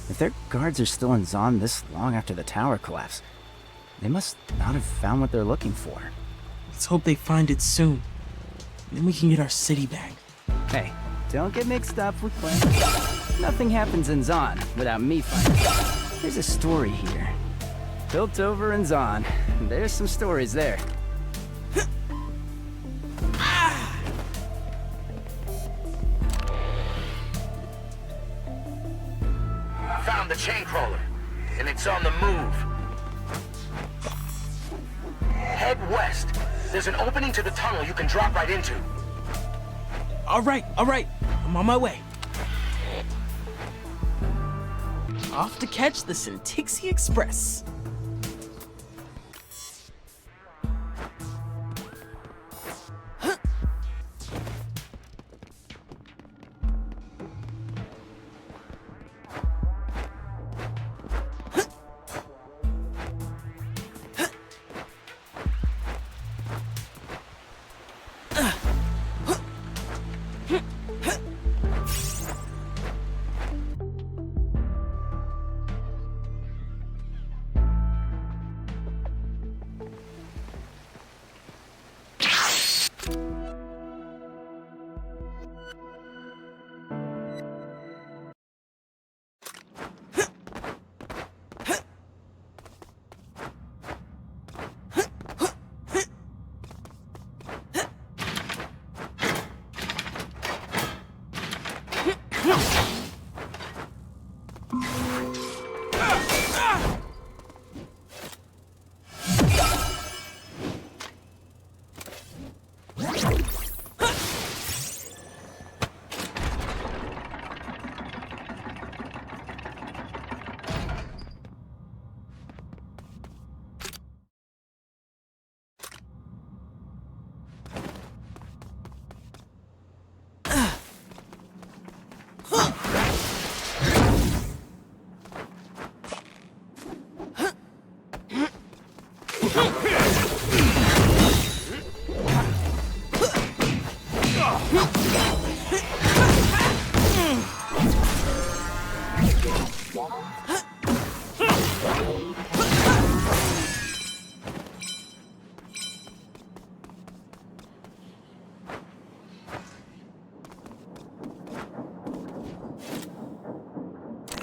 If their guards are still in Zaun this long after the tower collapse, they must not have found what they're looking for. Let's hope they find it soon. Then we can get our city back. Hey, don't get mixed up with Clan. Nothing happens in Zaun without me finding it. There's a story here. Built over in Zaun. There's some stories there. Found the chain crawler, and it's on the move. Head west. There's an opening to the tunnel you can drop right into. All right. I'm on my way. Off to catch the Sintixi Express.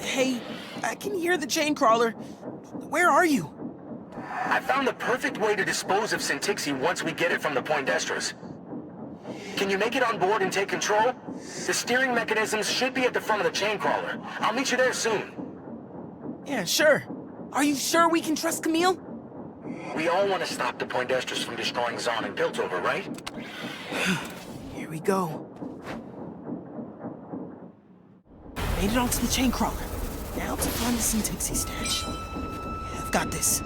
Hey, I can hear the chain crawler. Where are you? I found the perfect way to dispose of Sintixi once we get it from the Poindestras. Can you make it on board and take control? The steering mechanisms should be at the front of the chain crawler. I'll meet you there soon. Yeah, sure. Are you sure we can trust Camille? We all want to stop the Poindexters from destroying Zaun and Piltover, right? Here we go. Made it onto the chain crawler. Now to find the Syntexi stash. Yeah, I've got this.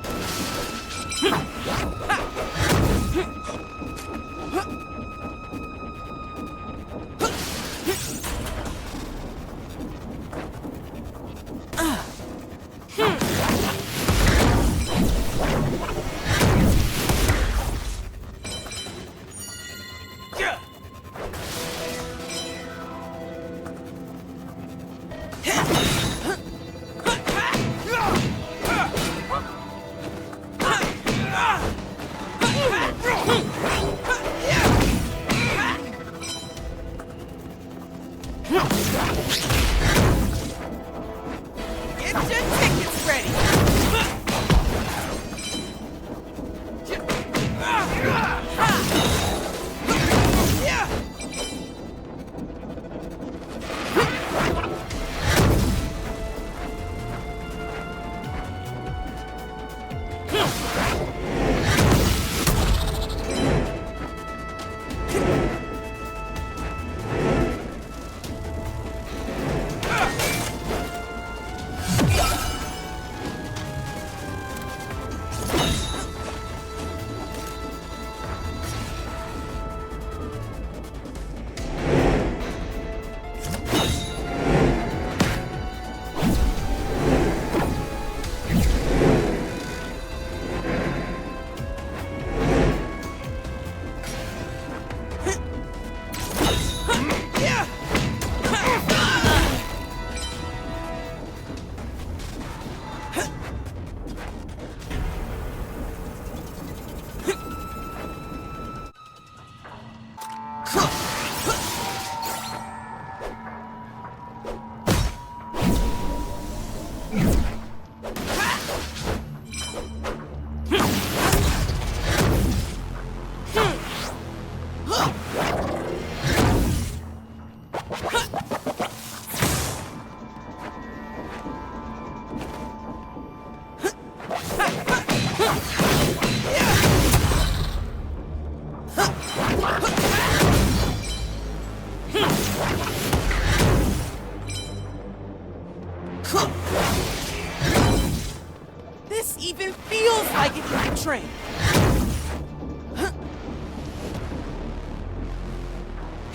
This even feels like it can be trained.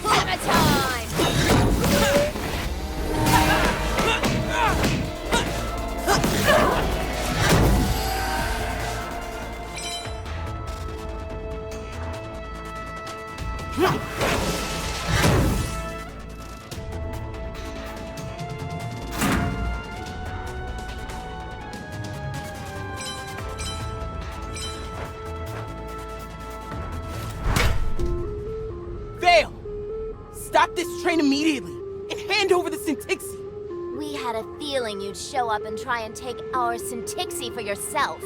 Hammer time! Vale! Stop this train immediately and hand over the Syntexi! We had a feeling you'd show up and try and take our Syntexi for yourself.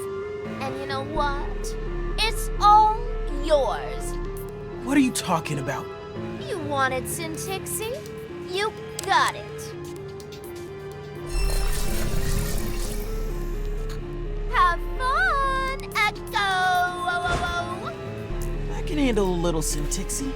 And you know what? It's all yours. What are you talking about? You wanted Syntexi? You got it. Have fun, Ekko! I can handle a little Syntexi.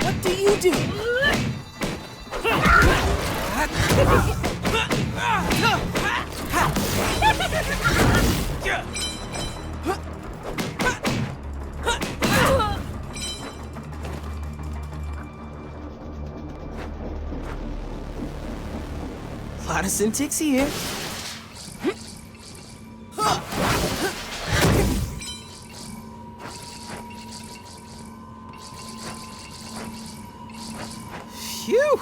What do you do? A lot of syntax here. Phew!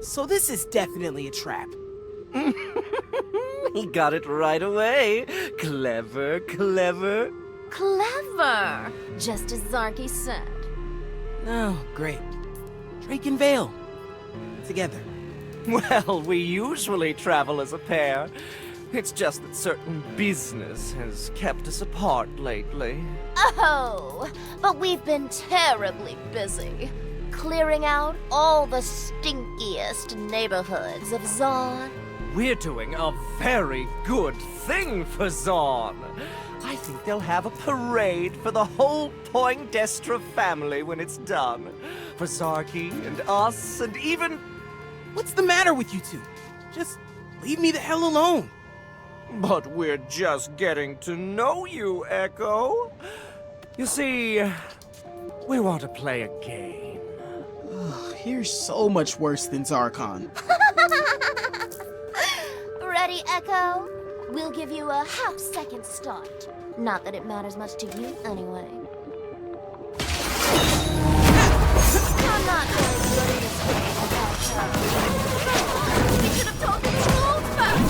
So this is definitely a trap. He got it right away. Clever, clever. Clever! Just as Zarky said. Oh, great. Drake and Vale. Together. Well, we usually travel as a pair. It's just that certain business has kept us apart lately. Oh, but we've been terribly busy. Clearing out all the stinkiest neighborhoods of Zaun. We're doing a very good thing for Zaun. I think they'll have a parade for the whole Poindexter family when it's done. For Zarky and us and even... What's the matter with you two? Just leave me the hell alone. But we're just getting to know you, Ekko. You see, we want to play a game. You're so much worse than Zarkon. Ready, Ekko? We'll give you a half-second start. Not that it matters much to you, anyway. You're not very good at this game, Ekko. We should have told you the rules first.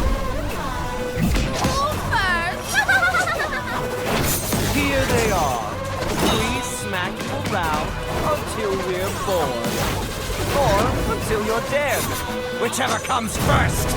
Here they are. We smack you around until we're bored. Or until you're dead. Whichever comes first.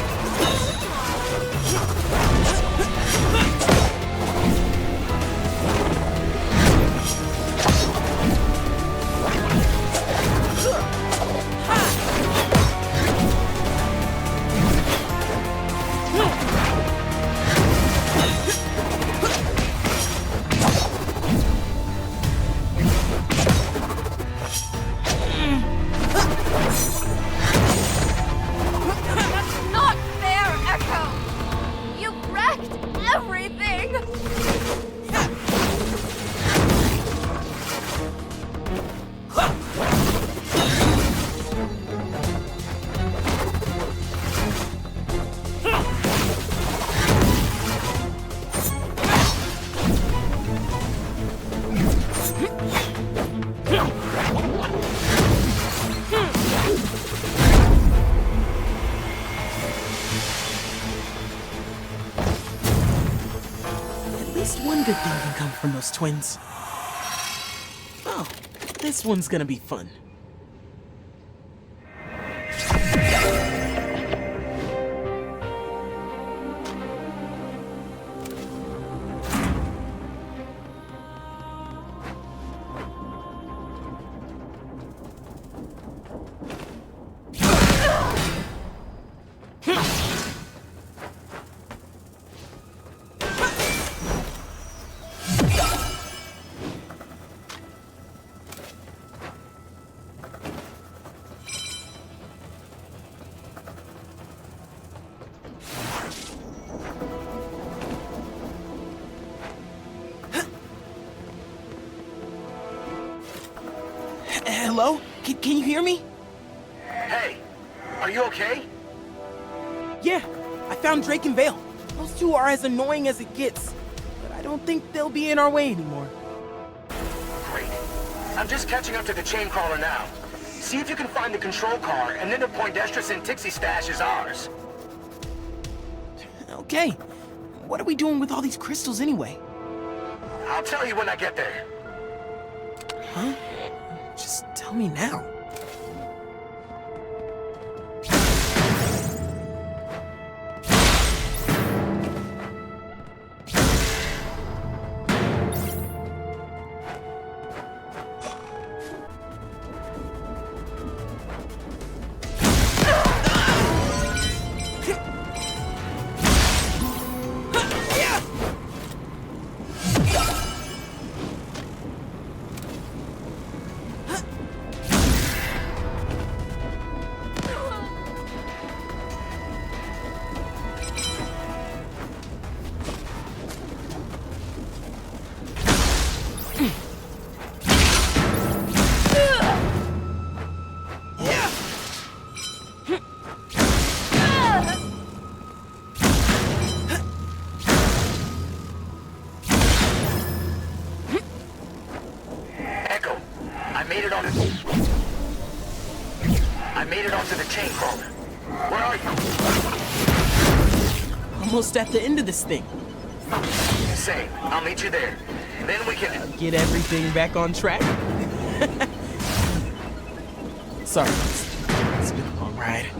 That's not fair, Ekko! You wrecked everything! good thing can come from those twins. Oh, this one's gonna be fun. Hello? Can you hear me? Hey, are you okay? Yeah, I found Drake and Vale. Those two are as annoying as it gets, but I don't think they'll be in our way anymore. Great. I'm just catching up to the chain crawler now. See if you can find the control car, and then the Poindexter Sintixi stash is ours. Okay, what are we doing with all these crystals anyway? I'll tell you when I get there. Huh? Just tell me now. Ekko, I made it onto the chain crawler. Where are you? Almost at the end of this thing. Same. I'll meet you there. Then we can get everything back on track. Sorry, it's been a long ride.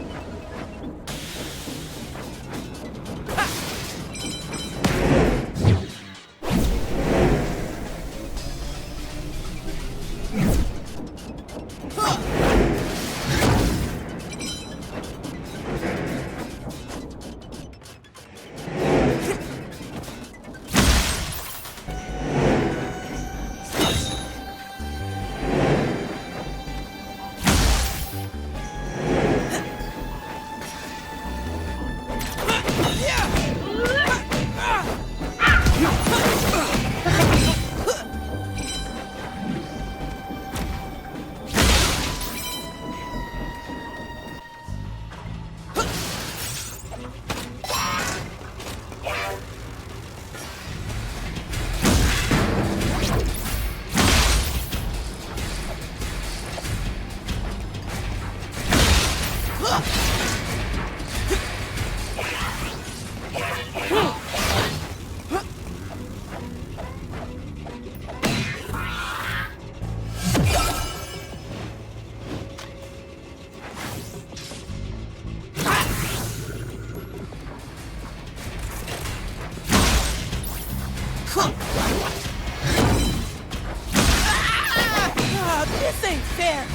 This ain't fair.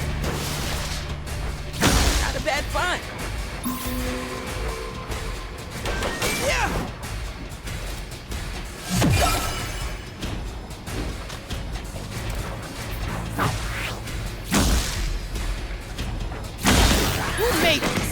Not a bad find. Yeah. Who made this?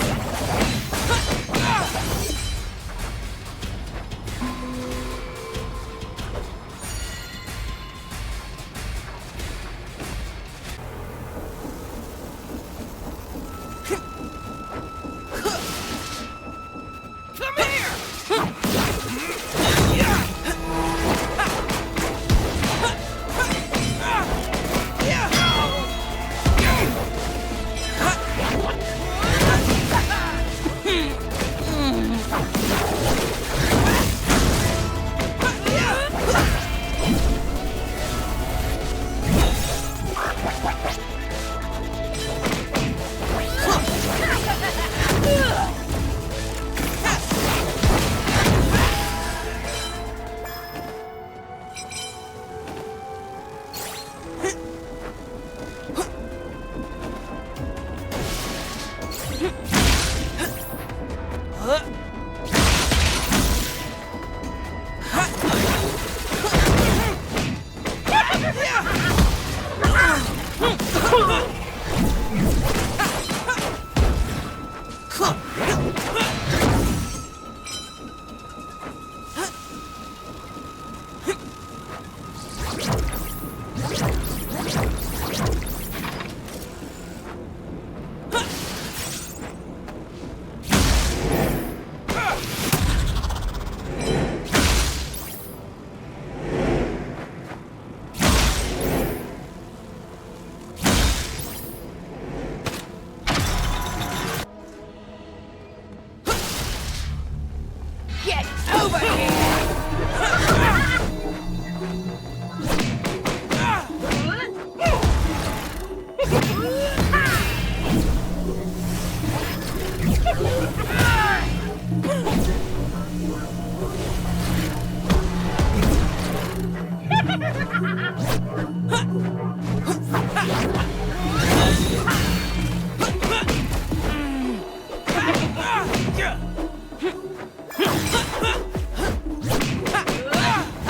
Get over here!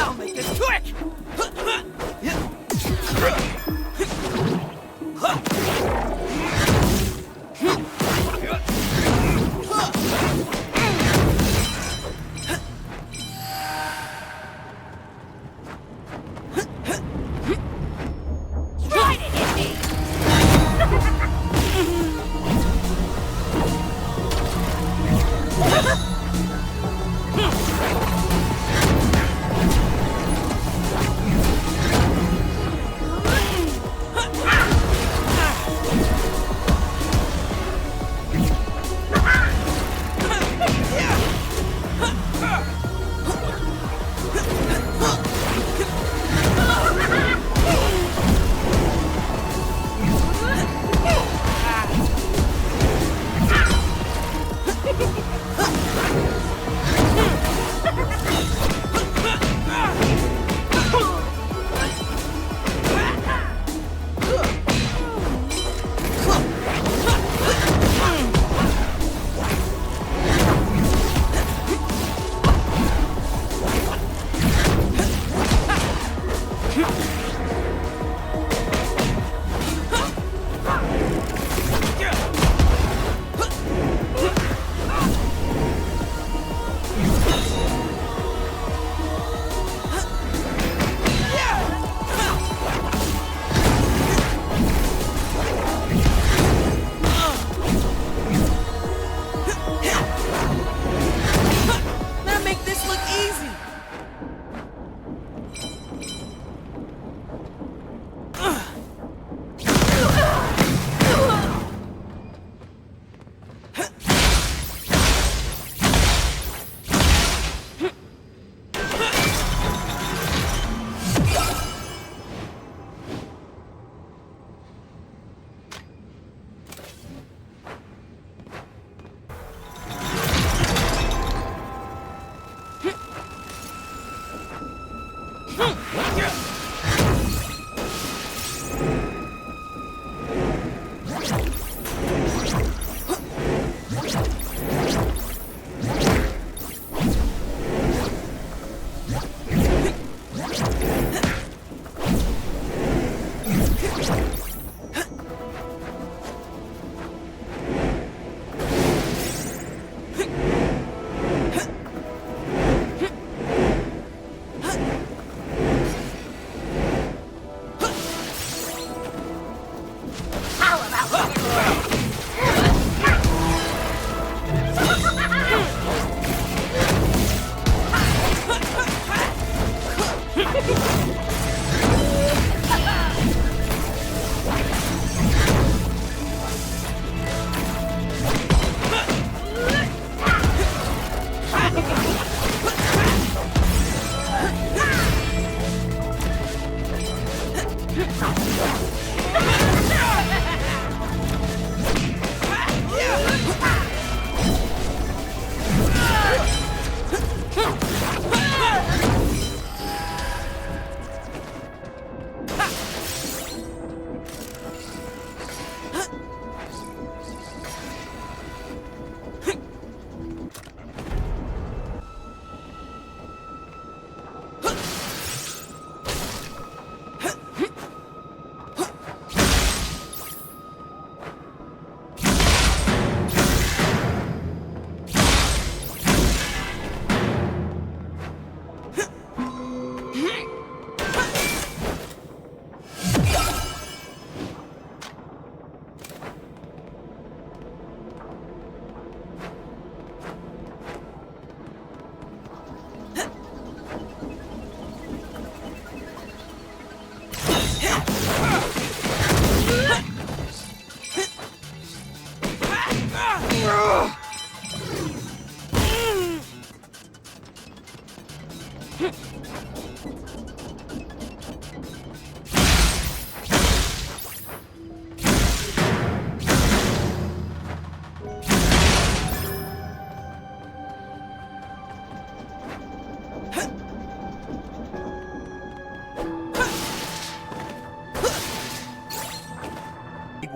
I'll make this quick! Try to hit me!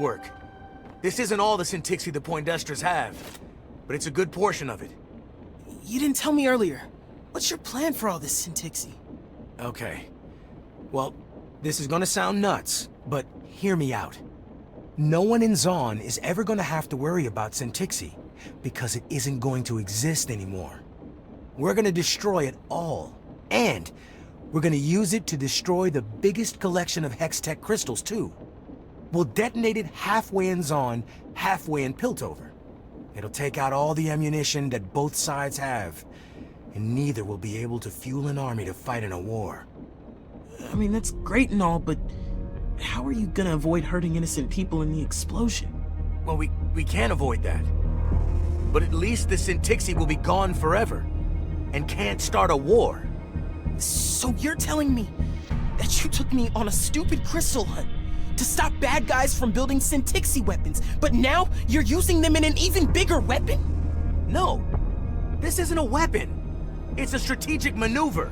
work. This isn't all the Syntixi the Poindexters have, but it's a good portion of it. You didn't tell me earlier. What's your plan for all this Syntixi? Okay. Well, this is gonna sound nuts, but hear me out. No one in Zaun is ever gonna have to worry about Syntixi, because it isn't going to exist anymore. We're gonna destroy it all, and we're gonna use it to destroy the biggest collection of Hextech crystals, too. We'll detonate it halfway in Zaun, halfway in Piltover. It'll take out all the ammunition that both sides have, and neither will be able to fuel an army to fight in a war. I mean, that's great and all, but how are you gonna avoid hurting innocent people in the explosion? Well, we can't avoid that. But at least the Syntixi will be gone forever, and can't start a war. So you're telling me that you took me on a stupid crystal hunt to stop bad guys from building Syntixi weapons, but now you're using them in an even bigger weapon? No, this isn't a weapon. It's a strategic maneuver.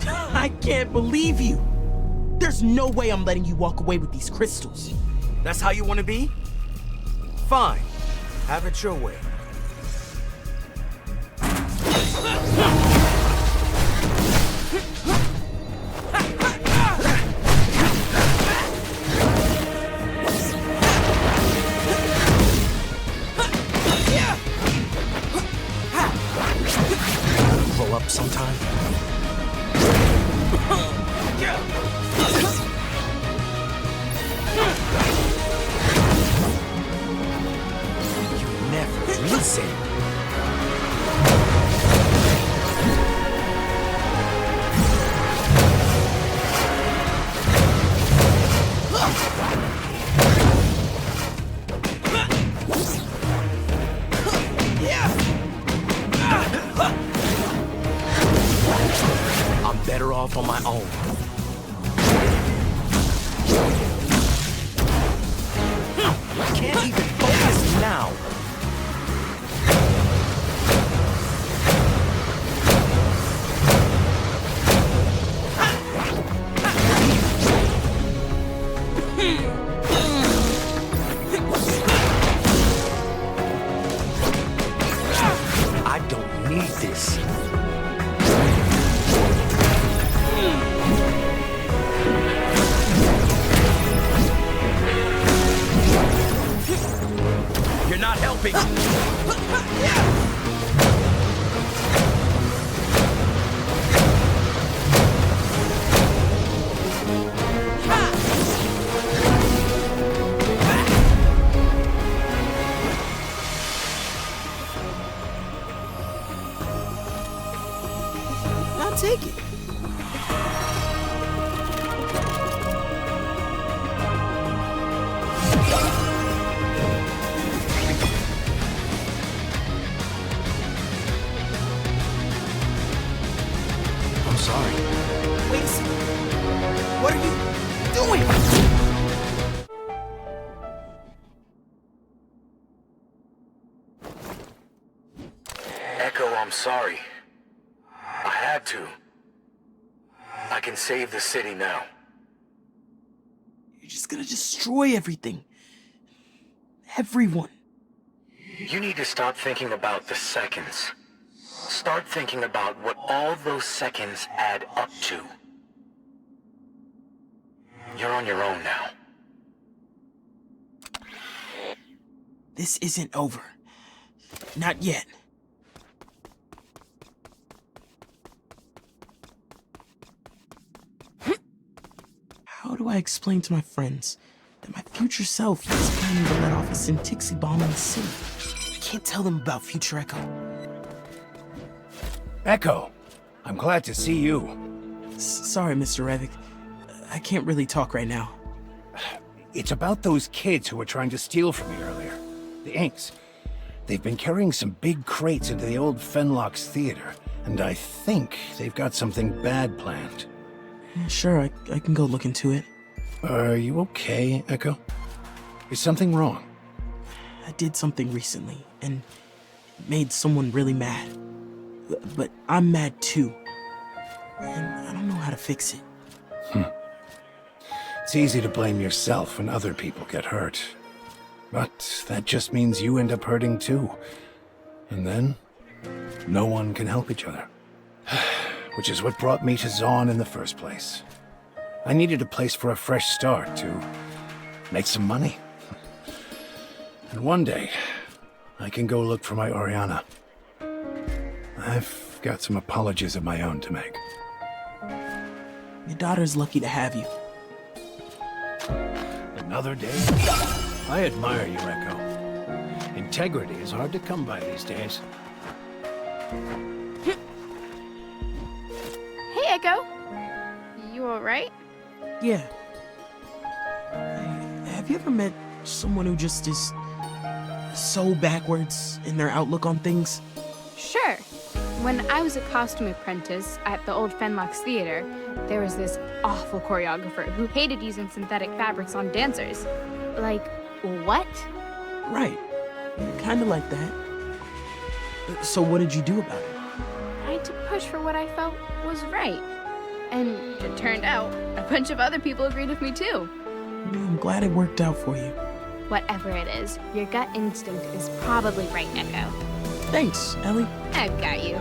I can't believe you. There's no way I'm letting you walk away with these crystals. That's how you want to be? Fine. Have it your way. Pull up sometime. You never listen. I'm better off on my own. I can't even focus now. I don't need this. You're not helping. I'll take it. Sorry. Wait a second. What are you doing? Ekko, I'm sorry. I had to. I can save the city now. You're just gonna destroy everything. Everyone. You need to stop thinking about the seconds. Start thinking about what all those seconds add up to. You're on your own now. This isn't over. Not yet. How do I explain to my friends that my future self is planning to let off a Syntixi bomb in the city? I can't tell them about future Ekko. Ekko, I'm glad to see you. Sorry, Mr. Revik. I can't really talk right now. It's about those kids who were trying to steal from me earlier. The Inks. They've been carrying some big crates into the old Fenlock's theater, and I think they've got something bad planned. Sure, I can go look into it. Are you okay, Ekko? Is something wrong? I did something recently, and it made someone really mad. But I'm mad too. And I don't know how to fix it. It's easy to blame yourself when other people get hurt. But that just means you end up hurting too. And then, no one can help each other. Which is what brought me to Zaun in the first place. I needed a place for a fresh start to make some money. And one day, I can go look for my Oriana. I've got some apologies of my own to make. Your daughter's lucky to have you. Another day? I admire you, Ekko. Integrity is hard to come by these days. Hey, Ekko. You alright? Yeah. Have you ever met someone who just is so backwards in their outlook on things? Sure. When I was a costume apprentice at the old Fenlock's Theater, there was this awful choreographer who hated using synthetic fabrics on dancers. Like, what? Right. Kinda like that. So what did you do about it? I had to push for what I felt was right. And it turned out a bunch of other people agreed with me too. I'm glad it worked out for you. Whatever it is, your gut instinct is probably right, Ekko. Thanks, Ellie. I've got you.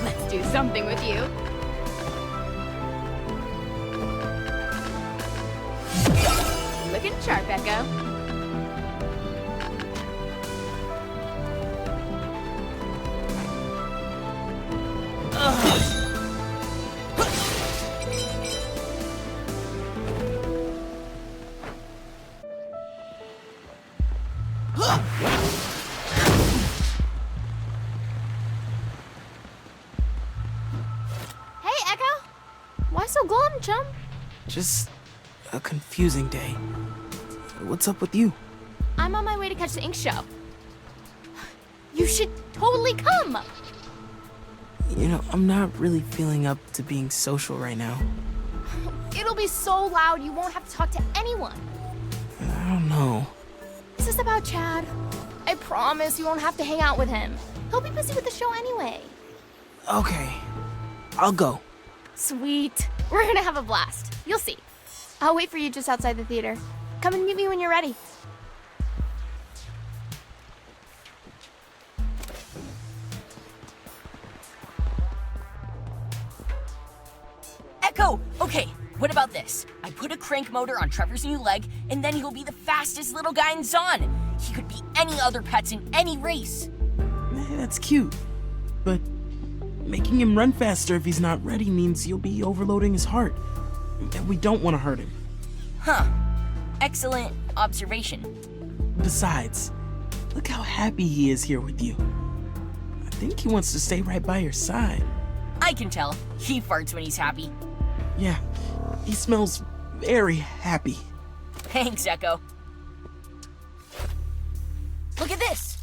Let's do something with you. Looking sharp, Ekko. So glum, chum. Just a confusing day. What's up with you? I'm on my way to catch the ink show. You should totally come. You know, I'm not really feeling up to being social right now. It'll be so loud you won't have to talk to anyone. I don't know. This is about Chad. I promise you won't have to hang out with him. He'll be busy with the show anyway. Okay, I'll go. Sweet. We're gonna have a blast. You'll see. I'll wait for you just outside the theater. Come and meet me when you're ready. Ekko! Okay, what about this? I put a crank motor on Trevor's new leg, and then he'll be the fastest little guy in Zaun. He could beat any other pets in any race. That's cute, but making him run faster if he's not ready means you'll be overloading his heart. And we don't want to hurt him. Huh. Excellent observation. Besides, look how happy he is here with you. I think he wants to stay right by your side. I can tell. He farts when he's happy. Yeah, he smells very happy. Thanks, Ekko. Look at this!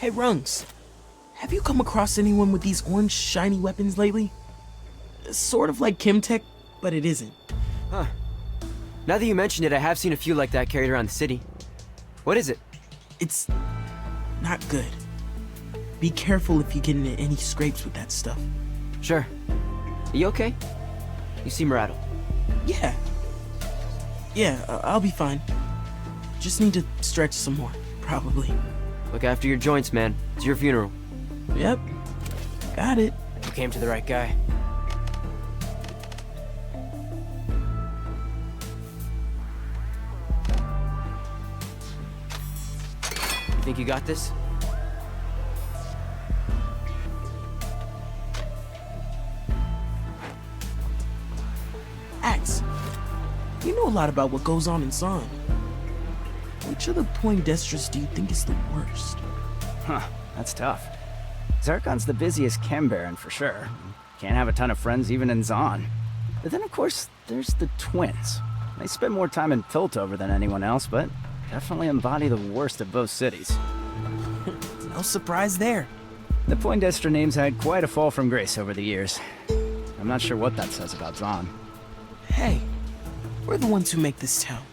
Hey, Rungs, have you come across anyone with these orange shiny weapons lately? Sort of like Chemtech, but it isn't. Huh. Now that you mention it, I have seen a few like that carried around the city. What is it? It's not good. Be careful if you get into any scrapes with that stuff. Sure. Are you okay? You seem rattled. Yeah. Yeah, I'll be fine. Just need to stretch some more, probably. Look after your joints, man. It's your funeral. Yep. Got it. You came to the right guy. You think you got this? Axe, you know a lot about what goes on in Zaun. Which of the Poindexters do you think is the worst? Huh, that's tough. Zarkon's the busiest chem baron for sure. Can't have a ton of friends even in Zaun. But then of course, there's the twins. They spend more time in Piltover than anyone else, but definitely embody the worst of both cities. No surprise there. The Poindexter name's had quite a fall from grace over the years. I'm not sure what that says about Zaun. Hey, we're the ones who make this town,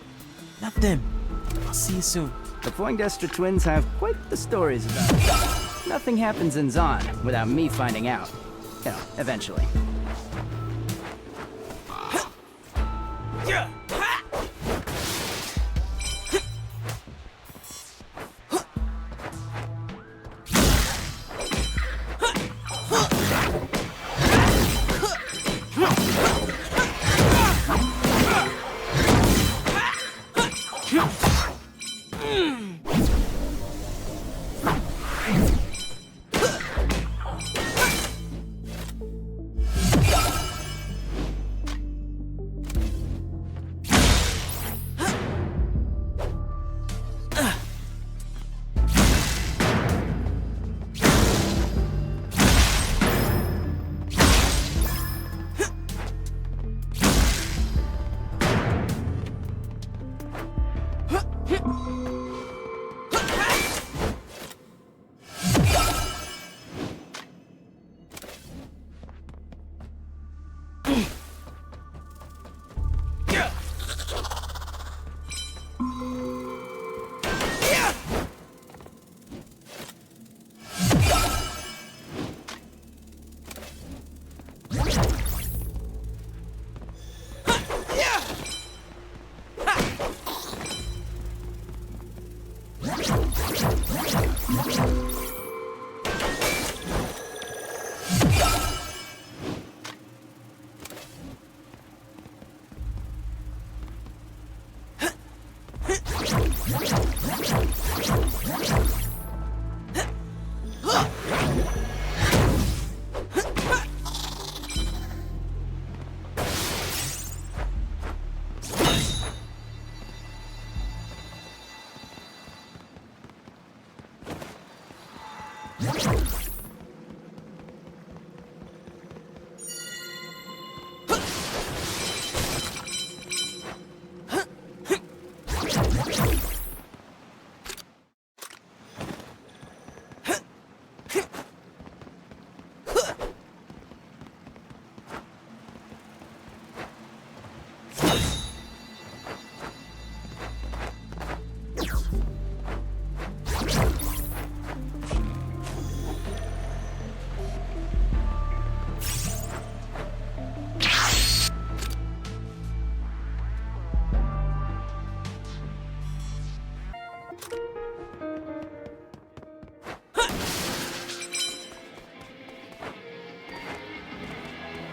not them. I'll see you soon. The Poindexter twins have quite the stories about it. Nothing happens in Zaun without me finding out. You know, eventually.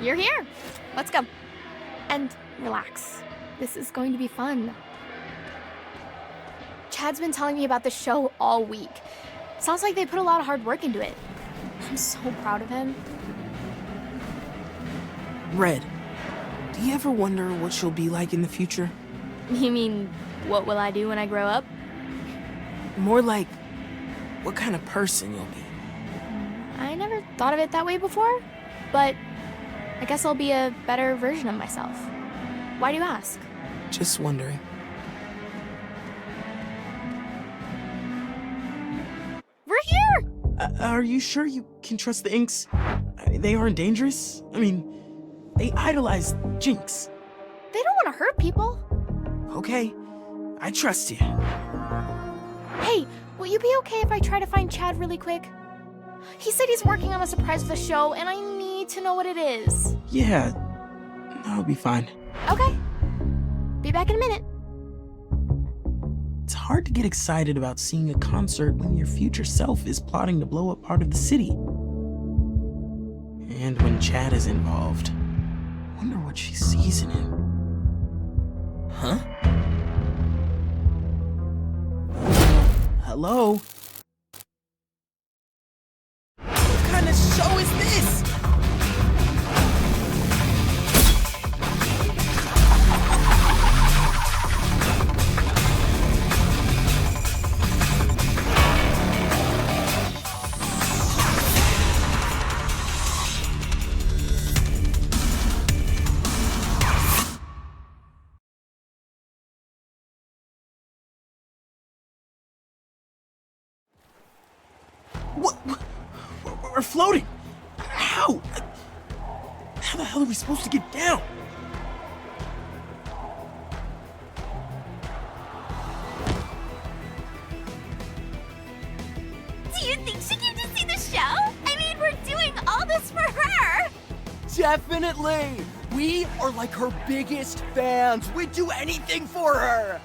You're here. Let's go. And relax. This is going to be fun. Chad's been telling me about the show all week. Sounds like they put a lot of hard work into it. I'm so proud of him. Red, do you ever wonder what she'll be like in the future? You mean, what will I do when I grow up? More like, what kind of person you'll be. I never thought of it that way before, but I guess I'll be a better version of myself. Why do you ask? Just wondering. We're here! Are you sure you can trust the Inks? They aren't dangerous? I mean, they idolize Jinx. They don't want to hurt people. Okay, I trust you. Hey, will you be okay if I try to find Chad really quick? He said he's working on a surprise for the show, and I need to know what it is. Yeah, I'll be fine. Okay. Be back in a minute. It's hard to get excited about seeing a concert when your future self is plotting to blow up part of the city. And when Chad is involved, I wonder what she sees in him. Huh? Hello? What kind of show is this? What? We're floating. How? How the hell are we supposed to get down? Do you think she came to see the show? I mean, we're doing all this for her! Definitely! We are like her biggest fans. We'd do anything for her!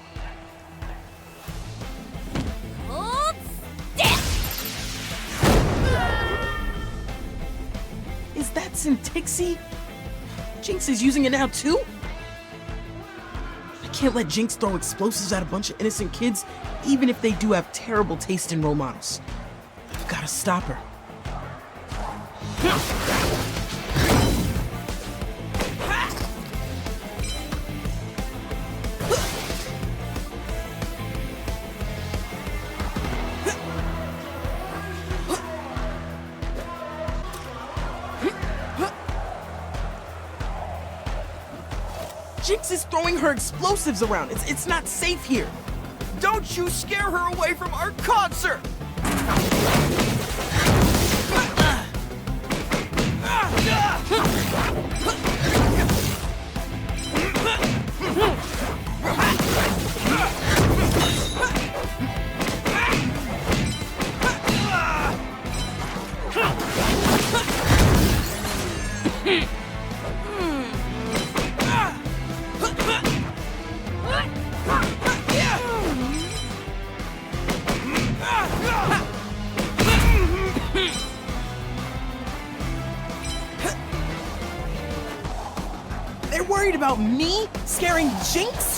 Hold still! Is that Syntixi? Jinx is using it now too? I can't let Jinx throw explosives at a bunch of innocent kids, even if they do have terrible taste in role models. I've gotta stop her. Jinx is throwing her explosives around. It's not safe here. Don't you scare her away from our concert! They're worried about me scaring Jinx?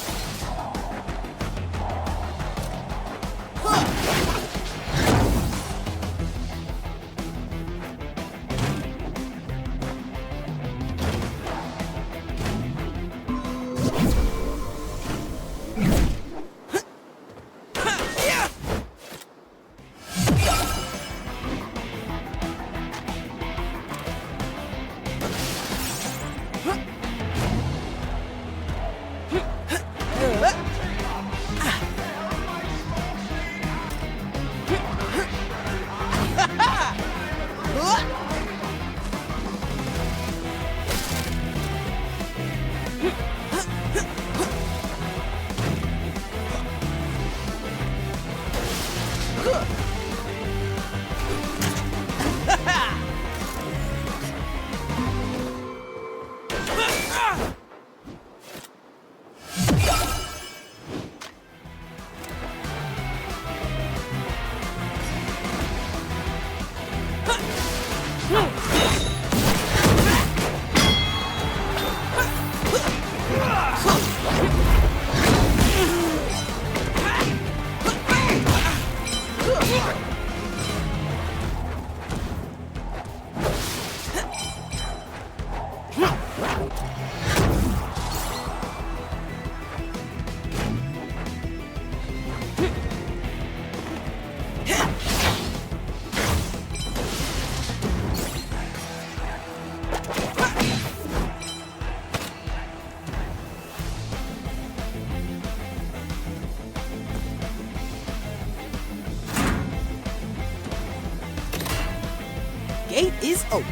Gate is open.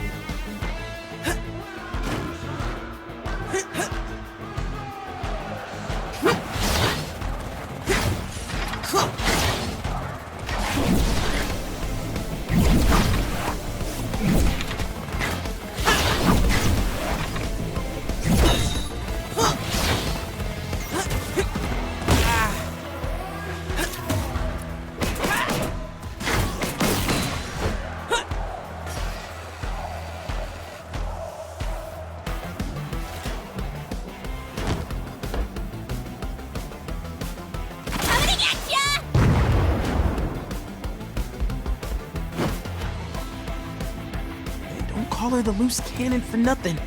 Call her the loose cannon for nothing.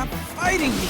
Stop fighting me!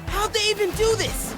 How'd they even do this?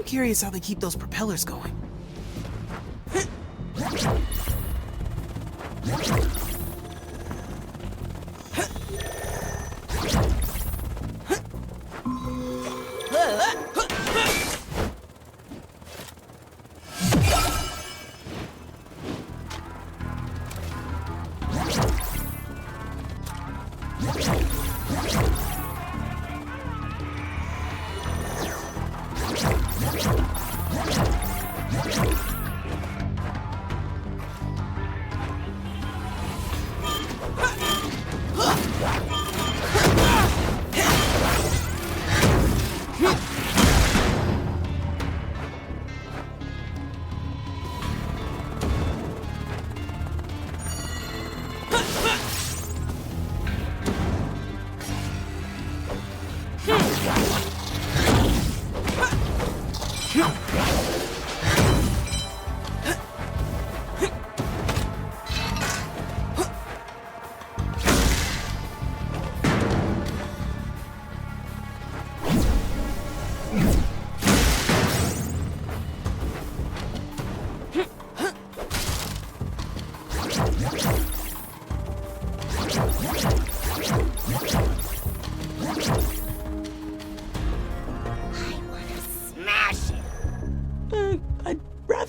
Curious how they keep those propellers going.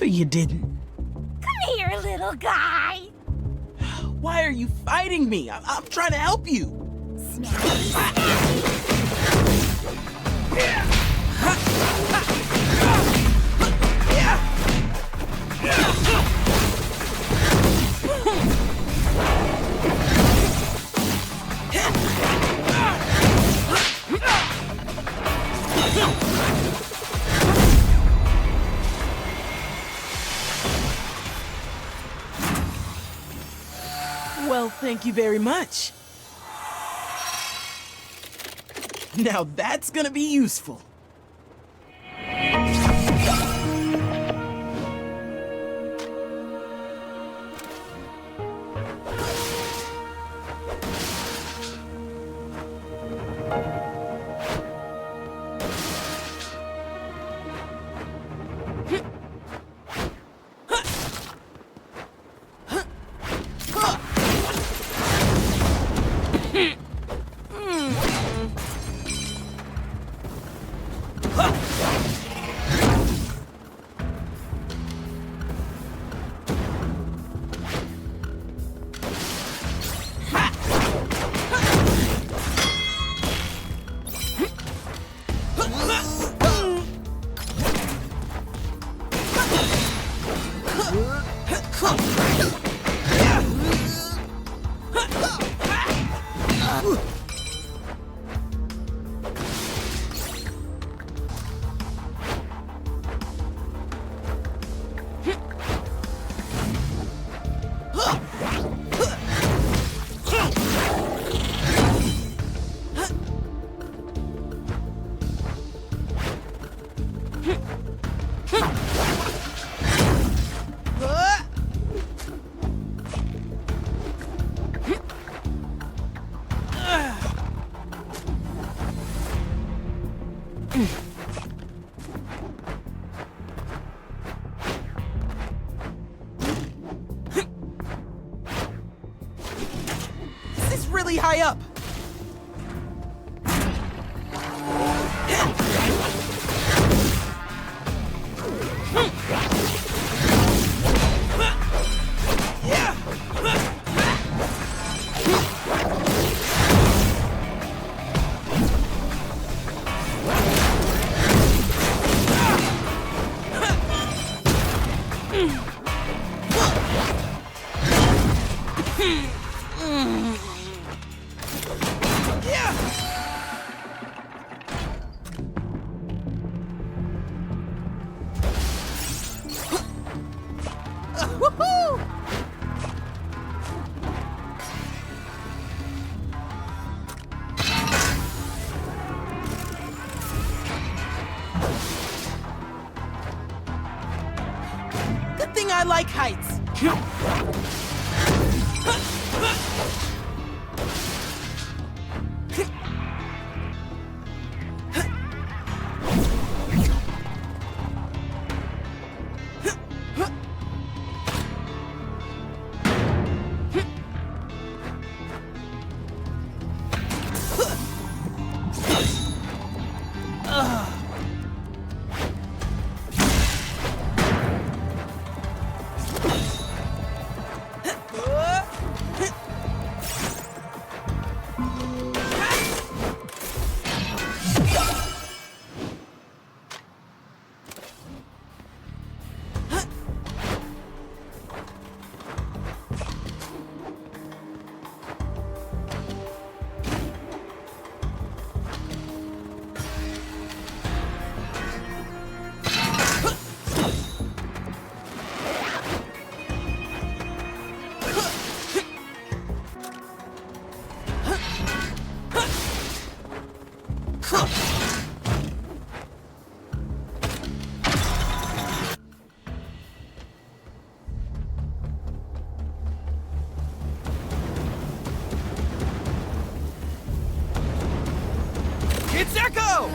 you didn't. Come here, little guy. Why are you fighting me? I'm trying to help you. Well, thank you very much. Now that's gonna be useful. This is really high up. Good thing I like heights. It's Ekko!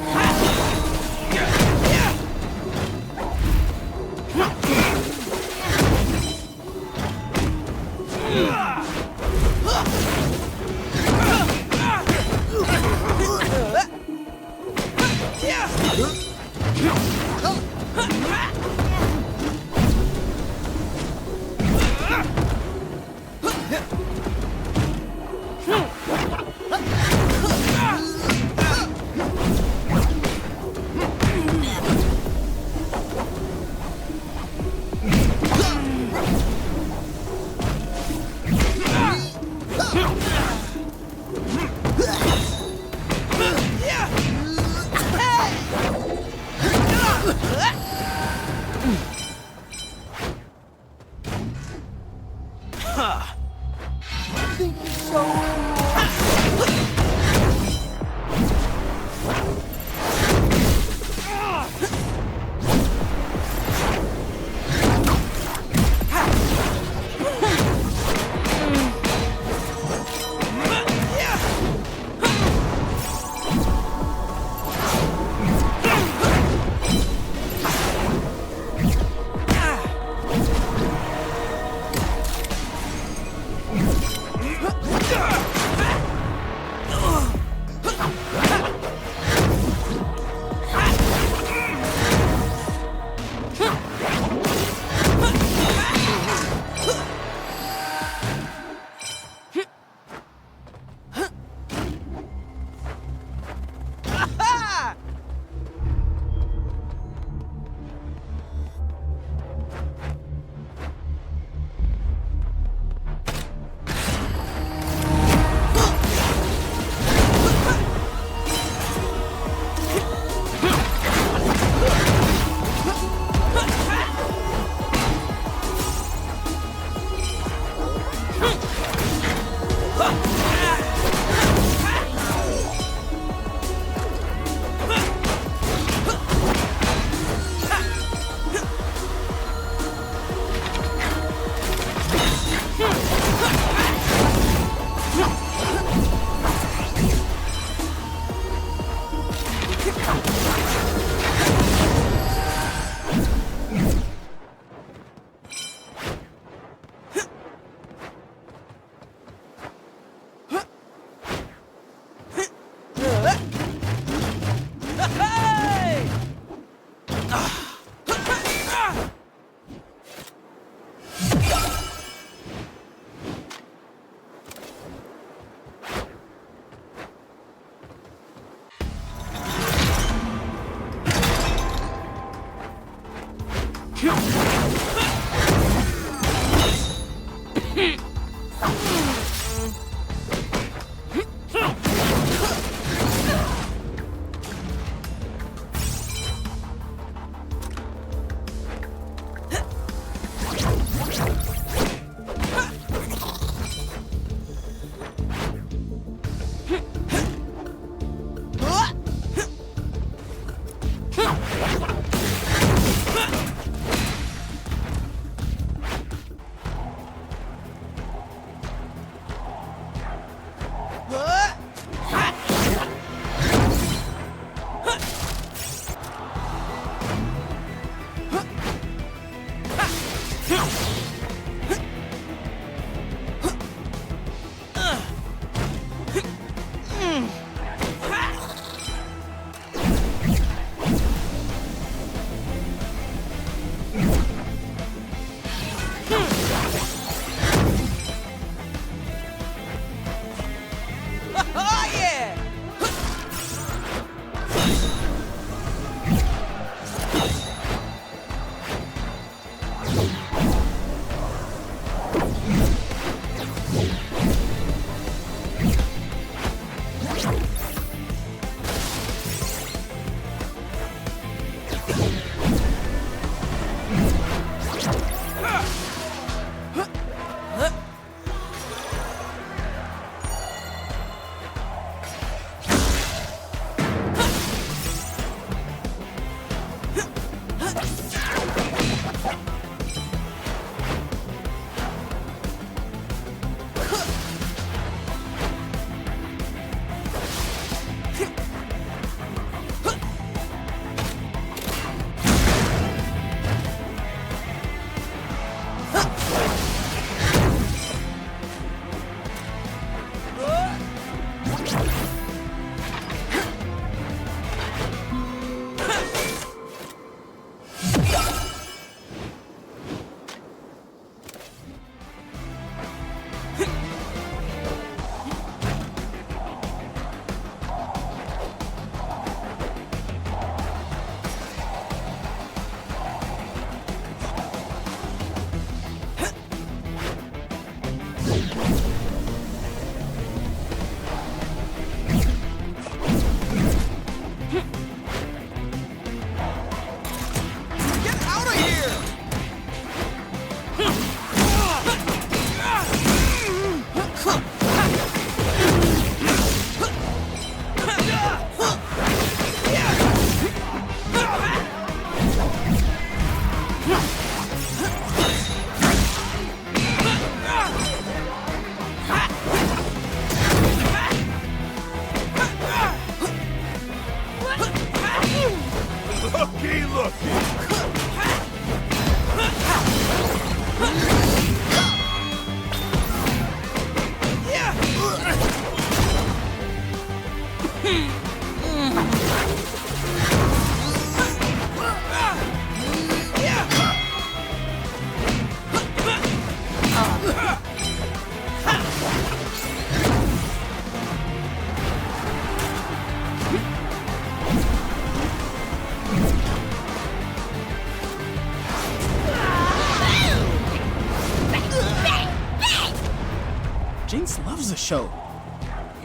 Jinx loves the show.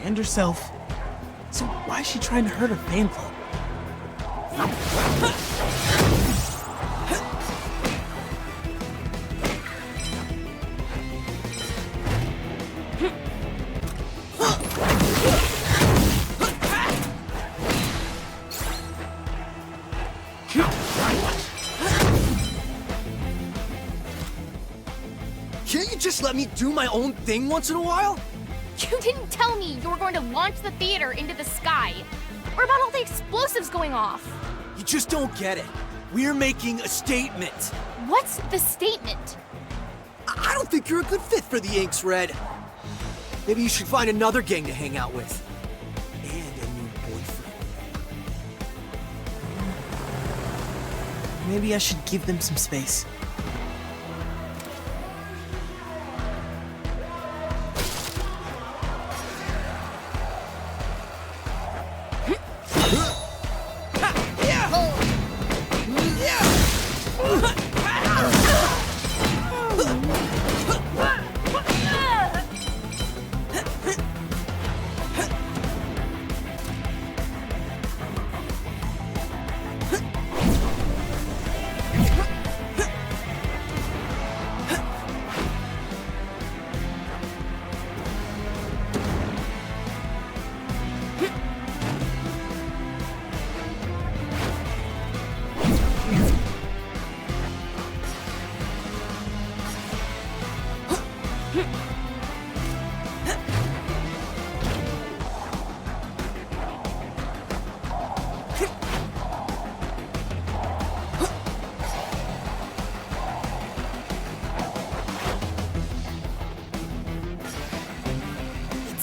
And herself. So why is she trying to hurt her fan club? Can't you just let me do my own thing once in a while? You didn't tell me you were going to launch the theater into the sky. What about all the explosives going off? You just don't get it. We're making a statement. What's the statement? I don't think you're a good fit for the Inks, Red. Maybe you should find another gang to hang out with. And a new boyfriend. Maybe I should give them some space.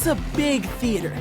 It's a big theater.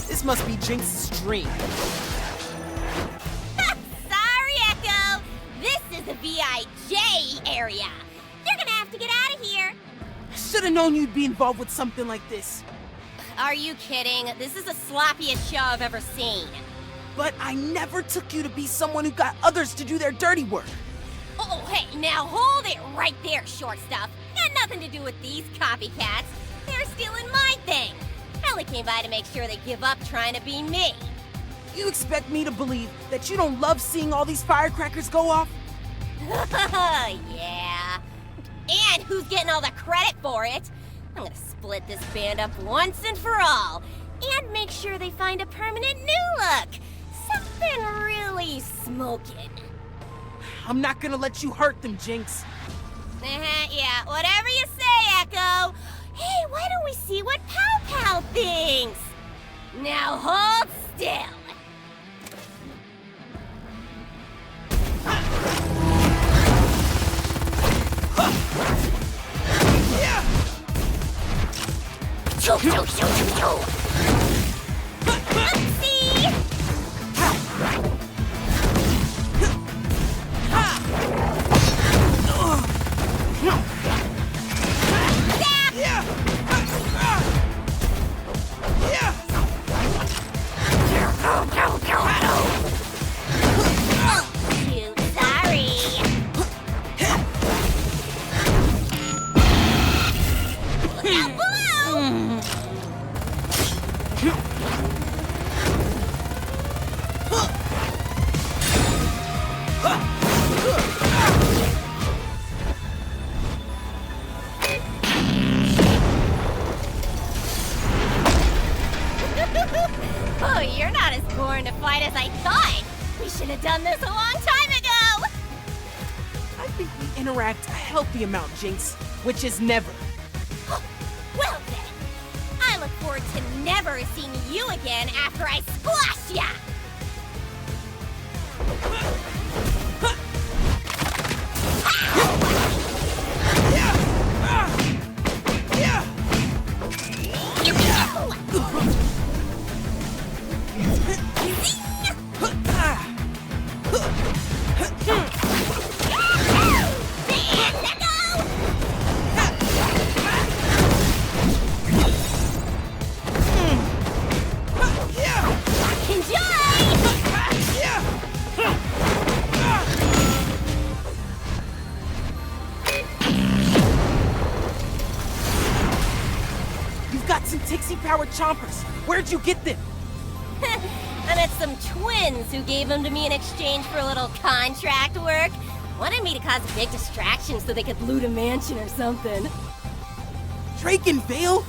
This must be Jinx's dream. Sorry, Ekko. This is the VIJ area. You're gonna have to get out of here. I should have known you'd be involved with something like this. Are you kidding? This is the sloppiest show I've ever seen. But I never took you to be someone who got others to do their dirty work. Oh, hey, now hold it right there, short stuff. Got nothing to do with these copycats. They're stealing my thing. I only came by to make sure they give up trying to be me. You expect me to believe that you don't love seeing all these firecrackers go off? Yeah. And who's getting all the credit for it? I'm gonna split this band up once and for all. And make sure they find a permanent new look. Something really smoking. I'm not gonna let you hurt them, Jinx. Yeah, whatever you say, Ekko. Hey, why don't we see what Pow Pow thinks? Now hold still. Choo, choo, choo, choo, choo. Oopsie! Oh, you're not as boring to fight as I thought. We should have done this a long time ago. I think we interact a healthy amount, Jinx, which is never. Well then, I look forward to never seeing you again after I squash ya. Power chompers. Where'd you get them? I met some twins who gave them to me in exchange for a little contract work. Wanted me to cause a big distraction so they could loot a mansion or something. Drake and Vale?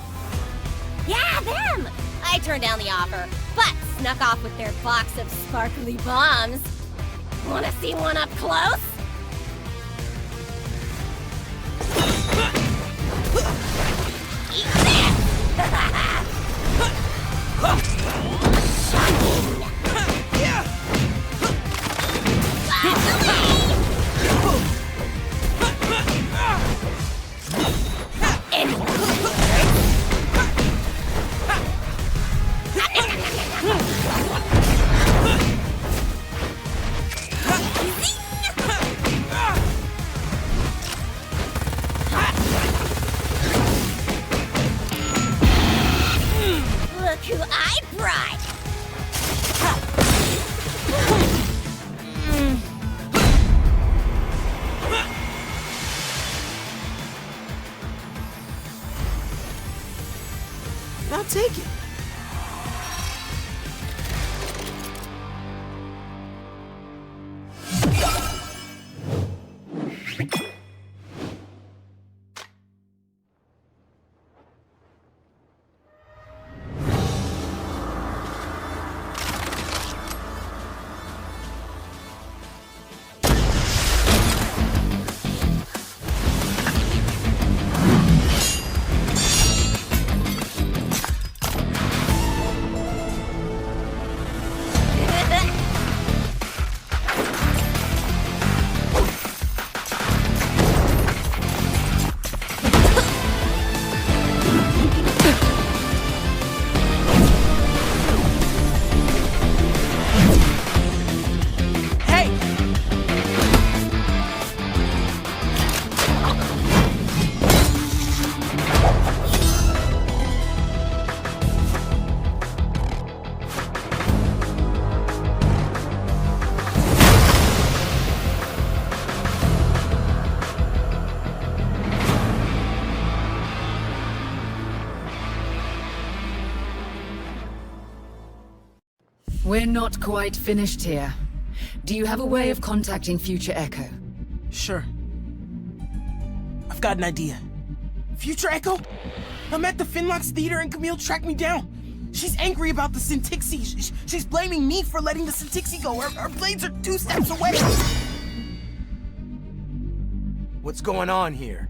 Yeah, them! I turned down the offer, but snuck off with their box of sparkly bombs. Wanna see one up close? Now take it. We're not quite finished here. Do you have a way of contacting future Ekko? Sure. I've got an idea. Future Ekko? I'm at the Finlock's Theater and Camille tracked me down. She's angry about the Syntixi. She's blaming me for letting the Syntixi go. Her blades are 2 steps away. What's going on here?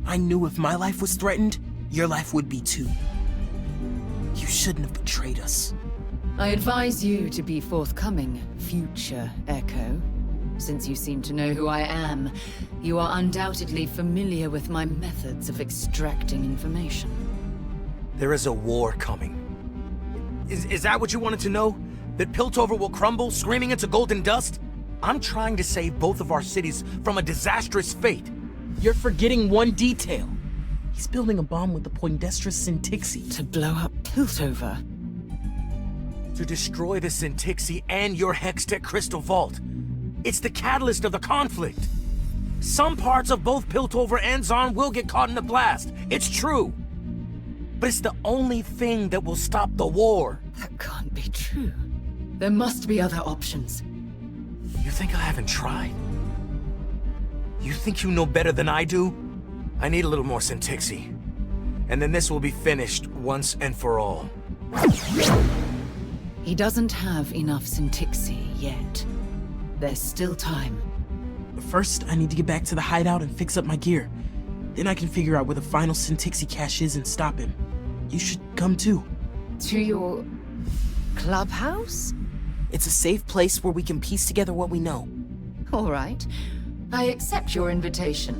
I knew if my life was threatened, your life would be too. You shouldn't have betrayed us. I advise you to be forthcoming, future Ekko. Since you seem to know who I am, you are undoubtedly familiar with my methods of extracting information. There is a war coming. Is that what you wanted to know? That Piltover will crumble, screaming into golden dust? I'm trying to save both of our cities from a disastrous fate. You're forgetting one detail. He's building a bomb with the Poindexter's Syntixi. To blow up Piltover? To destroy the Syntixi and your Hextech Crystal Vault. It's the catalyst of the conflict. Some parts of both Piltover and Zaun will get caught in the blast. It's true. But it's the only thing that will stop the war. That can't be true. There must be other options. You think I haven't tried? You think you know better than I do? I need a little more Syntixi. And then this will be finished once and for all. He doesn't have enough Syntixi yet. There's still time. First, I need to get back to the hideout and fix up my gear. Then I can figure out where the final Syntixi cache is and stop him. You should come too. To your clubhouse? It's a safe place where we can piece together what we know. All right. I accept your invitation.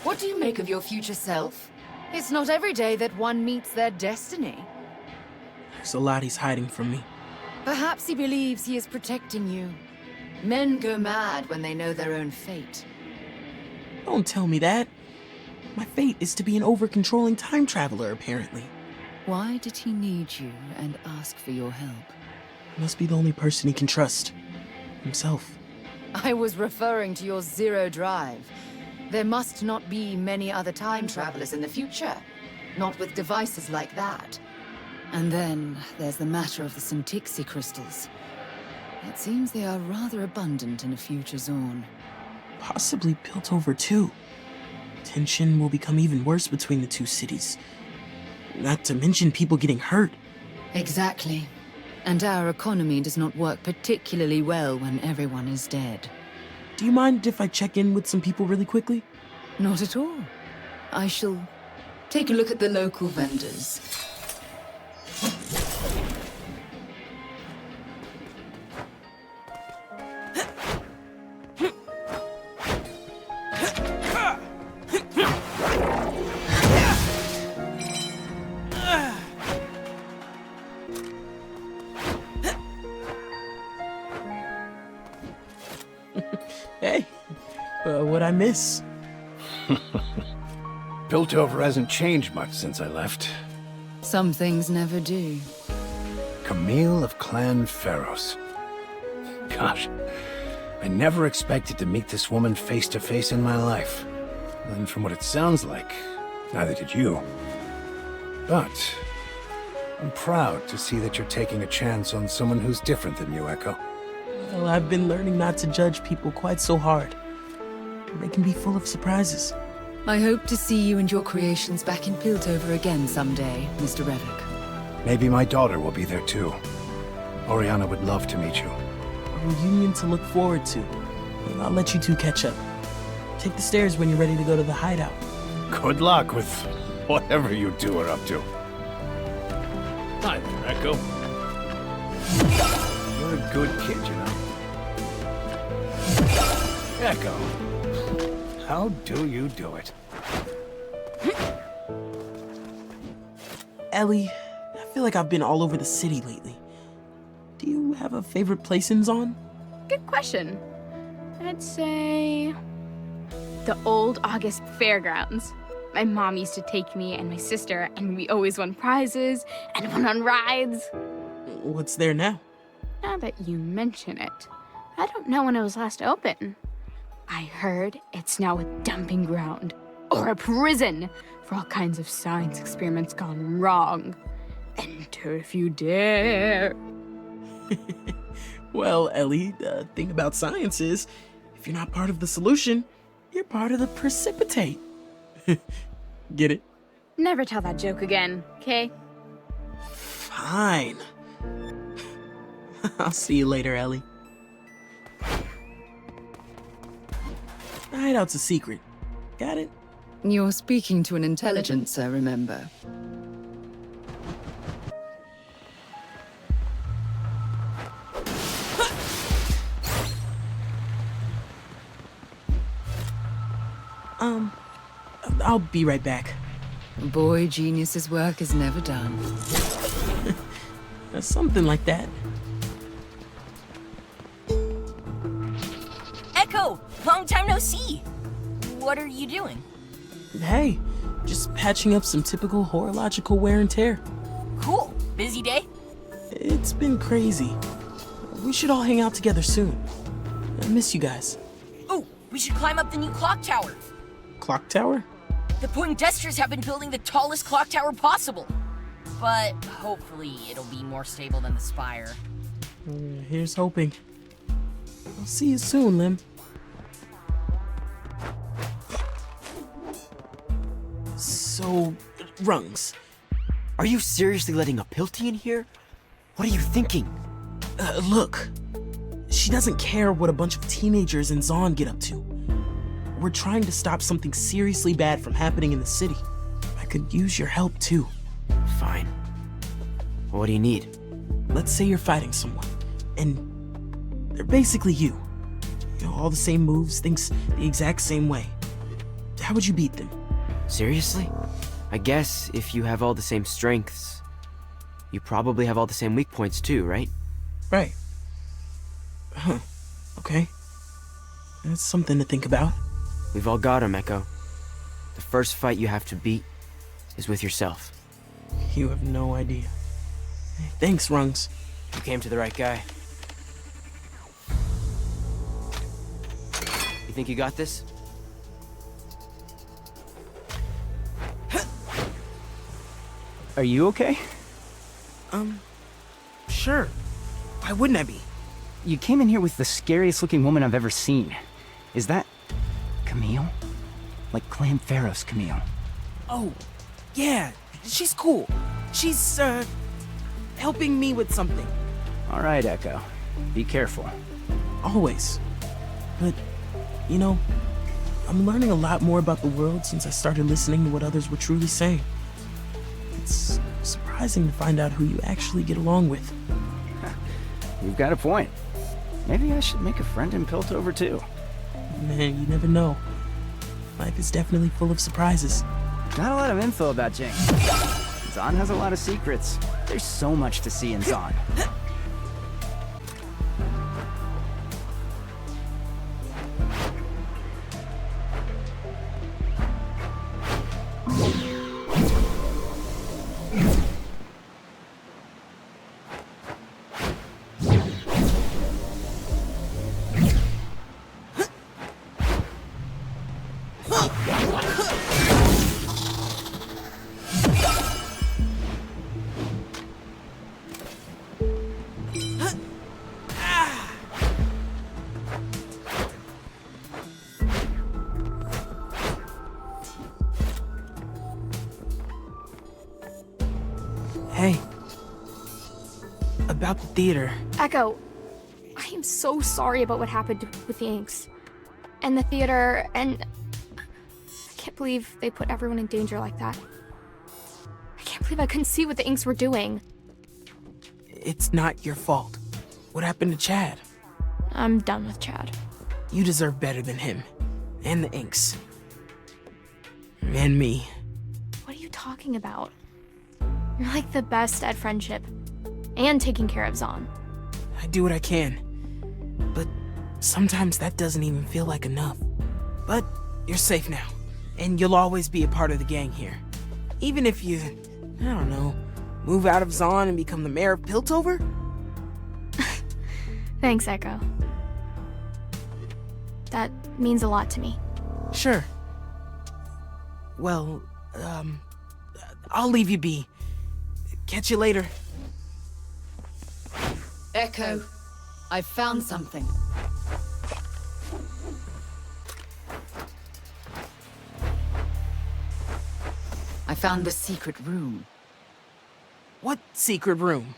What do you make of your future self? It's not every day that one meets their destiny. There's a lot he's hiding from me. Perhaps he believes he is protecting you. Men go mad when they know their own fate. Don't tell me that. My fate is to be an over-controlling time traveler, apparently. Why did he need you and ask for your help? He must be the only person he can trust. Himself. I was referring to your zero drive. There must not be many other time travelers in the future. Not with devices like that. And then there's the matter of the Syntixi crystals. It seems they are rather abundant in a future Zaun. Possibly Piltover too. Tension will become even worse between the two cities. Not to mention people getting hurt. Exactly. And our economy does not work particularly well when everyone is dead. Do you mind if I check in with some people really quickly? Not at all. I shall take a look at the local vendors. Hey, what'd I miss? Piltover hasn't changed much since I left. Some things never do. Camille of Clan Ferros. Gosh, I never expected to meet this woman face to face in my life. And from what it sounds like, neither did you. But I'm proud to see that you're taking a chance on someone who's different than you, Ekko. Well, I've been learning not to judge people quite so hard. They can be full of surprises. I hope to see you and your creations back in Piltover again someday, Mr. Revick. Maybe my daughter will be there too. Oriana would love to meet you. A reunion to look forward to. And I'll let you two catch up. Take the stairs when you're ready to go to the hideout. Good luck with whatever you two are up to. Hi there, Ekko. You're a good kid, you know. Ekko, how do you do it? Ellie, I feel like I've been all over the city lately. Do you have a favorite place in Zaun? Good question. I'd say the old August fairgrounds. My mom used to take me and my sister, and we always won prizes and went on rides. What's there now? Now that you mention it, I don't know when it was last open. I heard it's now a dumping ground or a prison for all kinds of science experiments gone wrong. Enter if you dare. Well, Ellie, the thing about science is, if you're not part of the solution, you're part of the precipitate. Get it? Never tell that joke again, okay? Fine. I'll see you later, Ellie. The hideout's a secret. Got it? You're speaking to an intelligencer, remember? I'll be right back. Boy genius's work is never done. Something like that. Ekko! Long time no see! What are you doing? Hey, just patching up some typical horological wear and tear. Cool. Busy day? It's been crazy. We should all hang out together soon. I miss you guys. Oh, we should climb up the new clock tower. Clock tower? The Poindexters have been building the tallest clock tower possible. But hopefully it'll be more stable than the spire. Here's hoping. I'll see you soon, Lim. So, Rungs. Are you seriously letting a Pilty in here? What are you thinking? Look. She doesn't care what a bunch of teenagers in Zaun get up to. We're trying to stop something seriously bad from happening in the city. I could use your help, too. Fine. What do you need? Let's say you're fighting someone, and they're basically you. You know, all the same moves, thinks the exact same way. How would you beat them? Seriously? I guess if you have all the same strengths, you probably have all the same weak points too, right? Right. Huh. Okay. That's something to think about. We've all got 'em, Ekko. The first fight you have to beat is with yourself. You have no idea. Hey, thanks, Rungs. You came to the right guy. You think you got this? Are you okay? Sure. Why wouldn't I be? You came in here with the scariest looking woman I've ever seen. Is that Camille? Like Clan Ferros Camille. Oh, yeah. She's cool. She's, helping me with something. All right, Ekko. Be careful. Always. But, you know, I'm learning a lot more about the world since I started listening to what others were truly saying. It's surprising to find out who you actually get along with. You've got a point. Maybe I should make a friend in Piltover too. Man, you never know. Life is definitely full of surprises. Not a lot of info about Jinx. Zaun has a lot of secrets. There's so much to see in Zaun. about the theater. Ekko, I am so sorry about what happened with the Inks. And the theater, and... I can't believe they put everyone in danger like that. I can't believe I couldn't see what the Inks were doing. It's not your fault. What happened to Chad? I'm done with Chad. You deserve better than him. And the Inks. And me. What are you talking about? You're like the best at friendship. And taking care of Zaun. I do what I can. But sometimes that doesn't even feel like enough. But you're safe now. And you'll always be a part of the gang here. Even if you, I don't know, move out of Zaun and become the mayor of Piltover? Thanks, Ekko. That means a lot to me. Sure. Well, I'll leave you be. Catch you later. Ekko, I've found something. I found the secret room. What secret room?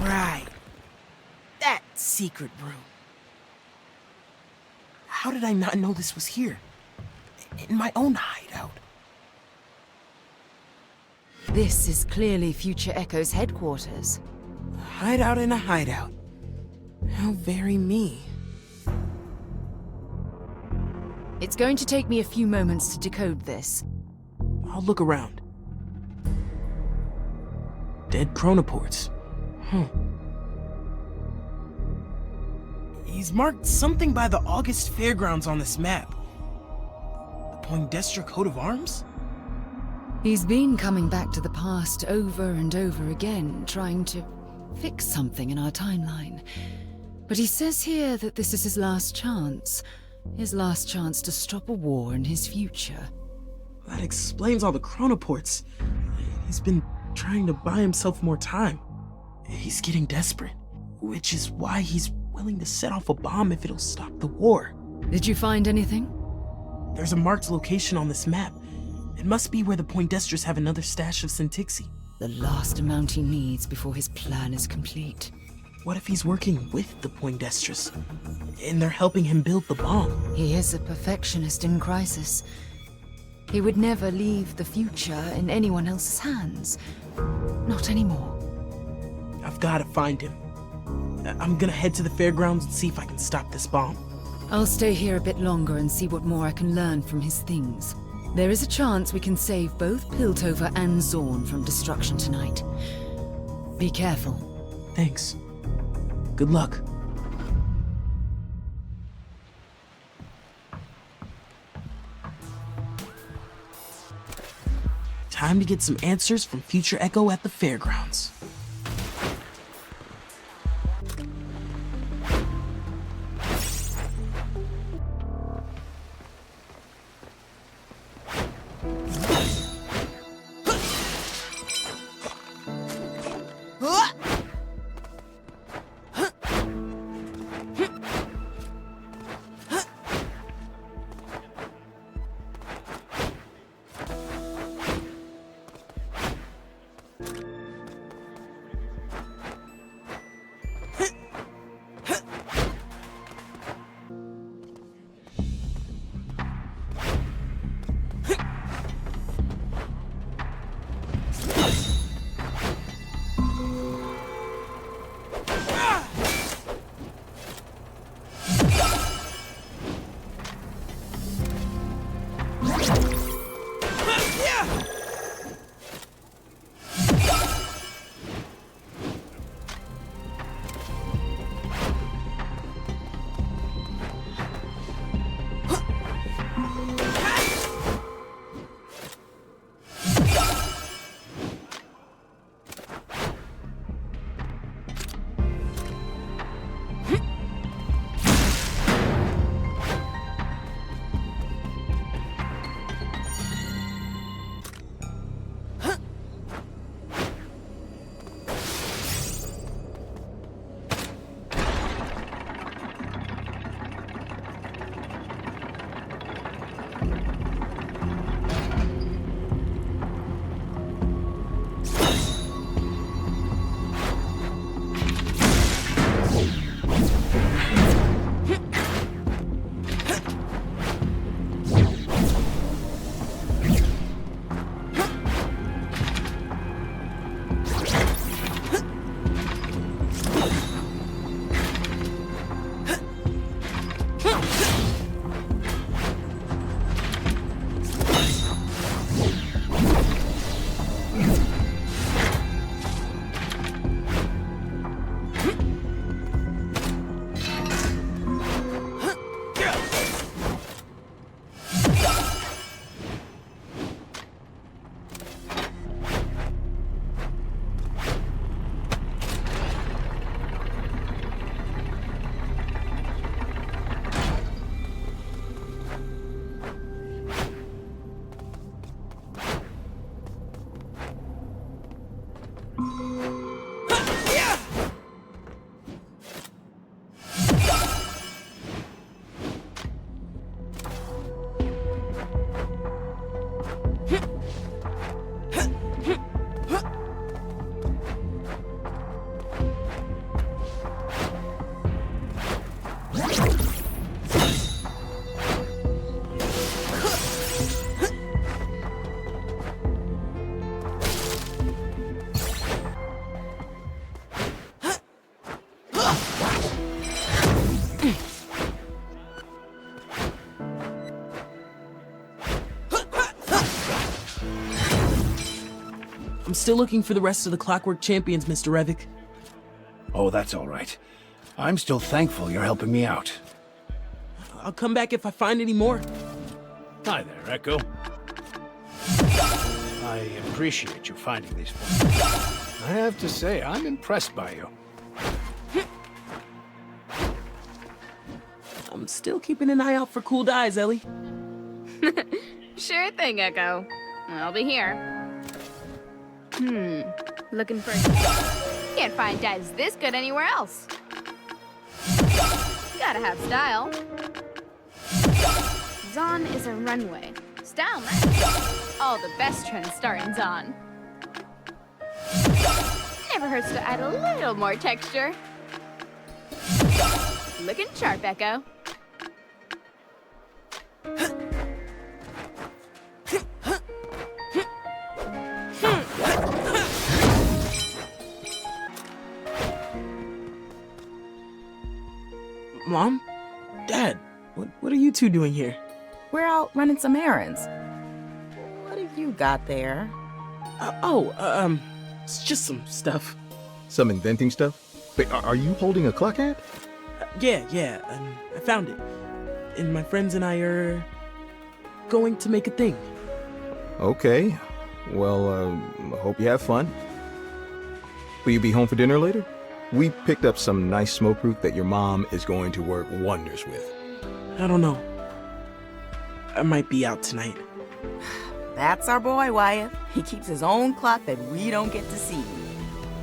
Right. That secret room. How did I not know this was here? In my own hideout. This is clearly future Ekko's headquarters. Hideout in a hideout. How very me. It's going to take me a few moments to decode this. I'll look around. Dead chronoports. He's marked something by the August Fairgrounds on this map. The Poindexter coat of arms? He's been coming back to the past over and over again, trying to fix something in our timeline. But he says here that this is his last chance to stop a war in his future. That explains all the chronoports. He's been trying to buy himself more time. He's getting desperate, which is why he's willing to set off a bomb if it'll stop the war. Did you find anything? There's a marked location on this map. It must be where the Poindexters have another stash of Syntixi. The last amount he needs before his plan is complete. What if he's working with the Poindexters, and they're helping him build the bomb? He is a perfectionist in crisis. He would never leave the future in anyone else's hands. Not anymore. I've got to find him. I'm gonna head to the fairgrounds and see if I can stop this bomb. I'll stay here a bit longer and see what more I can learn from his things. There is a chance we can save both Piltover and Zaun from destruction tonight. Be careful. Thanks. Good luck. Time to get some answers from future Ekko at the fairgrounds. I'm still looking for the rest of the Clockwork Champions, Mr. Revik. Oh, that's all right. I'm still thankful you're helping me out. I'll come back if I find any more. Hi there, Ekko. I appreciate you finding these for me. I have to say, I'm impressed by you. I'm still keeping an eye out for cool dyes, Ellie. Sure thing, Ekko. I'll be here. Looking for... Can't find dyes this good anywhere else. Gotta have style. Zaun is a runway. Style match. All the best trends start in Zaun. Never hurts to add a little more texture. Looking sharp, Ekko. Mom? Dad? What are you two doing here? We're out running some errands. What have you got there? It's just some stuff. Some inventing stuff? Wait, are you holding a clock hand? Yeah, I found it. And my friends and I are going to make a thing. Okay. Well, I hope you have fun. Will you be home for dinner later? We picked up some nice smoke root that your mom is going to work wonders with. I don't know. I might be out tonight. That's our boy, Wyatt. He keeps his own clock that we don't get to see.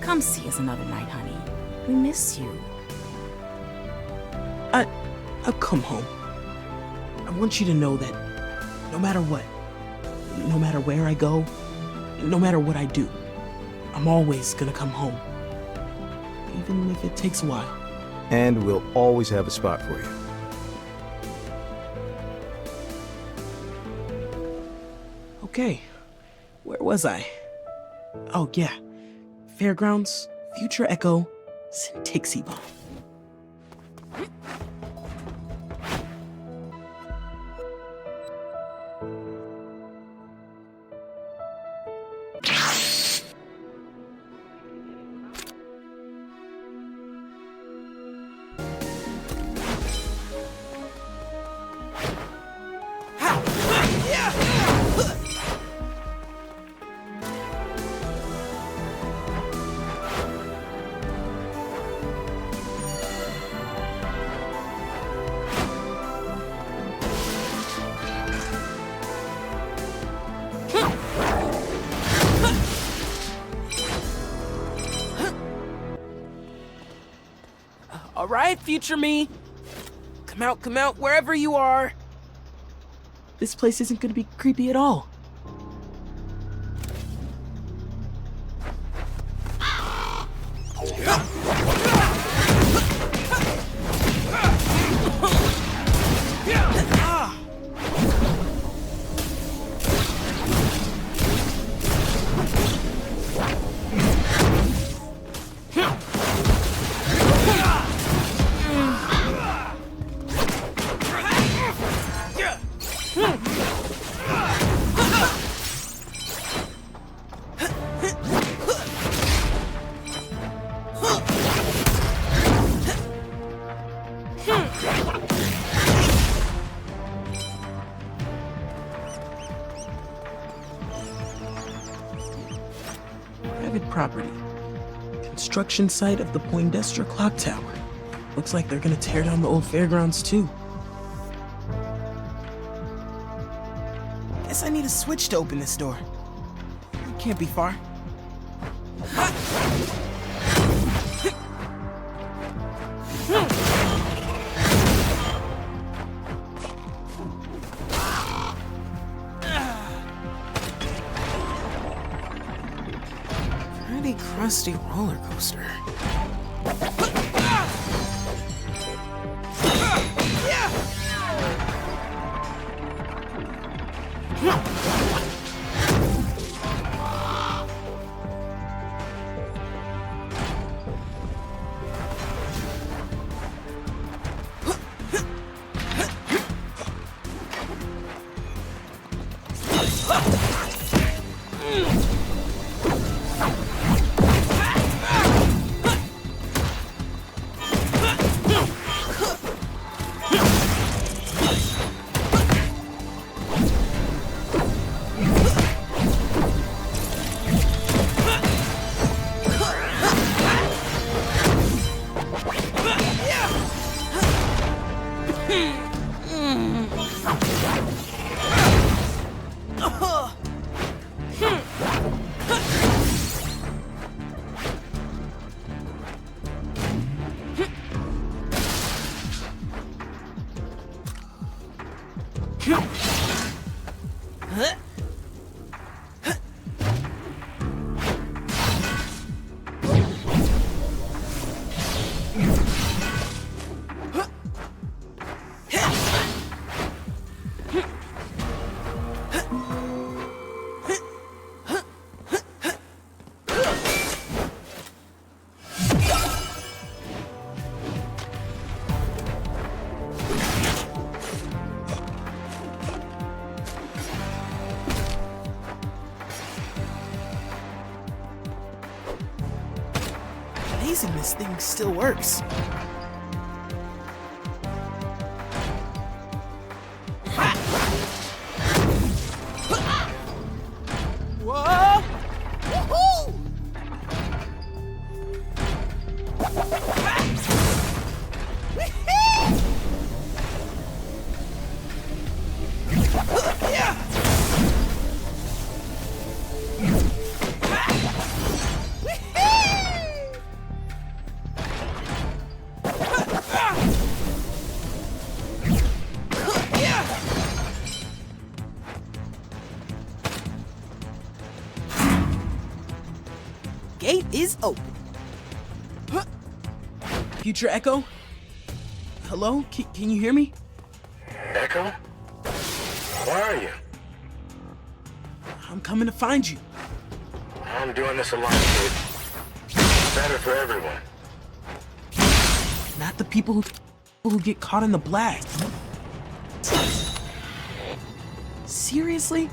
Come see us another night, honey. We miss you. I'll come home. I want you to know that no matter what, no matter where I go, no matter what I do, I'm always gonna come home. Even if it takes a while. And we'll always have a spot for you. Okay, where was I? Oh yeah, Fairgrounds, Future Ekko, Syntixi Bomb. All right, future me. Come out, wherever you are. This place isn't gonna be creepy at all. Private property. Construction site of the Poindexter Clock Tower. Looks like they're gonna tear down the old fairgrounds too. Guess I need a switch to open this door. It can't be far. Pretty crusty roller coaster. Amazing this thing still works. Whoa! Woohoo! Gate is open. Future Ekko? Hello? Can you hear me? Ekko? Where are you? I'm coming to find you. I'm doing this alone, kid. Better for everyone. Not the people who get caught in the blast. Seriously?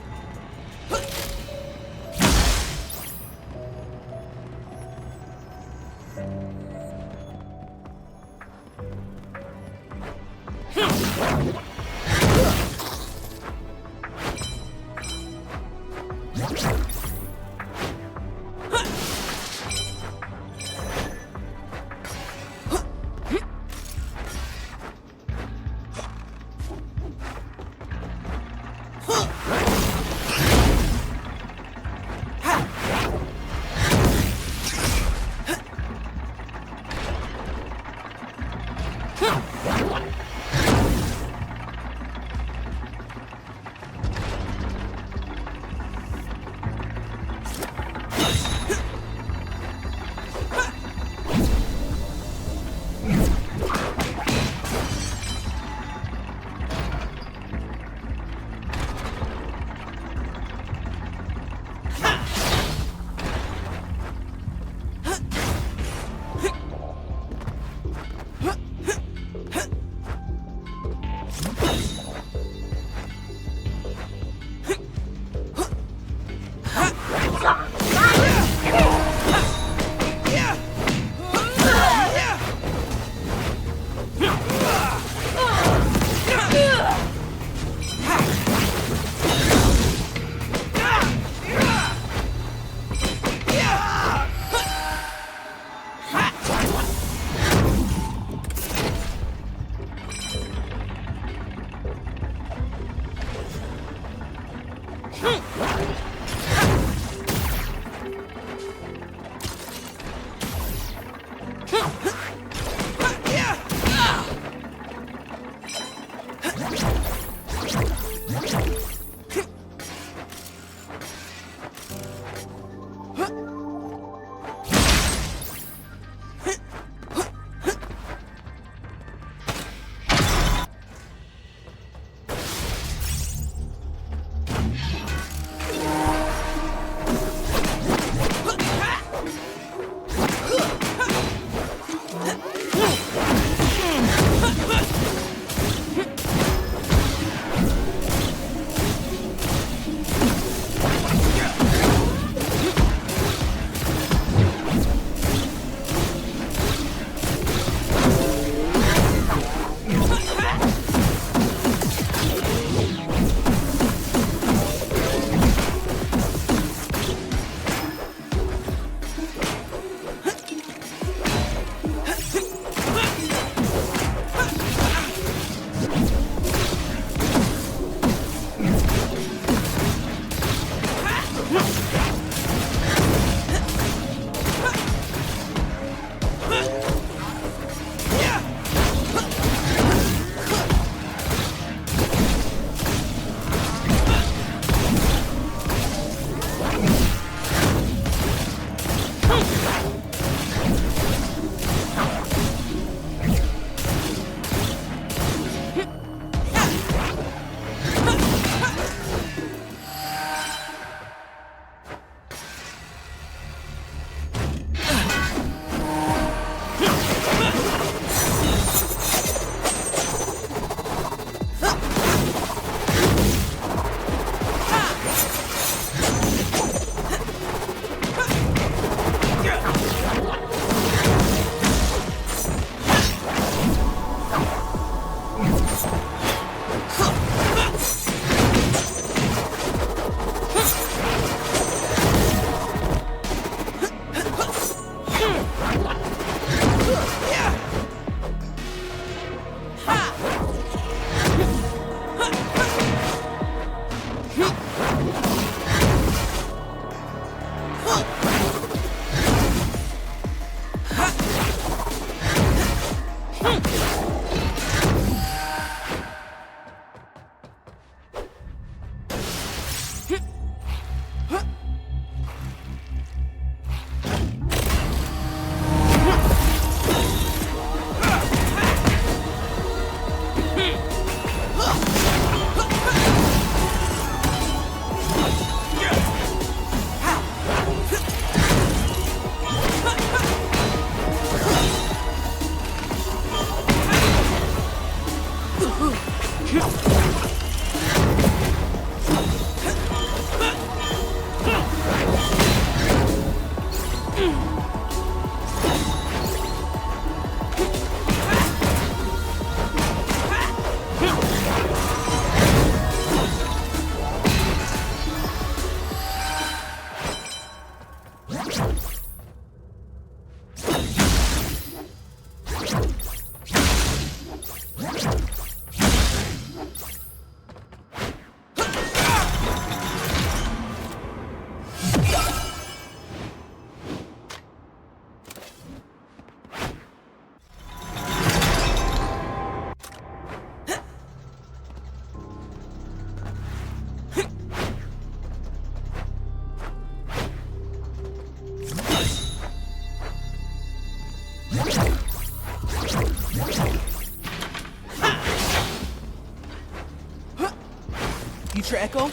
Future Ekko,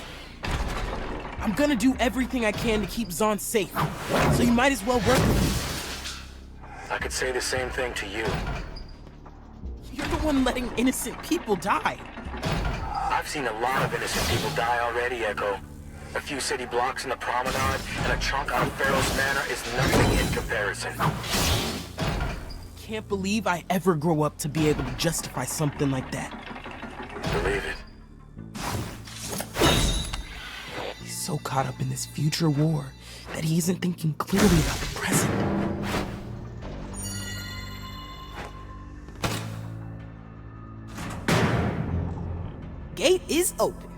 I'm gonna do everything I can to keep Zaun safe, so you might as well work with me. I could say the same thing to you. You're the one letting innocent people die. I've seen a lot of innocent people die already, Ekko. A few city blocks in the promenade and a chunk out of Ferros Manor is nothing in comparison. Can't believe I ever grow up to be able to justify something like that. Believe it. He's so caught up in this future war that he isn't thinking clearly about the present. Gate is open.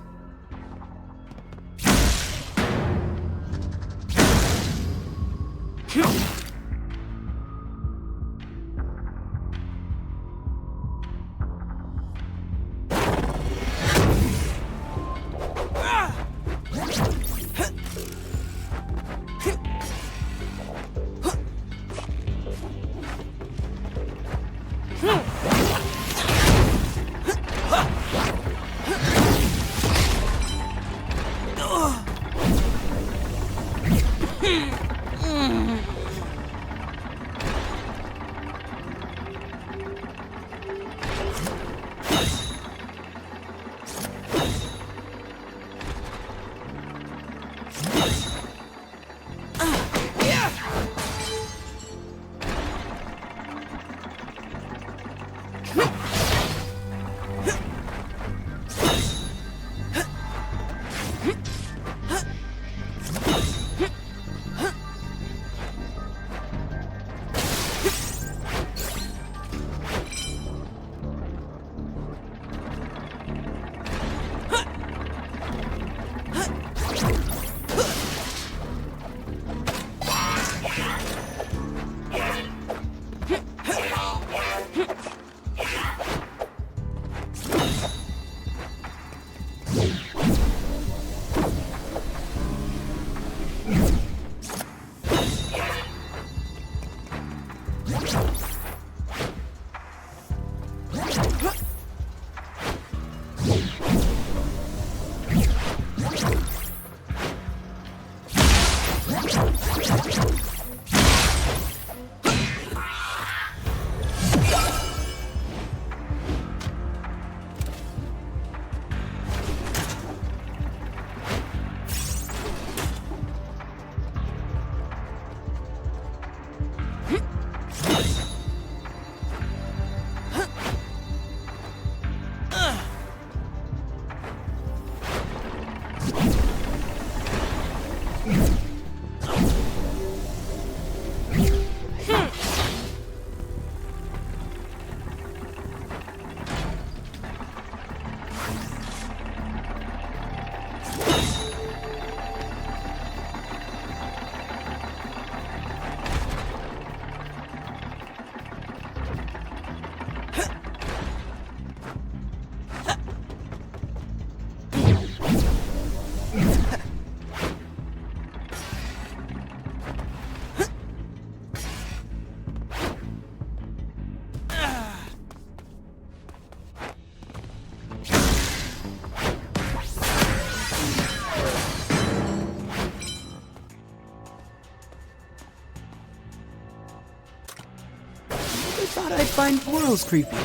I thought I'd find portals creepy.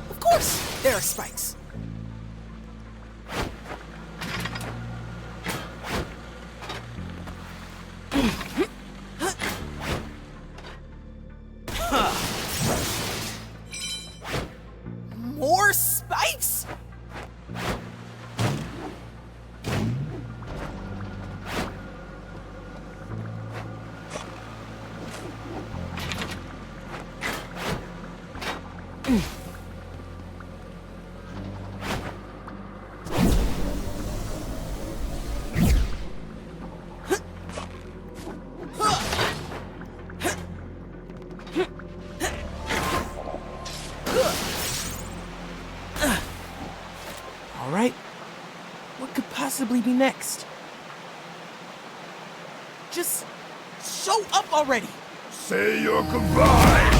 Of course, there are spikes. More spikes? All right, what could possibly be next? Just show up already! Say your goodbye!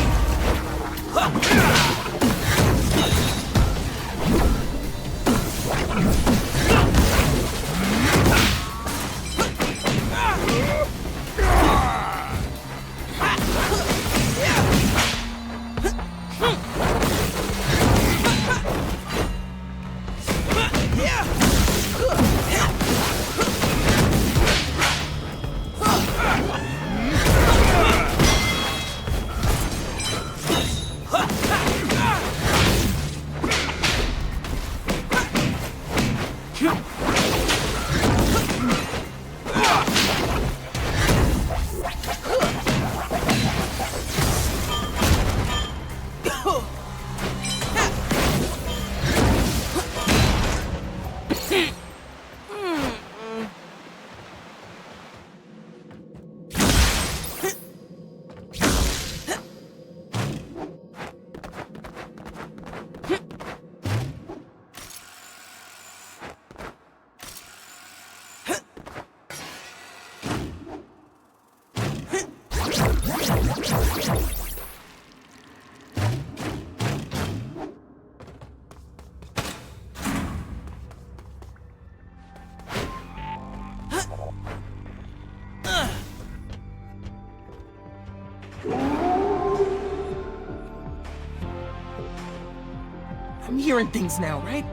I'm hearing things now, right?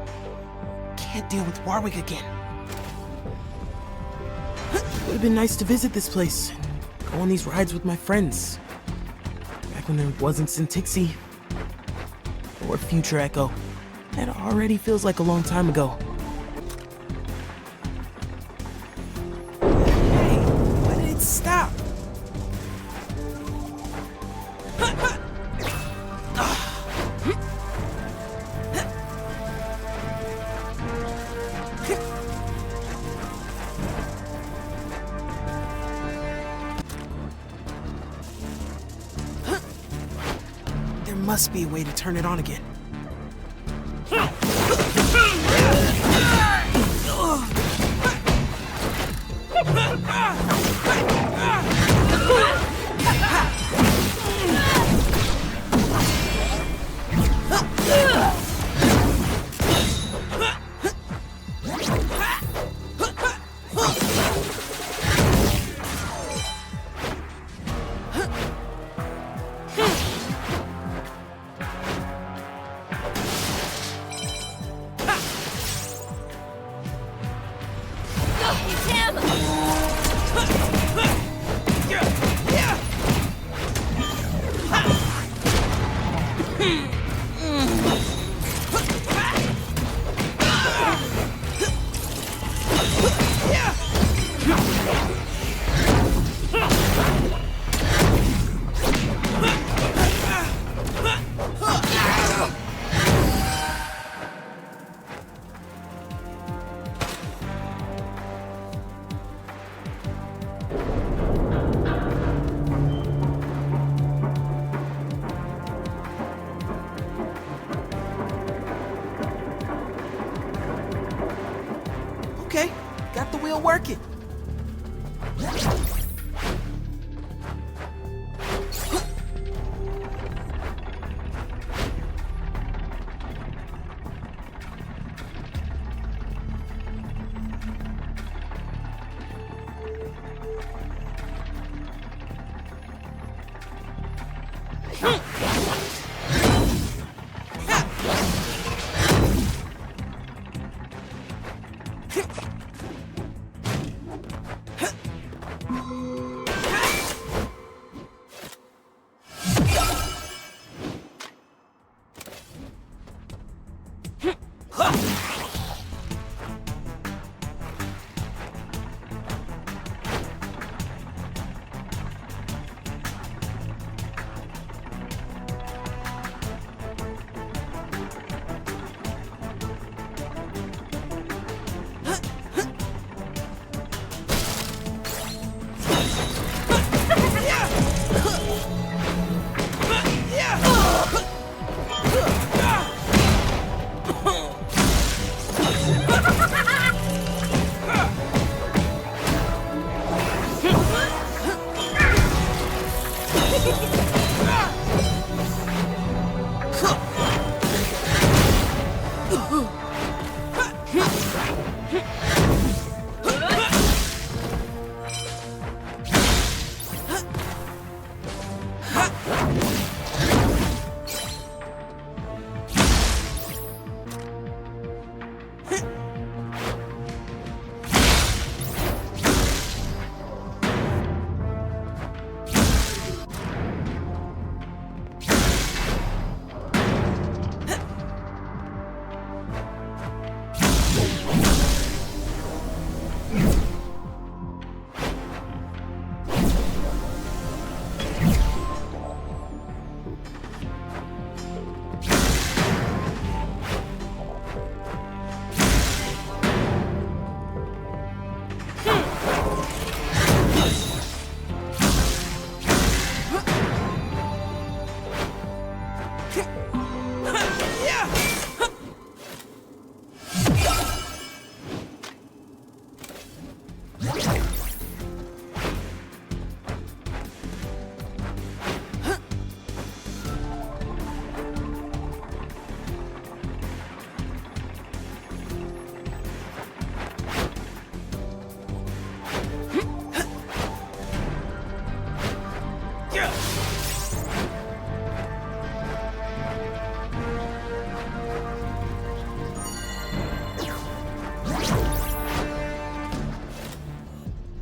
Can't deal with Warwick again. Would have been nice to visit this place, go on these rides with my friends. Back when there wasn't Syntyxi, or future Ekko. That already feels like a long time ago. Hey, why did it stop? There must be a way to turn it on again.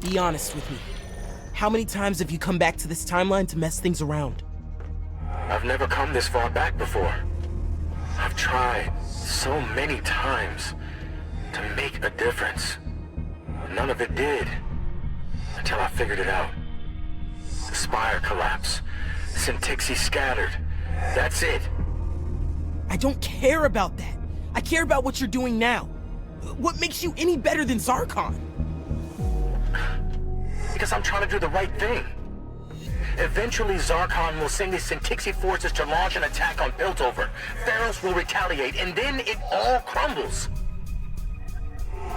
Be honest with me. How many times have you come back to this timeline to mess things around? I've never come this far back before. I've tried so many times to make a difference. None of it did. Until I figured it out. The spire collapsed. Syntixi scattered. That's it. I don't care about that. I care about what you're doing now. What makes you any better than Zarkon? Because I'm trying to do the right thing. Eventually, Zarkon will send his Syntixi forces to launch an attack on Piltover. Ferros will retaliate, and then it all crumbles.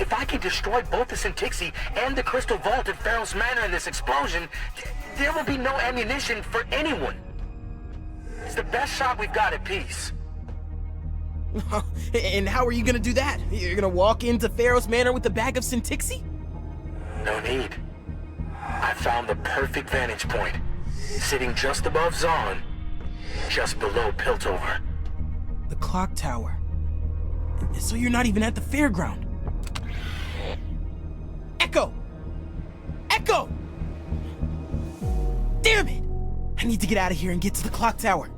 If I can destroy both the Syntixi and the Crystal Vault at Ferros Manor in this explosion, there will be no ammunition for anyone. It's the best shot we've got at peace. And how are you gonna do that? You're gonna walk into Ferros Manor with a bag of Syntixi? No need. I found the perfect vantage point. Sitting just above Zaun, just below Piltover. The clock tower. So you're not even at the fairground. Ekko! Ekko! Damn it! I need to get out of here and get to the clock tower.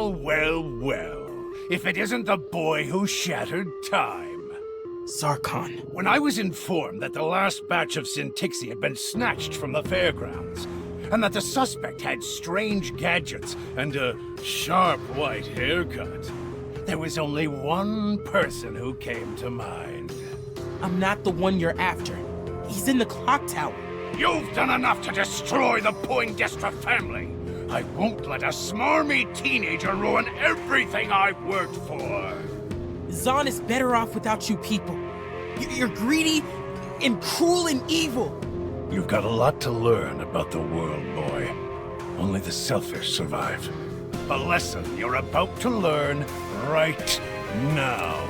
Well, well, well. If it isn't the boy who shattered time. Zarkon. When I was informed that the last batch of Syntixi had been snatched from the fairgrounds, and that the suspect had strange gadgets and a sharp white haircut, there was only one person who came to mind. I'm not the one you're after. He's in the clock tower. You've done enough to destroy the Poindexter family. I won't let a smarmy teenager ruin everything I've worked for. Zaun is better off without you people. You're greedy and cruel and evil. You've got a lot to learn about the world, boy. Only the selfish survive. A lesson you're about to learn right now.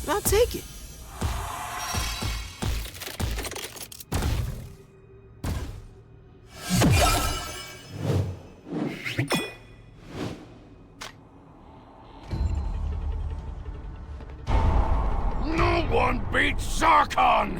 I'll take it. No one beats Zarkon!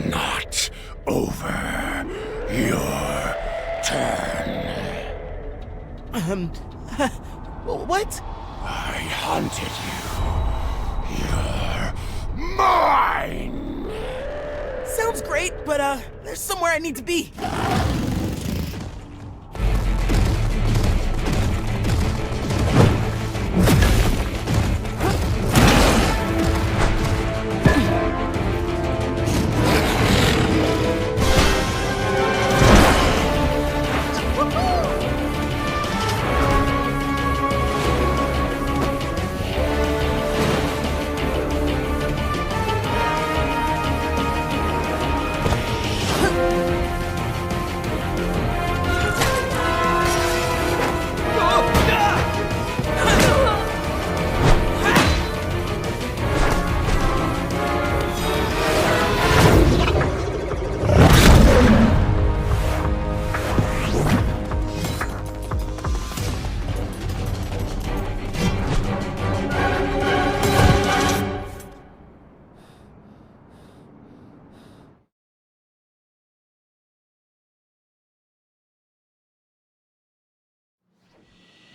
Not over your turn. What? I hunted you. You're mine! Sounds great, but there's somewhere I need to be.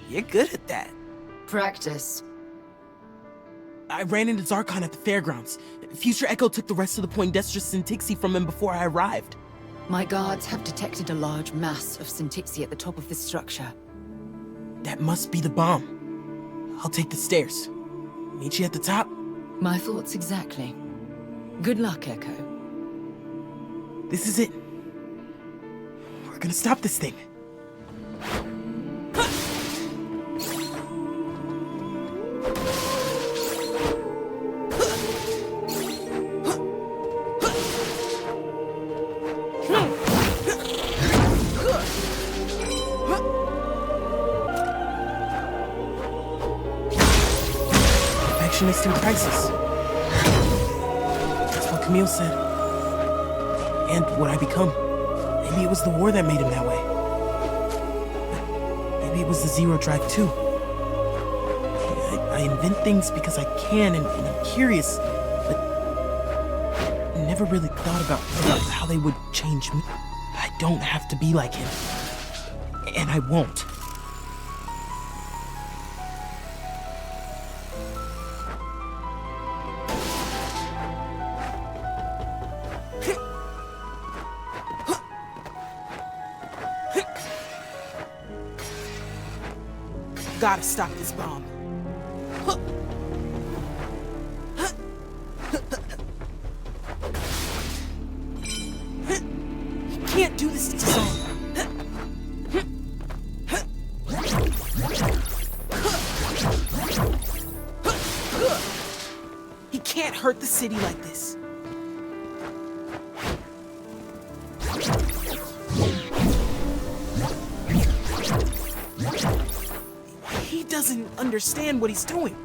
You're good at that. Practice. I ran into Zarkon at the fairgrounds. Future Ekko took the rest of the Poindexter Syntixi from him before I arrived. My guards have detected a large mass of Syntixi at the top of this structure. That must be the bomb. I'll take the stairs. Meet you at the top? My thoughts exactly. Good luck, Ekko. This is it. We're gonna stop this thing. Perfectionist in crisis. That's what Camille said. And what I become. Maybe it was the war that made him that way. Maybe it was the zero drive too. I invent things because I can and I'm curious, but I never really thought about how they would change me. I don't have to be like him. And I won't. Gotta stop this bomb. Can't do this to Zaun. He can't hurt the city like this. He doesn't understand what he's doing.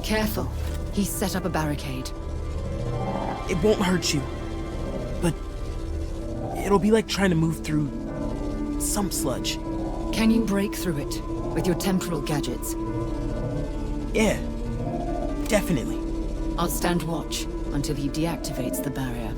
Careful. He's set up a barricade. It won't hurt you, but it'll be like trying to move through some sludge. Can you break through it with your temporal gadgets? Yeah, definitely. I'll stand watch until he deactivates the barrier.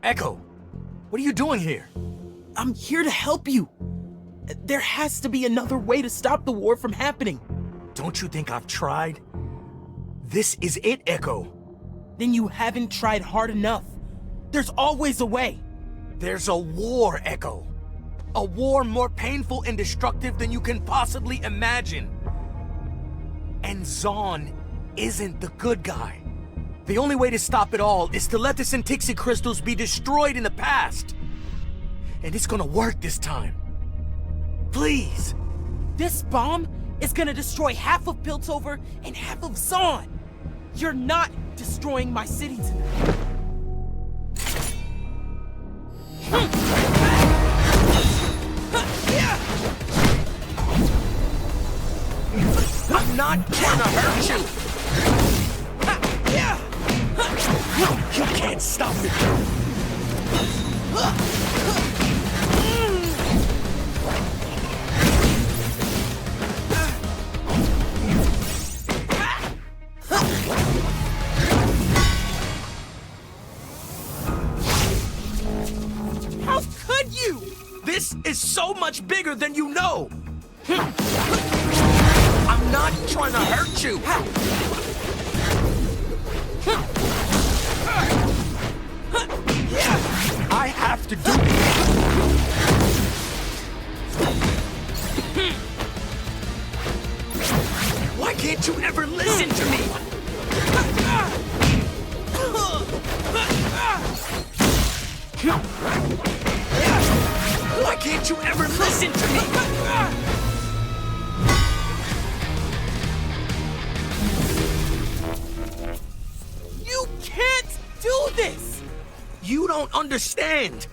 Ekko, what are you doing here? I'm here to help you. There has to be another way to stop the war from happening. Don't you think I've tried? This is it, Ekko. Then you haven't tried hard enough. There's always a way. There's a war, Ekko. A war more painful and destructive than you can possibly imagine. And Zaun isn't the good guy. The only way to stop it all is to let the Syntixi crystals be destroyed in the past. And it's gonna work this time. Please. This bomb is gonna destroy half of Piltover and half of Zaun. You're not destroying my city tonight. I'm not trying to hurt you. You can't stop me. How could you? This is so much bigger than you know. I'm not trying to hurt you. I have to do it. Why can't you ever listen to me? Why can't you ever listen to me? You can't do this! You don't understand.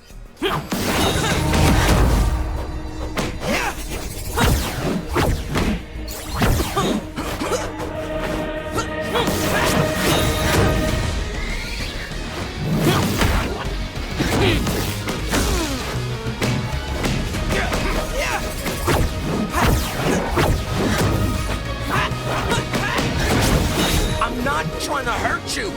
I'm not trying to hurt you.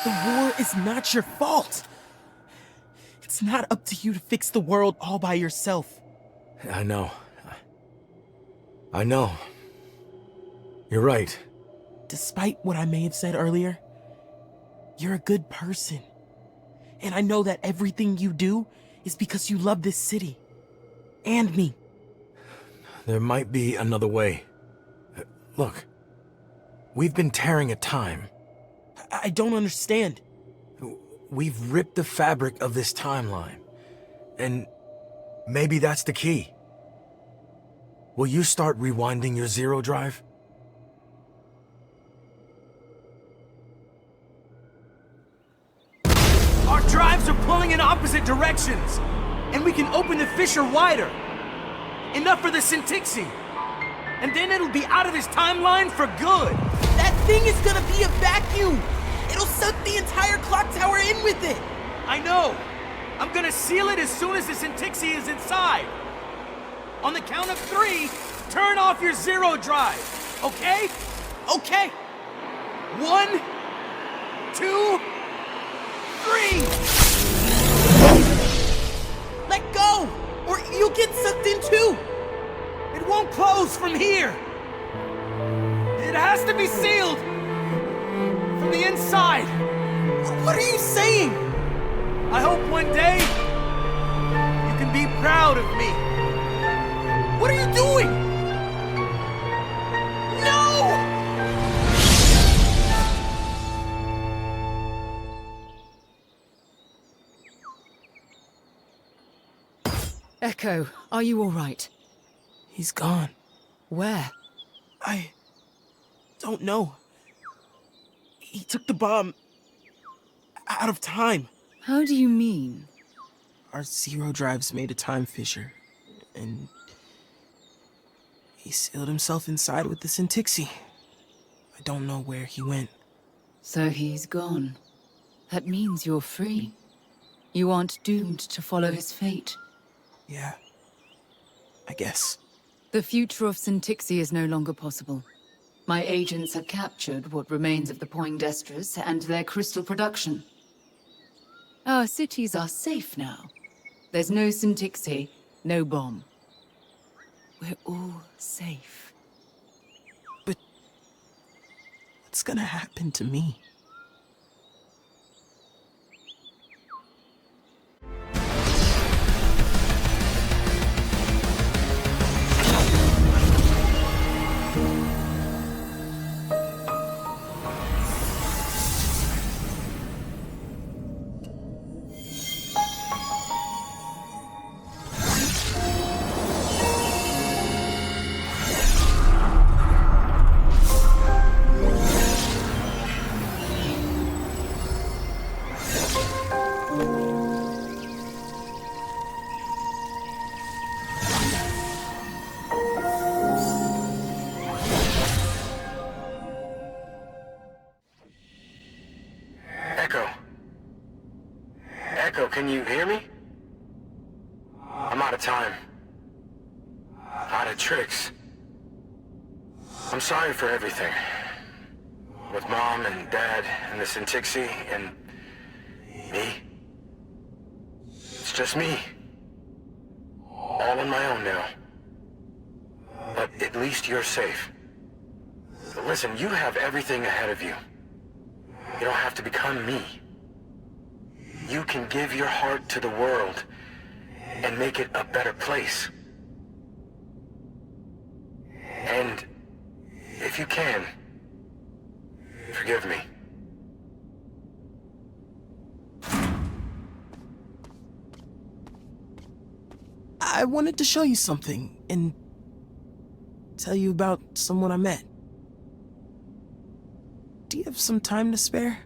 The war is not your fault. It's not up to you to fix the world all by yourself. I know. I know. You're right. Despite what I may have said earlier, you're a good person. And I know that everything you do is because you love this city. And me. There might be another way. Look, we've been tearing at time. I don't understand. We've ripped the fabric of this timeline. And maybe that's the key. Will you start rewinding your zero drive? Our drives are pulling in opposite directions, and we can open the fissure wider. Enough for the Syntixi. And then it'll be out of this timeline for good. That thing is gonna be a vacuum. It'll suck the entire clock tower in with it. I know. I'm gonna seal it as soon as the Syntixi is inside. On the count of 3, turn off your zero drive, okay? Okay. 1, 2, 3! Let go, or you'll get sucked in too. It won't close from here. It has to be sealed from the inside. What are you saying? I hope one day you can be proud of me. What are you doing? No! Ekko, are you all right? He's gone. Where? I don't know. He took the bomb out of time. How do you mean? Our zero drives made a time fissure, and he sealed himself inside with the Syntixi. I don't know where he went. So he's gone. That means you're free. You aren't doomed to follow his fate. Yeah, I guess. The future of Syntixi is no longer possible. My agents have captured what remains of the Poindexters and their crystal production. Our cities are safe now. There's no Syntixi, no bomb. We're all safe. But what's gonna happen to me? Ekko, can you hear me? I'm out of time. Out of tricks. I'm sorry for everything. With Mom and Dad and the Syntixi and me. It's just me. All on my own now. But at least you're safe. Listen, you have everything ahead of you. You don't have to become me. You can give your heart to the world and make it a better place. And if you can, forgive me. I wanted to show you something and tell you about someone I met. Do you have some time to spare?